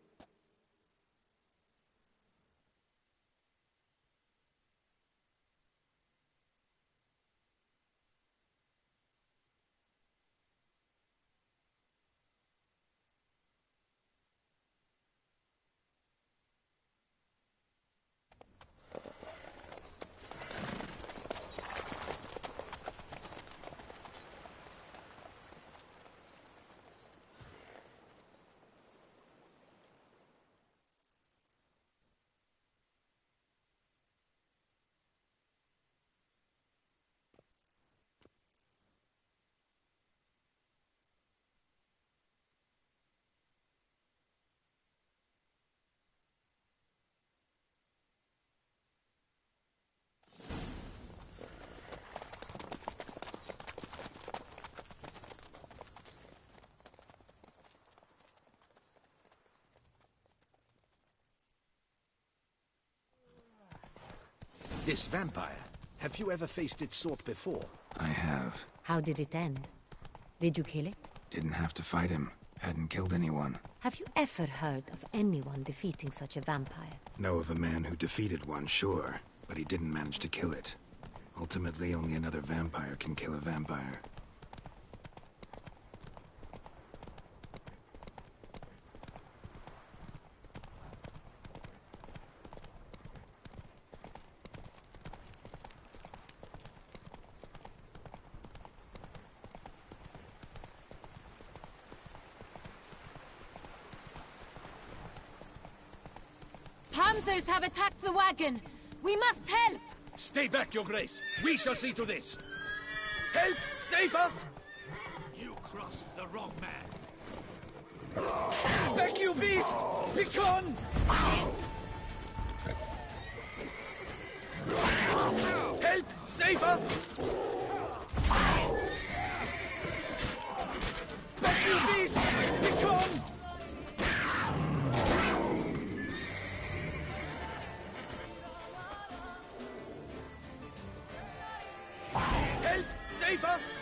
S3: This vampire, have you ever faced its sort before?
S1: I have.
S19: How did it end? Did you kill it?
S1: Didn't have to fight him. Hadn't killed anyone.
S19: Have you ever heard of anyone defeating such a vampire?
S1: Know of a man who defeated one, sure. But he didn't manage to kill it. Ultimately, only another vampire can kill a vampire.
S19: Panthers have attacked the wagon! We must help!
S3: Stay back, Your Grace! We shall see to this! Help! Save us! You crossed the wrong man! Back, you beast! Be gone! Help! Save us! Back, you beast! Be gone! Help! Save us!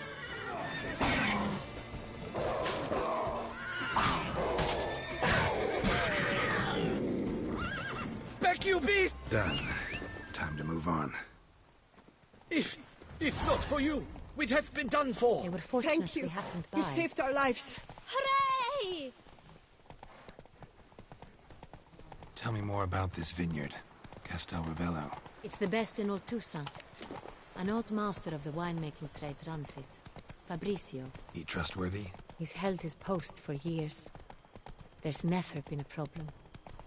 S3: Back, you beast!
S1: Done. Time to move on.
S3: If not for you, we'd have been done for.
S19: They were fortunate
S9: Thank you.
S19: we happened by.
S9: You saved our lives.
S7: Hooray!
S1: Tell me more about this vineyard. Castel Ravello.
S19: It's the best in all Toussaint. An old master of the winemaking trade runs it. Fabrizio.
S1: He trustworthy?
S19: He's held his post for years. There's never been a problem.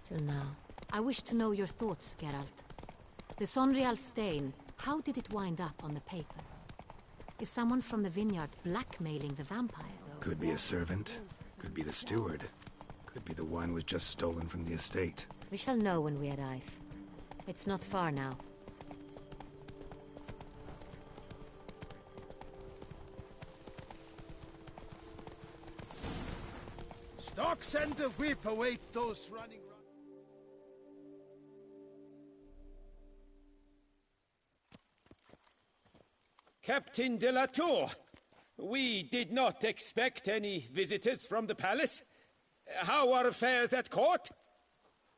S19: Till now. I wish to know your thoughts, Geralt. The Sonreal stain, how did it wind up on the paper? Is someone from the vineyard blackmailing the vampire, though?
S1: Could be a servant. Could be the steward. Could be the wine was just stolen from the estate.
S19: We shall know when we arrive. It's not far now.
S11: Stocks and the whip await those running.
S10: Captain de la Tour, we did not expect any visitors from the palace. How are affairs at court?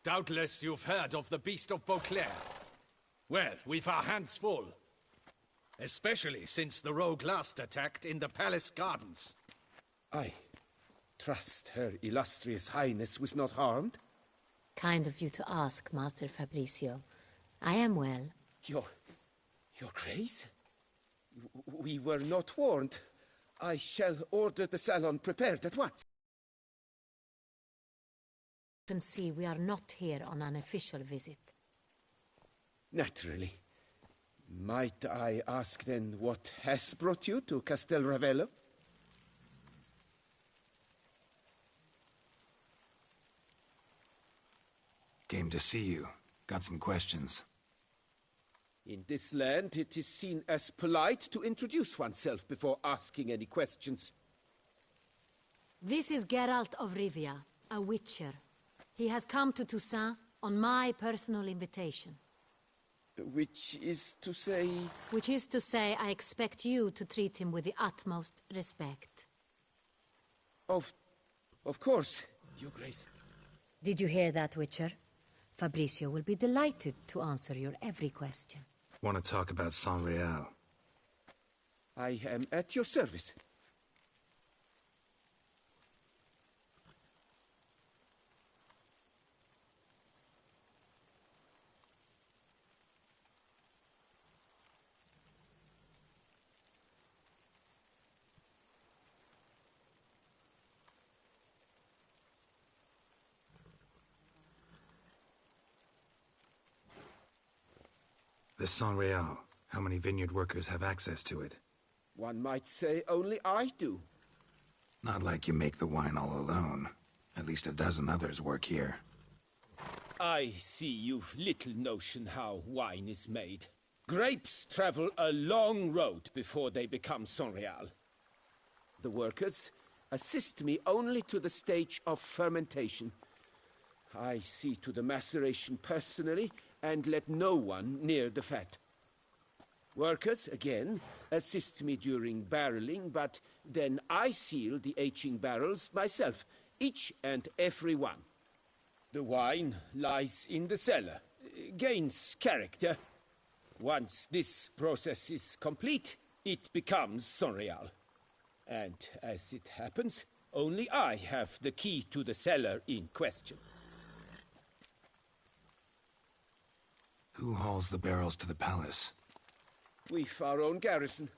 S3: Doubtless you've heard of the Beast of Beauclair. Well, we've our hands full. Especially since the rogue last attacked in the palace gardens.
S10: I trust Her Illustrious Highness was not harmed?
S19: Kind of you to ask, Master Fabrizio. I am well.
S10: Your Grace? We were not warned. I shall order the salon prepared at once.
S19: And see, we are not here on an official visit.
S10: Naturally. Might I ask then what has brought you to Castel Ravello?
S1: Came to see you. Got some questions.
S10: In this land, it is seen as polite to introduce oneself before asking any questions.
S19: This is Geralt of Rivia, a witcher. He has come to Toussaint on my personal invitation.
S10: Which is to say...
S19: Which is to say, I expect you to treat him with the utmost respect.
S10: Of course, Your Grace.
S19: Did you hear that, Witcher? Fabrizio will be delighted to answer your every question.
S1: Want to talk about Sonreal?
S10: I am at your service.
S1: The Sonreal. How many vineyard workers have access to it?
S10: One might say only I do.
S1: Not like you make the wine all alone. At least a dozen others work here.
S10: I see you've little notion how wine is made. Grapes travel a long road before they become Sonreal. The workers assist me only to the stage of fermentation. I see to the maceration personally and let no one near the fat. Workers, again, assist me during barreling, but then I seal the aging barrels myself, each and every one. The wine lies in the cellar, gains character. Once this process is complete, it becomes Sonreal. And as it happens, only I have the key to the cellar in question.
S1: Who hauls the barrels to the palace?
S10: We've our own garrison.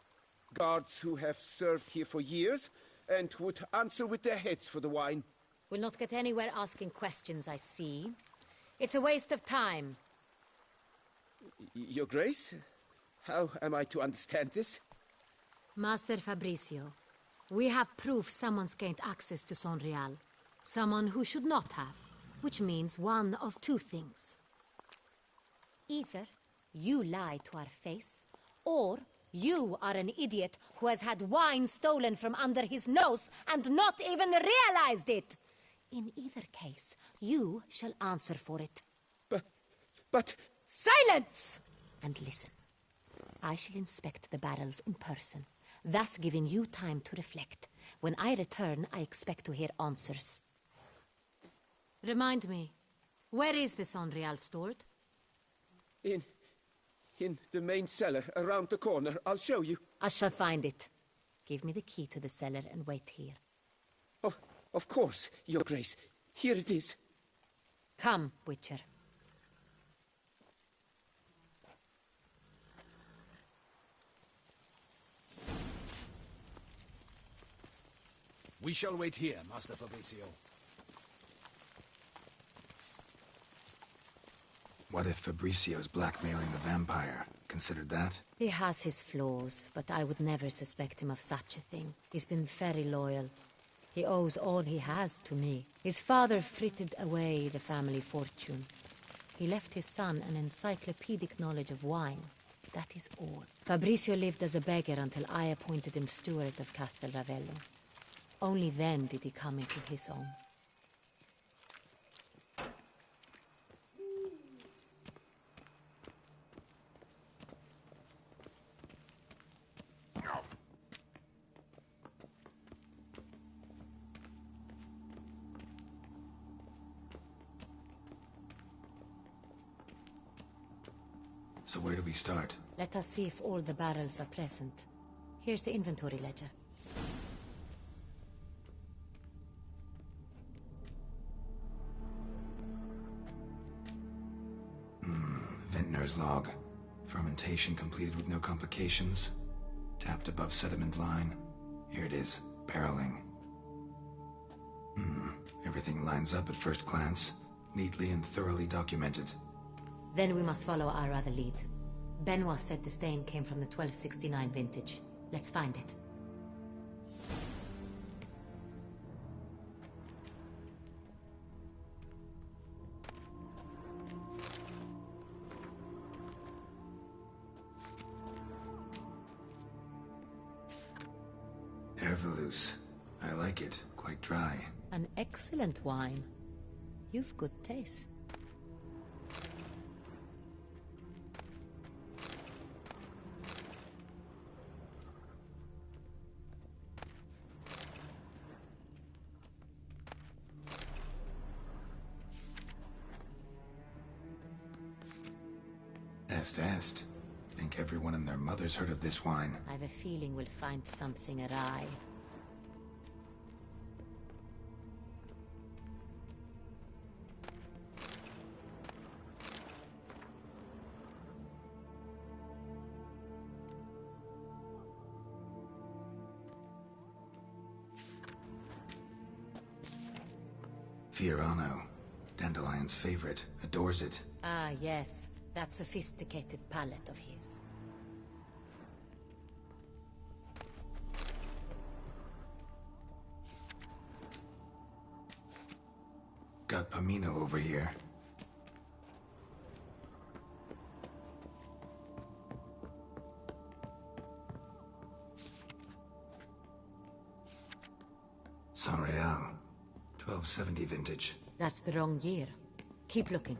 S10: Guards who have served here for years and would answer with their heads for the wine.
S19: We'll not get anywhere asking questions, I see. It's a waste of time.
S10: Your Grace? How am I to understand this?
S19: Master Fabrizio, we have proof someone's gained access to Sonreal. Someone who should not have. Which means one of two things. Either you lie to our face, or you are an idiot who has had wine stolen from under his nose and not even realized it. In either case, you shall answer for it.
S10: But...
S19: Silence! And listen. I shall inspect the barrels in person, thus giving you time to reflect. When I return, I expect to hear answers. Remind me, where is the Sonreal stored?
S10: In the main cellar, around the corner. I'll show you.
S19: I shall find it. Give me the key to the cellar and wait here.
S10: Oh, of course, Your Grace. Here it is.
S19: Come, Witcher.
S3: We shall wait here, Master Fabricio.
S1: What if Fabricio's blackmailing the vampire? Considered that?
S19: He has his flaws, but I would never suspect him of such a thing. He's been very loyal. He owes all he has to me. His father frittered away the family fortune. He left his son an encyclopedic knowledge of wine. That is all. Fabricio lived as a beggar until I appointed him steward of Castel Ravello. Only then did he come into his own.
S1: So where do we start?
S19: Let us see if all the barrels are present. Here's the inventory ledger.
S1: Vintner's log. Fermentation completed with no complications. Tapped above sediment line. Here it is. Barreling. Everything lines up at first glance. Neatly and thoroughly documented.
S19: Then we must follow our other lead. Benoit said the stain came from the 1269 vintage. Let's find it.
S1: Ervelous. I like it. Quite dry.
S19: An excellent wine. You've good taste.
S1: Est. Think everyone and their mother's heard of this wine.
S19: I have a feeling we'll find something awry.
S1: Fiorano. Dandelion's favorite. Adores it.
S19: Ah, yes. That sophisticated palate of his.
S1: Got Pomino over here. San Real. 1270 vintage.
S19: That's the wrong year. Keep looking.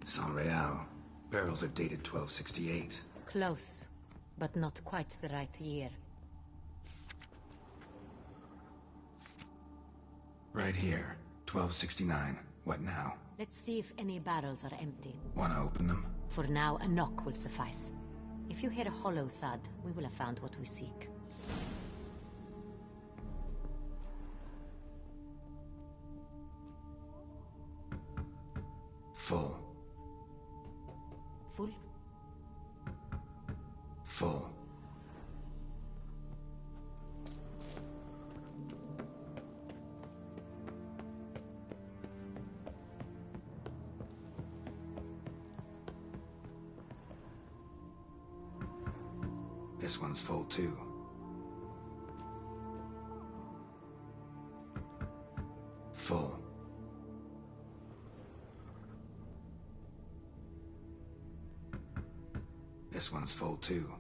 S1: San Real. Barrels are dated 1268.
S19: Close, but not quite the right year.
S1: Right here. 1269. What now?
S19: Let's see if any barrels are empty.
S1: Wanna open them?
S19: For now, a knock will suffice. If you hear a hollow thud, we will have found what we seek.
S1: Full.
S19: Full?
S1: Full. This one's full too. Full. This one's full too.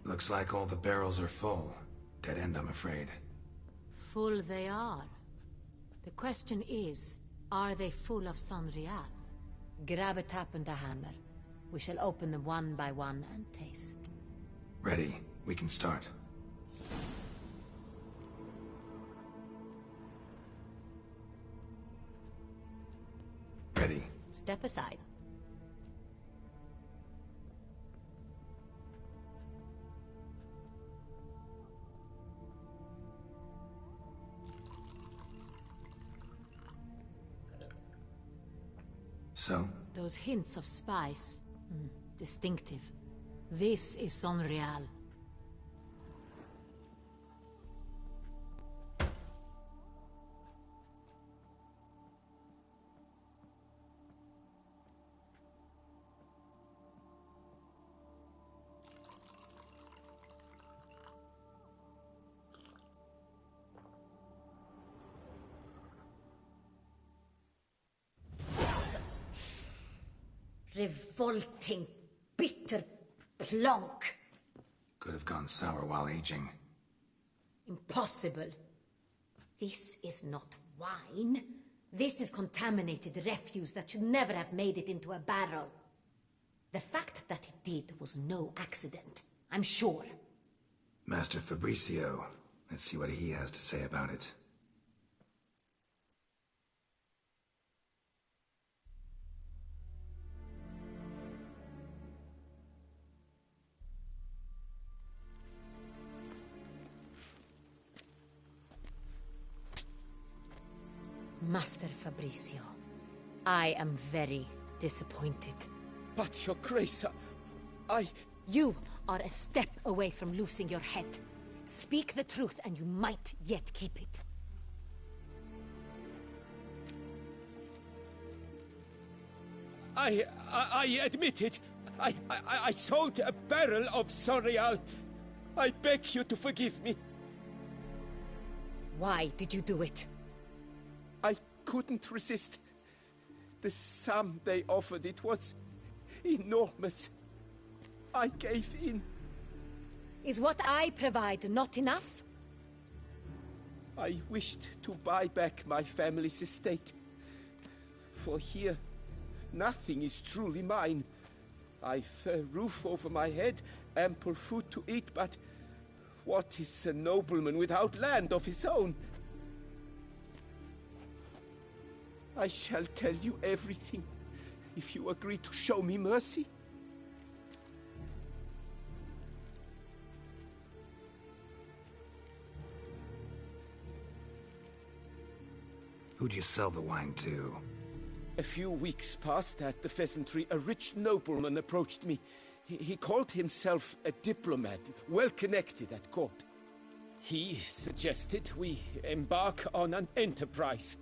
S1: Looks like all the barrels are full. Dead end, I'm afraid.
S19: Full they are. The question is, are they full of San Real? Grab a tap and a hammer. We shall open them one by one and taste.
S1: Ready. We can start. Ready.
S19: Step aside.
S1: So?
S19: Those hints of spice. Distinctive. This is Sonreal. Revolting, bitter plonk.
S1: Could have gone sour while aging.
S19: Impossible. This is not wine. This is contaminated refuse that should never have made it into a barrel. The fact that it did was no accident, I'm sure.
S1: Master Fabricio. Let's see what he has to say about it.
S19: Master Fabricio, I am very disappointed.
S10: But, Your Grace,
S19: You are a step away from losing your head. Speak the truth and you might yet keep it.
S10: I admit it. I sold a barrel of Sonreal. I beg you to forgive me.
S19: Why did you do it?
S10: I couldn't resist. The sum they offered, it was enormous. I gave in.
S19: Is what I provide not enough?
S10: I wished to buy back my family's estate. For here, nothing is truly mine. I've a roof over my head, ample food to eat, but what is a nobleman without land of his own? I shall tell you everything, if you agree to show me mercy.
S1: Who'd you sell the wine to?
S10: A few weeks past at the pheasantry, a rich nobleman approached me. He called himself a diplomat, well connected at court. He suggested we embark on an enterprise.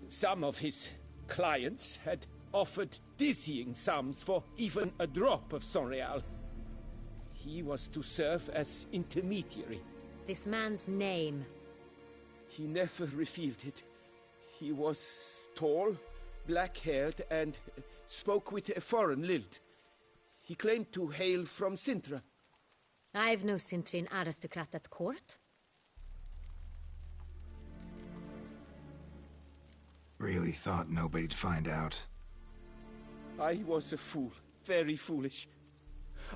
S10: Some of his clients had offered dizzying sums for even a drop of Sonreal. He was to serve as intermediary.
S19: This man's name?
S10: He never revealed it. He was tall, black-haired, and spoke with a foreign lilt. He claimed to hail from Sintra.
S19: I've no Sintrian aristocrat at court.
S1: Really thought nobody'd find out.
S10: I was a fool, very foolish.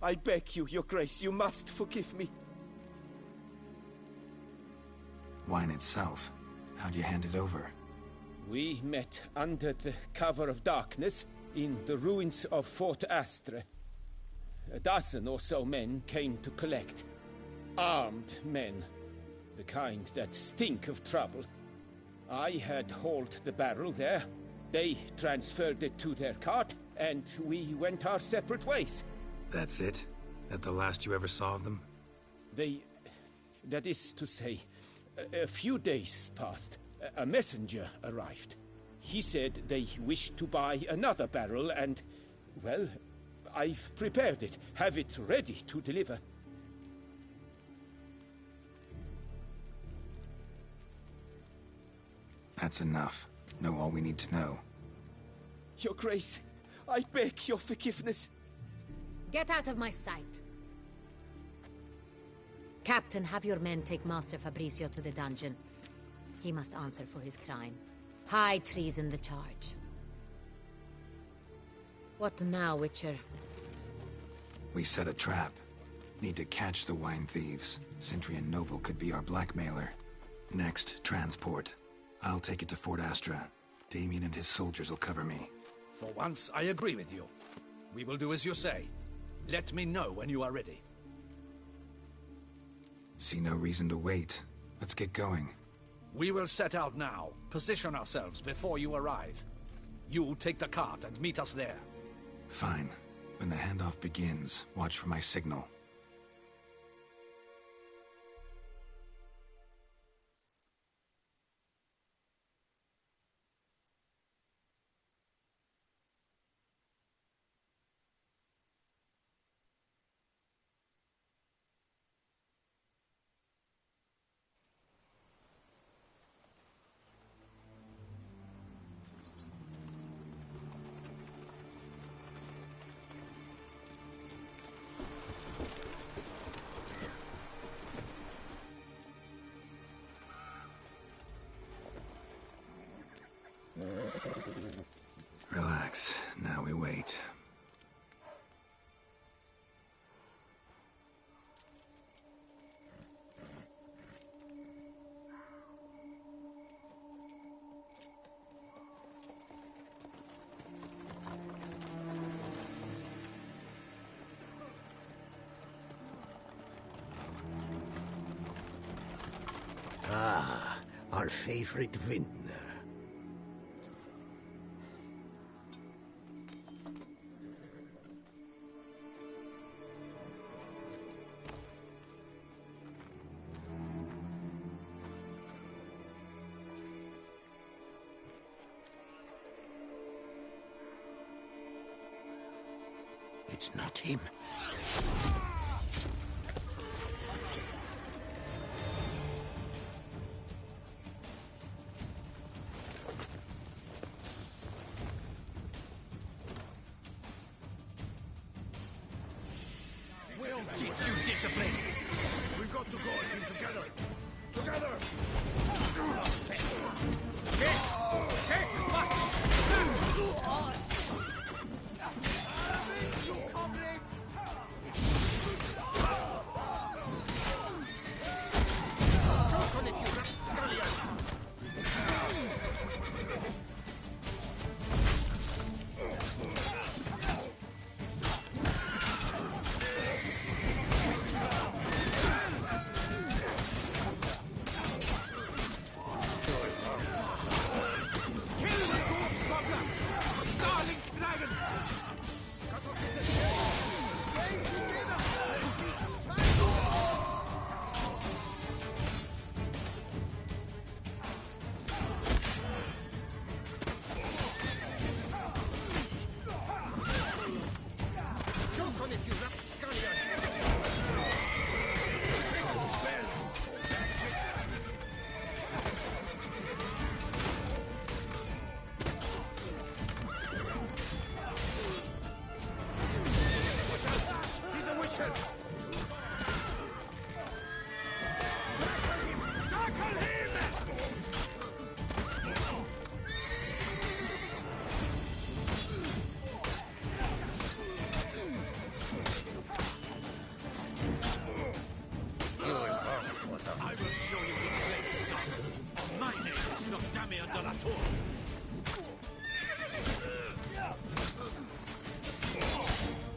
S10: I beg you, Your Grace, you must forgive me.
S1: Wine itself, how'd you hand it over?
S10: We met under the cover of darkness in the ruins of Fort Astre. A dozen or so men came to collect. Armed men, the kind that stink of trouble. I had hauled the barrel there. They transferred it to their cart, and we went our separate ways.
S1: That's it? That the last you ever saw of them?
S10: That is to say, a few days passed. A messenger arrived. He said they wished to buy another barrel and, well, I've prepared it, have it ready to deliver.
S1: That's enough. Know all we need to know.
S10: Your Grace, I beg your forgiveness.
S19: Get out of my sight. Captain, have your men take Master Fabricio to the dungeon. He must answer for his crime. High treason the charge. What now, Witcher?
S1: We set a trap. Need to catch the wine thieves. Sintrian Noble could be our blackmailer. Next, transport. I'll take it to Fort Astra. Damien and his soldiers will cover me.
S3: For once, I agree with you. We will do as you say. Let me know when you are ready.
S1: See no reason to wait. Let's get going.
S3: We will set out now. Position ourselves before you arrive. You take the cart and meet us there.
S1: Fine. When the handoff begins, watch for my signal. Relax. Now we wait.
S13: Ah, our favorite vintner. It's not him.
S3: We'll teach you discipline.
S2: We've got to go at him together. Together!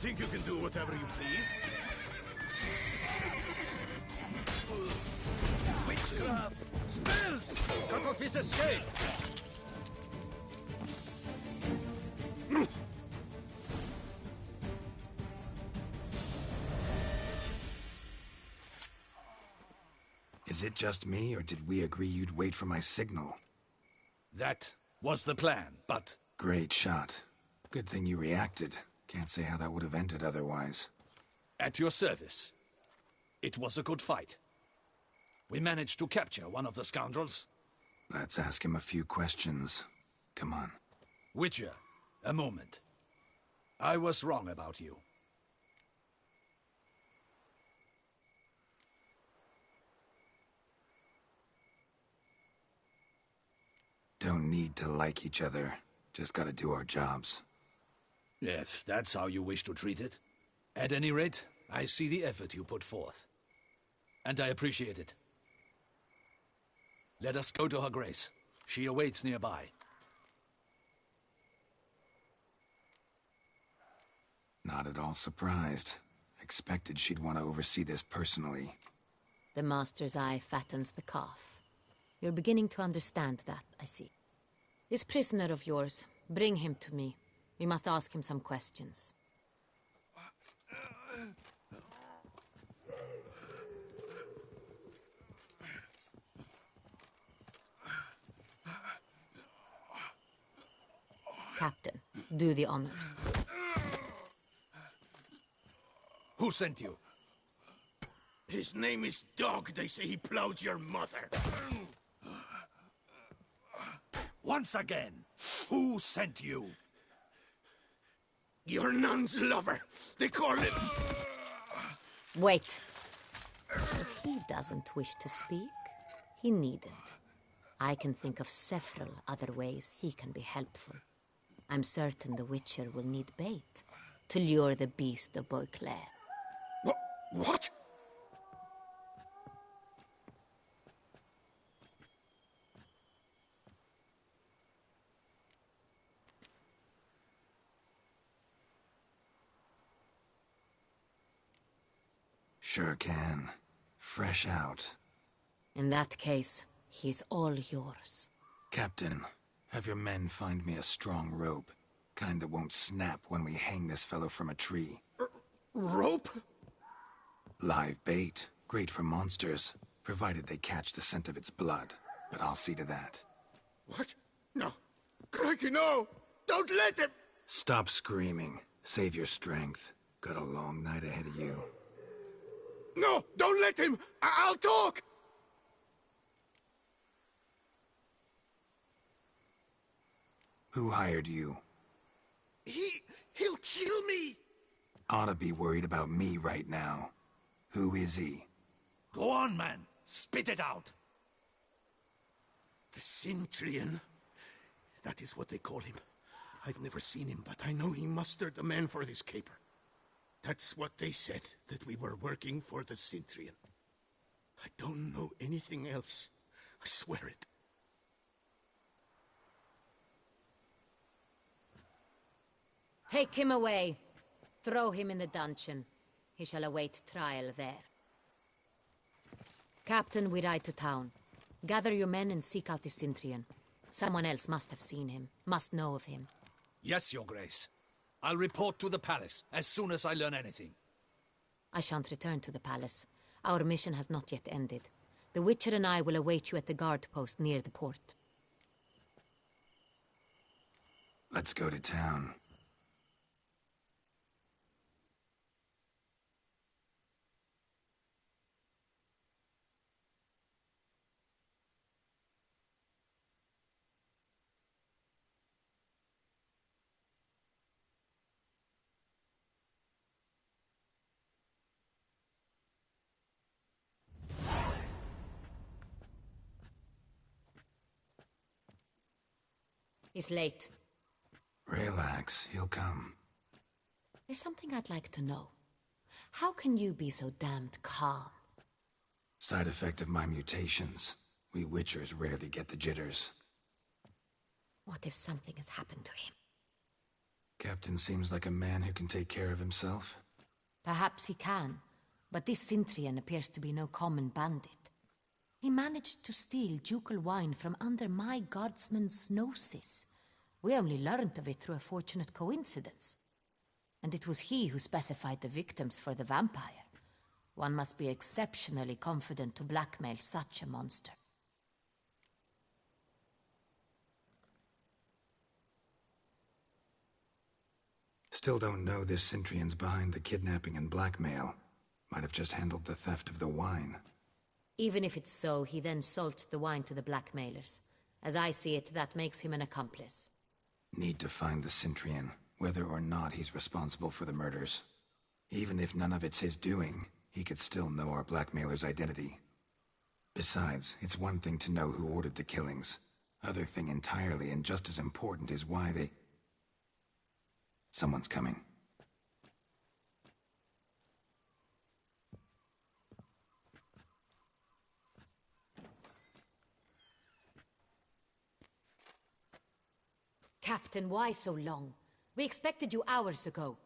S2: Think you can do whatever you please? Witchcraft! Spells! Cut off his escape!
S1: Is it just me, or did we agree you'd wait for my signal?
S3: That was the plan, but...
S1: Great shot. Good thing you reacted. Can't say how that would have ended otherwise.
S3: At your service. It was a good fight. We managed to capture one of the scoundrels.
S1: Let's ask him a few questions. Come on.
S3: Witcher, a moment. I was wrong about you.
S1: Don't need to like each other. Just gotta do our jobs.
S3: If that's how you wish to treat it. At any rate, I see the effort you put forth. And I appreciate it. Let us go to her grace. She awaits nearby.
S1: Not at all surprised. Expected she'd want to oversee this personally.
S19: The master's eye fattens the calf. You're beginning to understand that, I see. This prisoner of yours, Bring him to me. We must ask him some questions. Captain, do the honors.
S3: Who sent you?
S20: His name is Dog. They say he plowed your mother.
S3: Once again, who sent you?
S20: Your nun's lover. They call him...
S19: Wait. If he doesn't wish to speak, he needn't. I can think of several other ways he can be helpful. I'm certain the Witcher will need bait to lure the beast of Beauclair.
S20: What?
S1: Sure can. Fresh out.
S19: In that case, he's all yours.
S1: Captain, have your men find me a strong rope. Kind that won't snap when we hang this fellow from a tree.
S20: Rope?
S1: Live bait. Great for monsters, provided they catch the scent of its blood. But I'll see to that.
S20: What? No. Crikey, no! Don't let him!
S1: Stop screaming. Save your strength. Got a long night ahead of you.
S20: No! Don't let him! I'll talk!
S1: Who hired you?
S20: He'll kill me!
S1: Ought to be worried about me right now. Who is he?
S3: Go on, man. Spit it out.
S20: The Centurion. That is what they call him. I've never seen him, but I know he mustered the men for this caper. That's what they said, that we were working for the Centurion. I don't know anything else. I swear it.
S19: Take him away. Throw him in the dungeon. He shall await trial there. Captain, we ride to town. Gather your men and seek out the Centurion. Someone else must have seen him, must know of him.
S3: Yes, Your Grace. I'll report to the palace as soon as I learn anything.
S19: I shan't return to the palace. Our mission has not yet ended. The Witcher and I will await you at the guard post near the port.
S1: Let's go to town.
S19: He's late.
S1: Relax, he'll come.
S19: There's something I'd like to know. How can you be so damned calm?
S1: Side effect of my mutations. We Witchers rarely get the jitters.
S19: What if something has happened to him?
S1: Captain seems like a man who can take care of himself.
S19: Perhaps he can, but this Centurion appears to be no common bandit. He managed to steal ducal wine from under my guardsman's noses. We only learned of it through a fortunate coincidence. And it was he who specified the victims for the vampire. One must be exceptionally confident to blackmail such a monster.
S1: Still don't know this Centurion's behind the kidnapping and blackmail. Might have just handled the theft of the wine.
S19: Even if it's so, he then sold the wine to the blackmailers. As I see it, that makes him an accomplice.
S1: Need to find the Centurion, whether or not he's responsible for the murders. Even if none of it's his doing, he could still know our blackmailer's identity. Besides, it's one thing to know who ordered the killings. Other thing entirely, and just as important, is why they... Someone's coming.
S19: Captain, why so long? We expected you hours ago.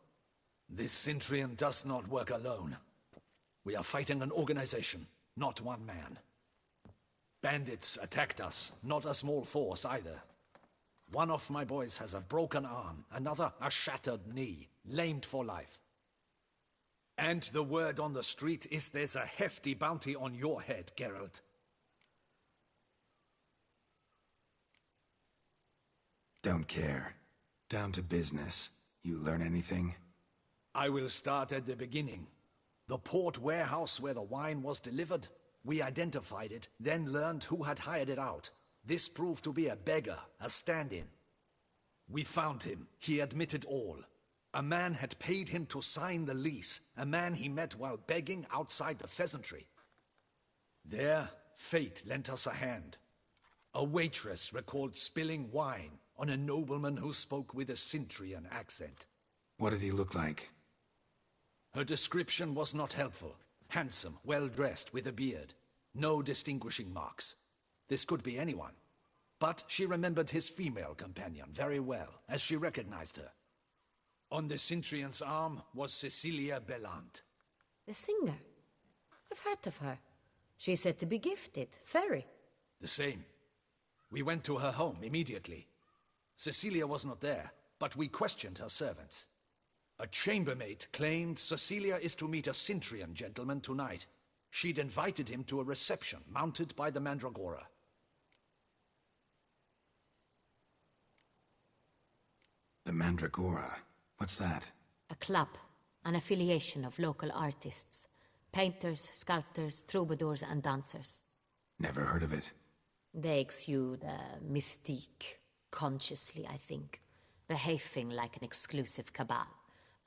S3: This Centurion does not work alone. We are fighting an organization, not one man. Bandits attacked us, not a small force either. One of my boys has a broken arm, another a shattered knee, lamed for life. And the word on the street is there's a hefty bounty on your head, Geralt.
S1: Don't care. Down to business. You learn anything?
S3: I will start at the beginning. The port warehouse where the wine was delivered. We identified it, then learned who had hired it out. This proved to be a beggar, a stand-in. We found him. He admitted all. A man had paid him to sign the lease, a man he met while begging outside the pheasantry. There, fate lent us a hand. A waitress recalled spilling wine on a nobleman who spoke with a Cintrian accent.
S1: What did he look like?
S3: Her description was not helpful. Handsome, well-dressed, with a beard. No distinguishing marks. This could be anyone. But she remembered his female companion very well, as she recognized her. On the Cintrian's arm was Cecilia Bellant.
S21: The singer? I've heard of her. She's said to be gifted, fairy.
S3: The same. We went to her home immediately. Cecilia was not there, but we questioned her servants. A chambermaid claimed Cecilia is to meet a Cintrian gentleman tonight. She'd invited him to a reception mounted by the Mandragora.
S1: The Mandragora? What's that?
S21: A club, an affiliation of local artists. Painters, sculptors, troubadours and dancers.
S1: Never heard of it.
S21: They exude a mystique, consciously, I think. Behaving like an exclusive cabal.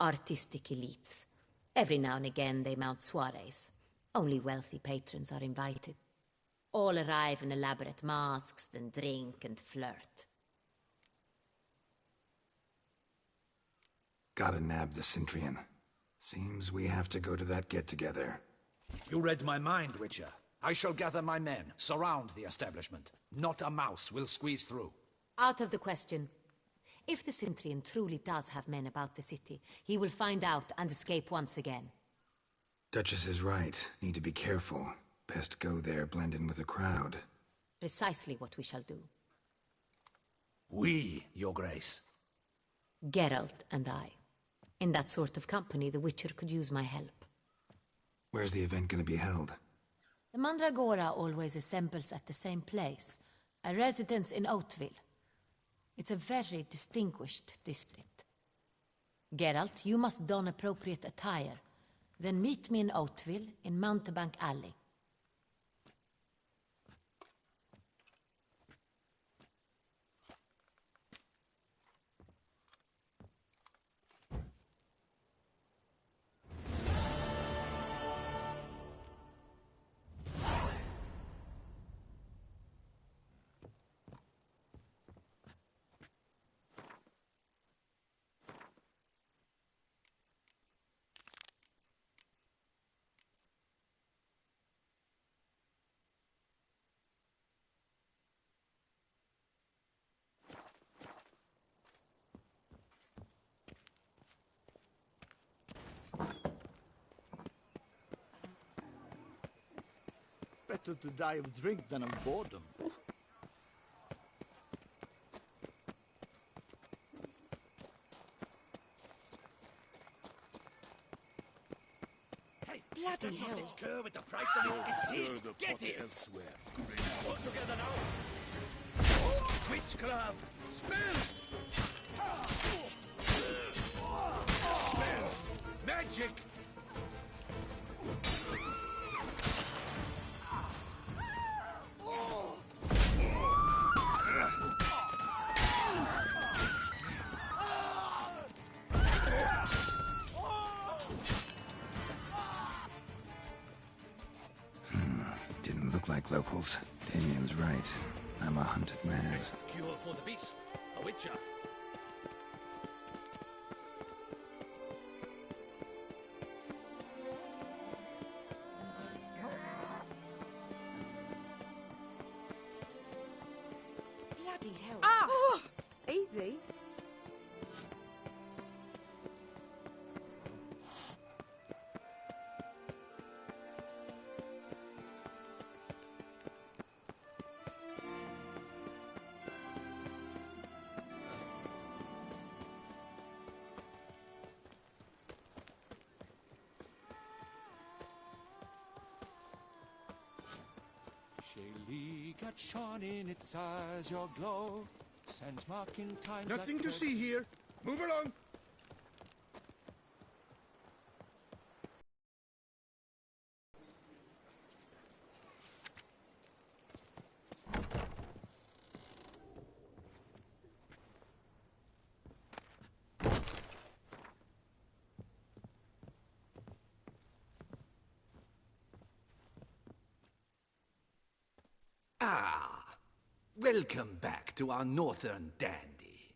S21: Artistic elites. Every now and again they mount soirees. Only wealthy patrons are invited. All arrive in elaborate masks, then drink and flirt.
S1: Gotta nab the Cintrian. Seems we have to go to that get-together.
S3: You read my mind, Witcher. I shall gather my men, surround the establishment. Not a mouse will squeeze through.
S21: Out of the question. If the Cintrian truly does have men about the city, he will find out and escape once again.
S1: Duchess is right. Need to be careful. Best go there, blend in with the crowd.
S21: Precisely what we shall do.
S3: We, Your Grace.
S21: Geralt and I. In that sort of company, the Witcher could use my help.
S1: Where's the event gonna be held?
S21: The Mandragora always assembles at the same place, a residence in Oatville. It's a very distinguished district. Geralt, you must don appropriate attire. Then meet me in Oatville, in Mountebank Alley.
S3: Better to die of drink than of boredom.
S12: Hey, bloody hell!
S3: This cur with the price of his hid. Get it elsewhere. All together now. Witchcraft spells. Spells. Magic.
S1: Didn't look like locals. Damien's right. I'm a hunted man.
S3: Best cure for the beast. A witcher.
S12: Bloody hell!
S9: Ah! Easy.
S2: Shaylee got shone in its eyes, your glow. Sent marking times.
S20: Nothing to see here. Move along.
S3: Ah, welcome back to our northern dandy.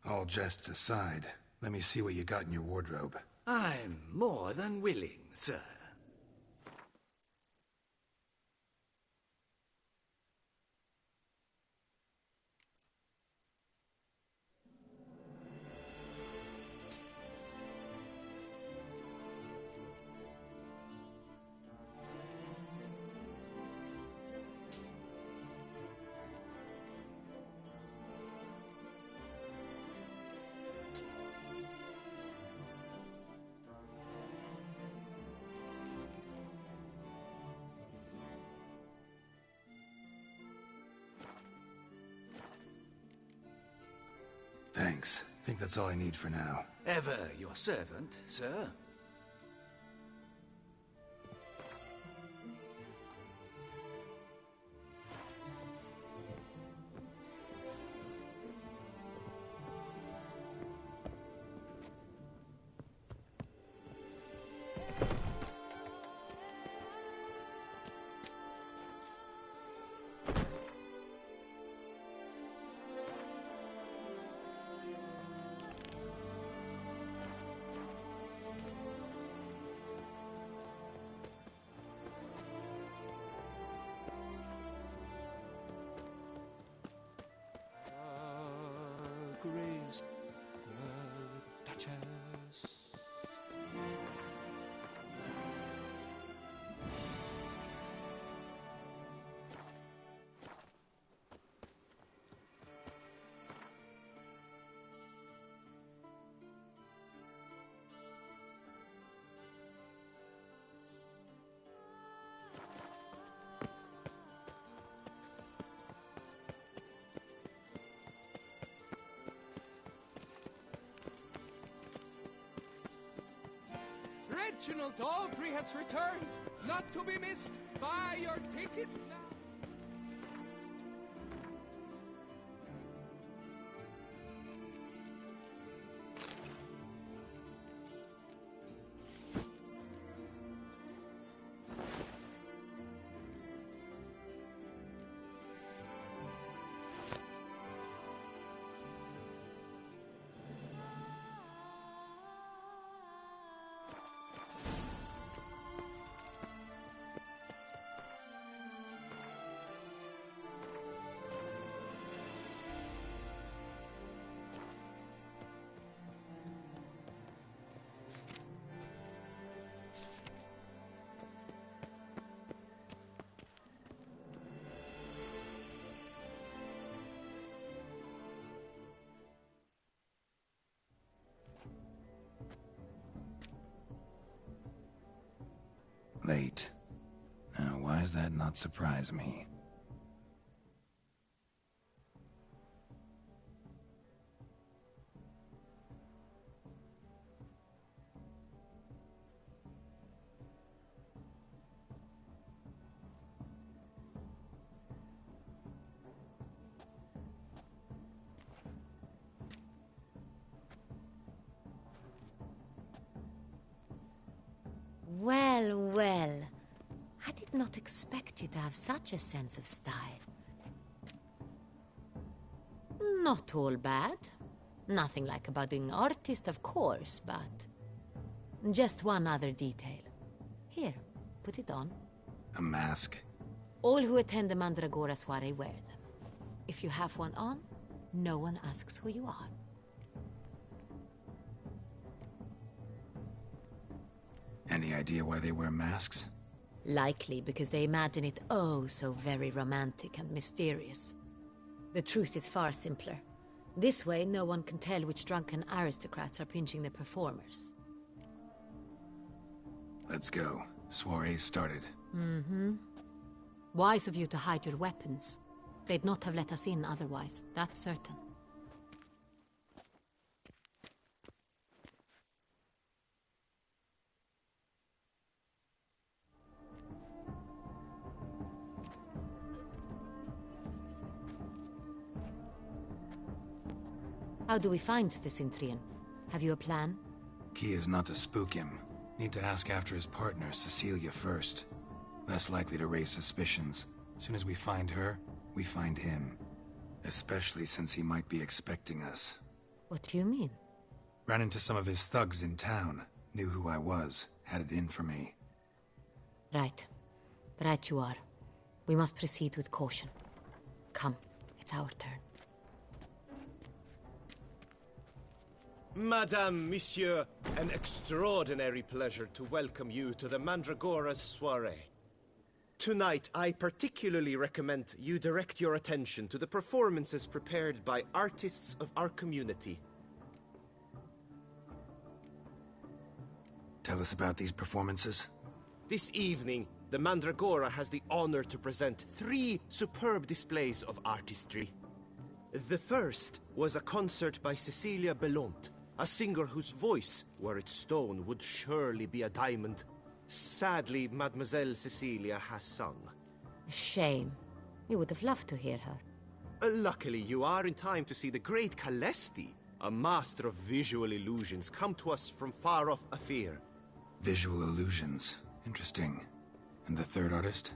S1: All jests aside, let me see what you got in your wardrobe.
S3: I'm more than willing, sir.
S1: Thanks. I think that's all I need for now.
S3: Ever your servant, sir.
S2: Grace, Duchess.
S6: Reginald Aubrey has returned, not to be missed. Buy your tickets now.
S1: Late. Now, why does that not surprise me?
S19: Well, well. I did not expect you to have such a sense of style. Not all bad. Nothing like a budding artist, of course, but... just one other detail. Here, put it on.
S1: A mask?
S19: All who attend the Mandragora soiree wear them. If you have one on, no one asks who you are.
S1: Any idea why they wear masks?
S19: Likely because they imagine it oh so very romantic and mysterious. The truth is far simpler. This way, no one can tell which drunken aristocrats are pinching the performers.
S1: Let's go. Soiree's started.
S19: Mm-hmm. Wise of you to hide your weapons. They'd not have let us in otherwise, that's certain. How do we find the Cintrian? Have you a plan?
S1: Key is not to spook him. Need to ask after his partner, Cecilia, first. Less likely to raise suspicions. Soon as we find her, we find him. Especially since he might be expecting us.
S19: What do you mean?
S1: Ran into some of his thugs in town. Knew who I was. Had it in for me.
S19: Right. Right you are. We must proceed with caution. Come, it's our turn.
S10: Madame, Monsieur, an extraordinary pleasure to welcome you to the Mandragora's soiree. Tonight, I particularly recommend you direct your attention to the performances prepared by artists of our community.
S1: Tell us about these performances.
S10: This evening, the Mandragora has the honor to present 3 superb displays of artistry. The first was a concert by Cecilia Belont, a singer whose voice, were it stone, would surely be a diamond. Sadly, Mademoiselle Cecilia has sung.
S19: Shame. We would have loved to hear her.
S10: Luckily, you are in time to see the great Calesti, a master of visual illusions, come to us from far off Afir.
S1: Visual illusions. Interesting. And the third artist?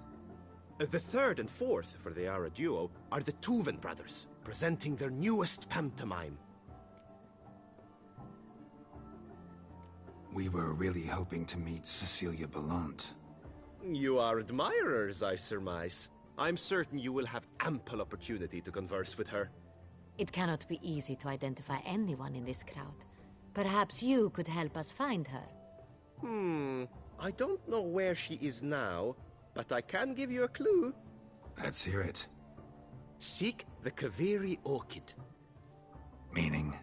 S10: The third and fourth, for they are a duo, are the Tuven brothers, presenting their newest pantomime.
S1: We were really hoping to meet Cecilia Belont.
S10: You are admirers, I surmise. I'm certain you will have ample opportunity to converse with her.
S19: It cannot be easy to identify anyone in this crowd. Perhaps you could help us find her.
S10: I don't know where she is now, but I can give you a clue.
S1: Let's hear it.
S10: Seek the Kaviri orchid.
S1: Meaning?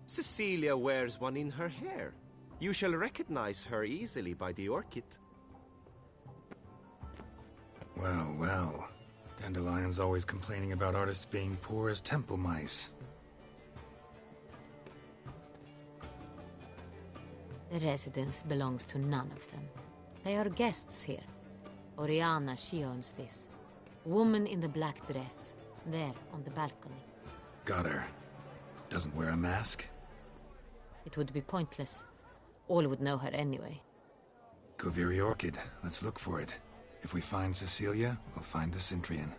S10: Cecilia wears one in her hair. You shall recognize her easily by the orchid.
S1: Well, well. Dandelion's always complaining about artists being poor as temple mice.
S19: The residence belongs to none of them. They are guests here. Oriana, she owns this. Woman in the black dress. There, on the balcony.
S1: Got her. Doesn't wear a mask?
S19: It would be pointless. All would know her anyway.
S1: Kaviri Orchid. Let's look for it. If we find Cecilia, we'll find the Cintrian.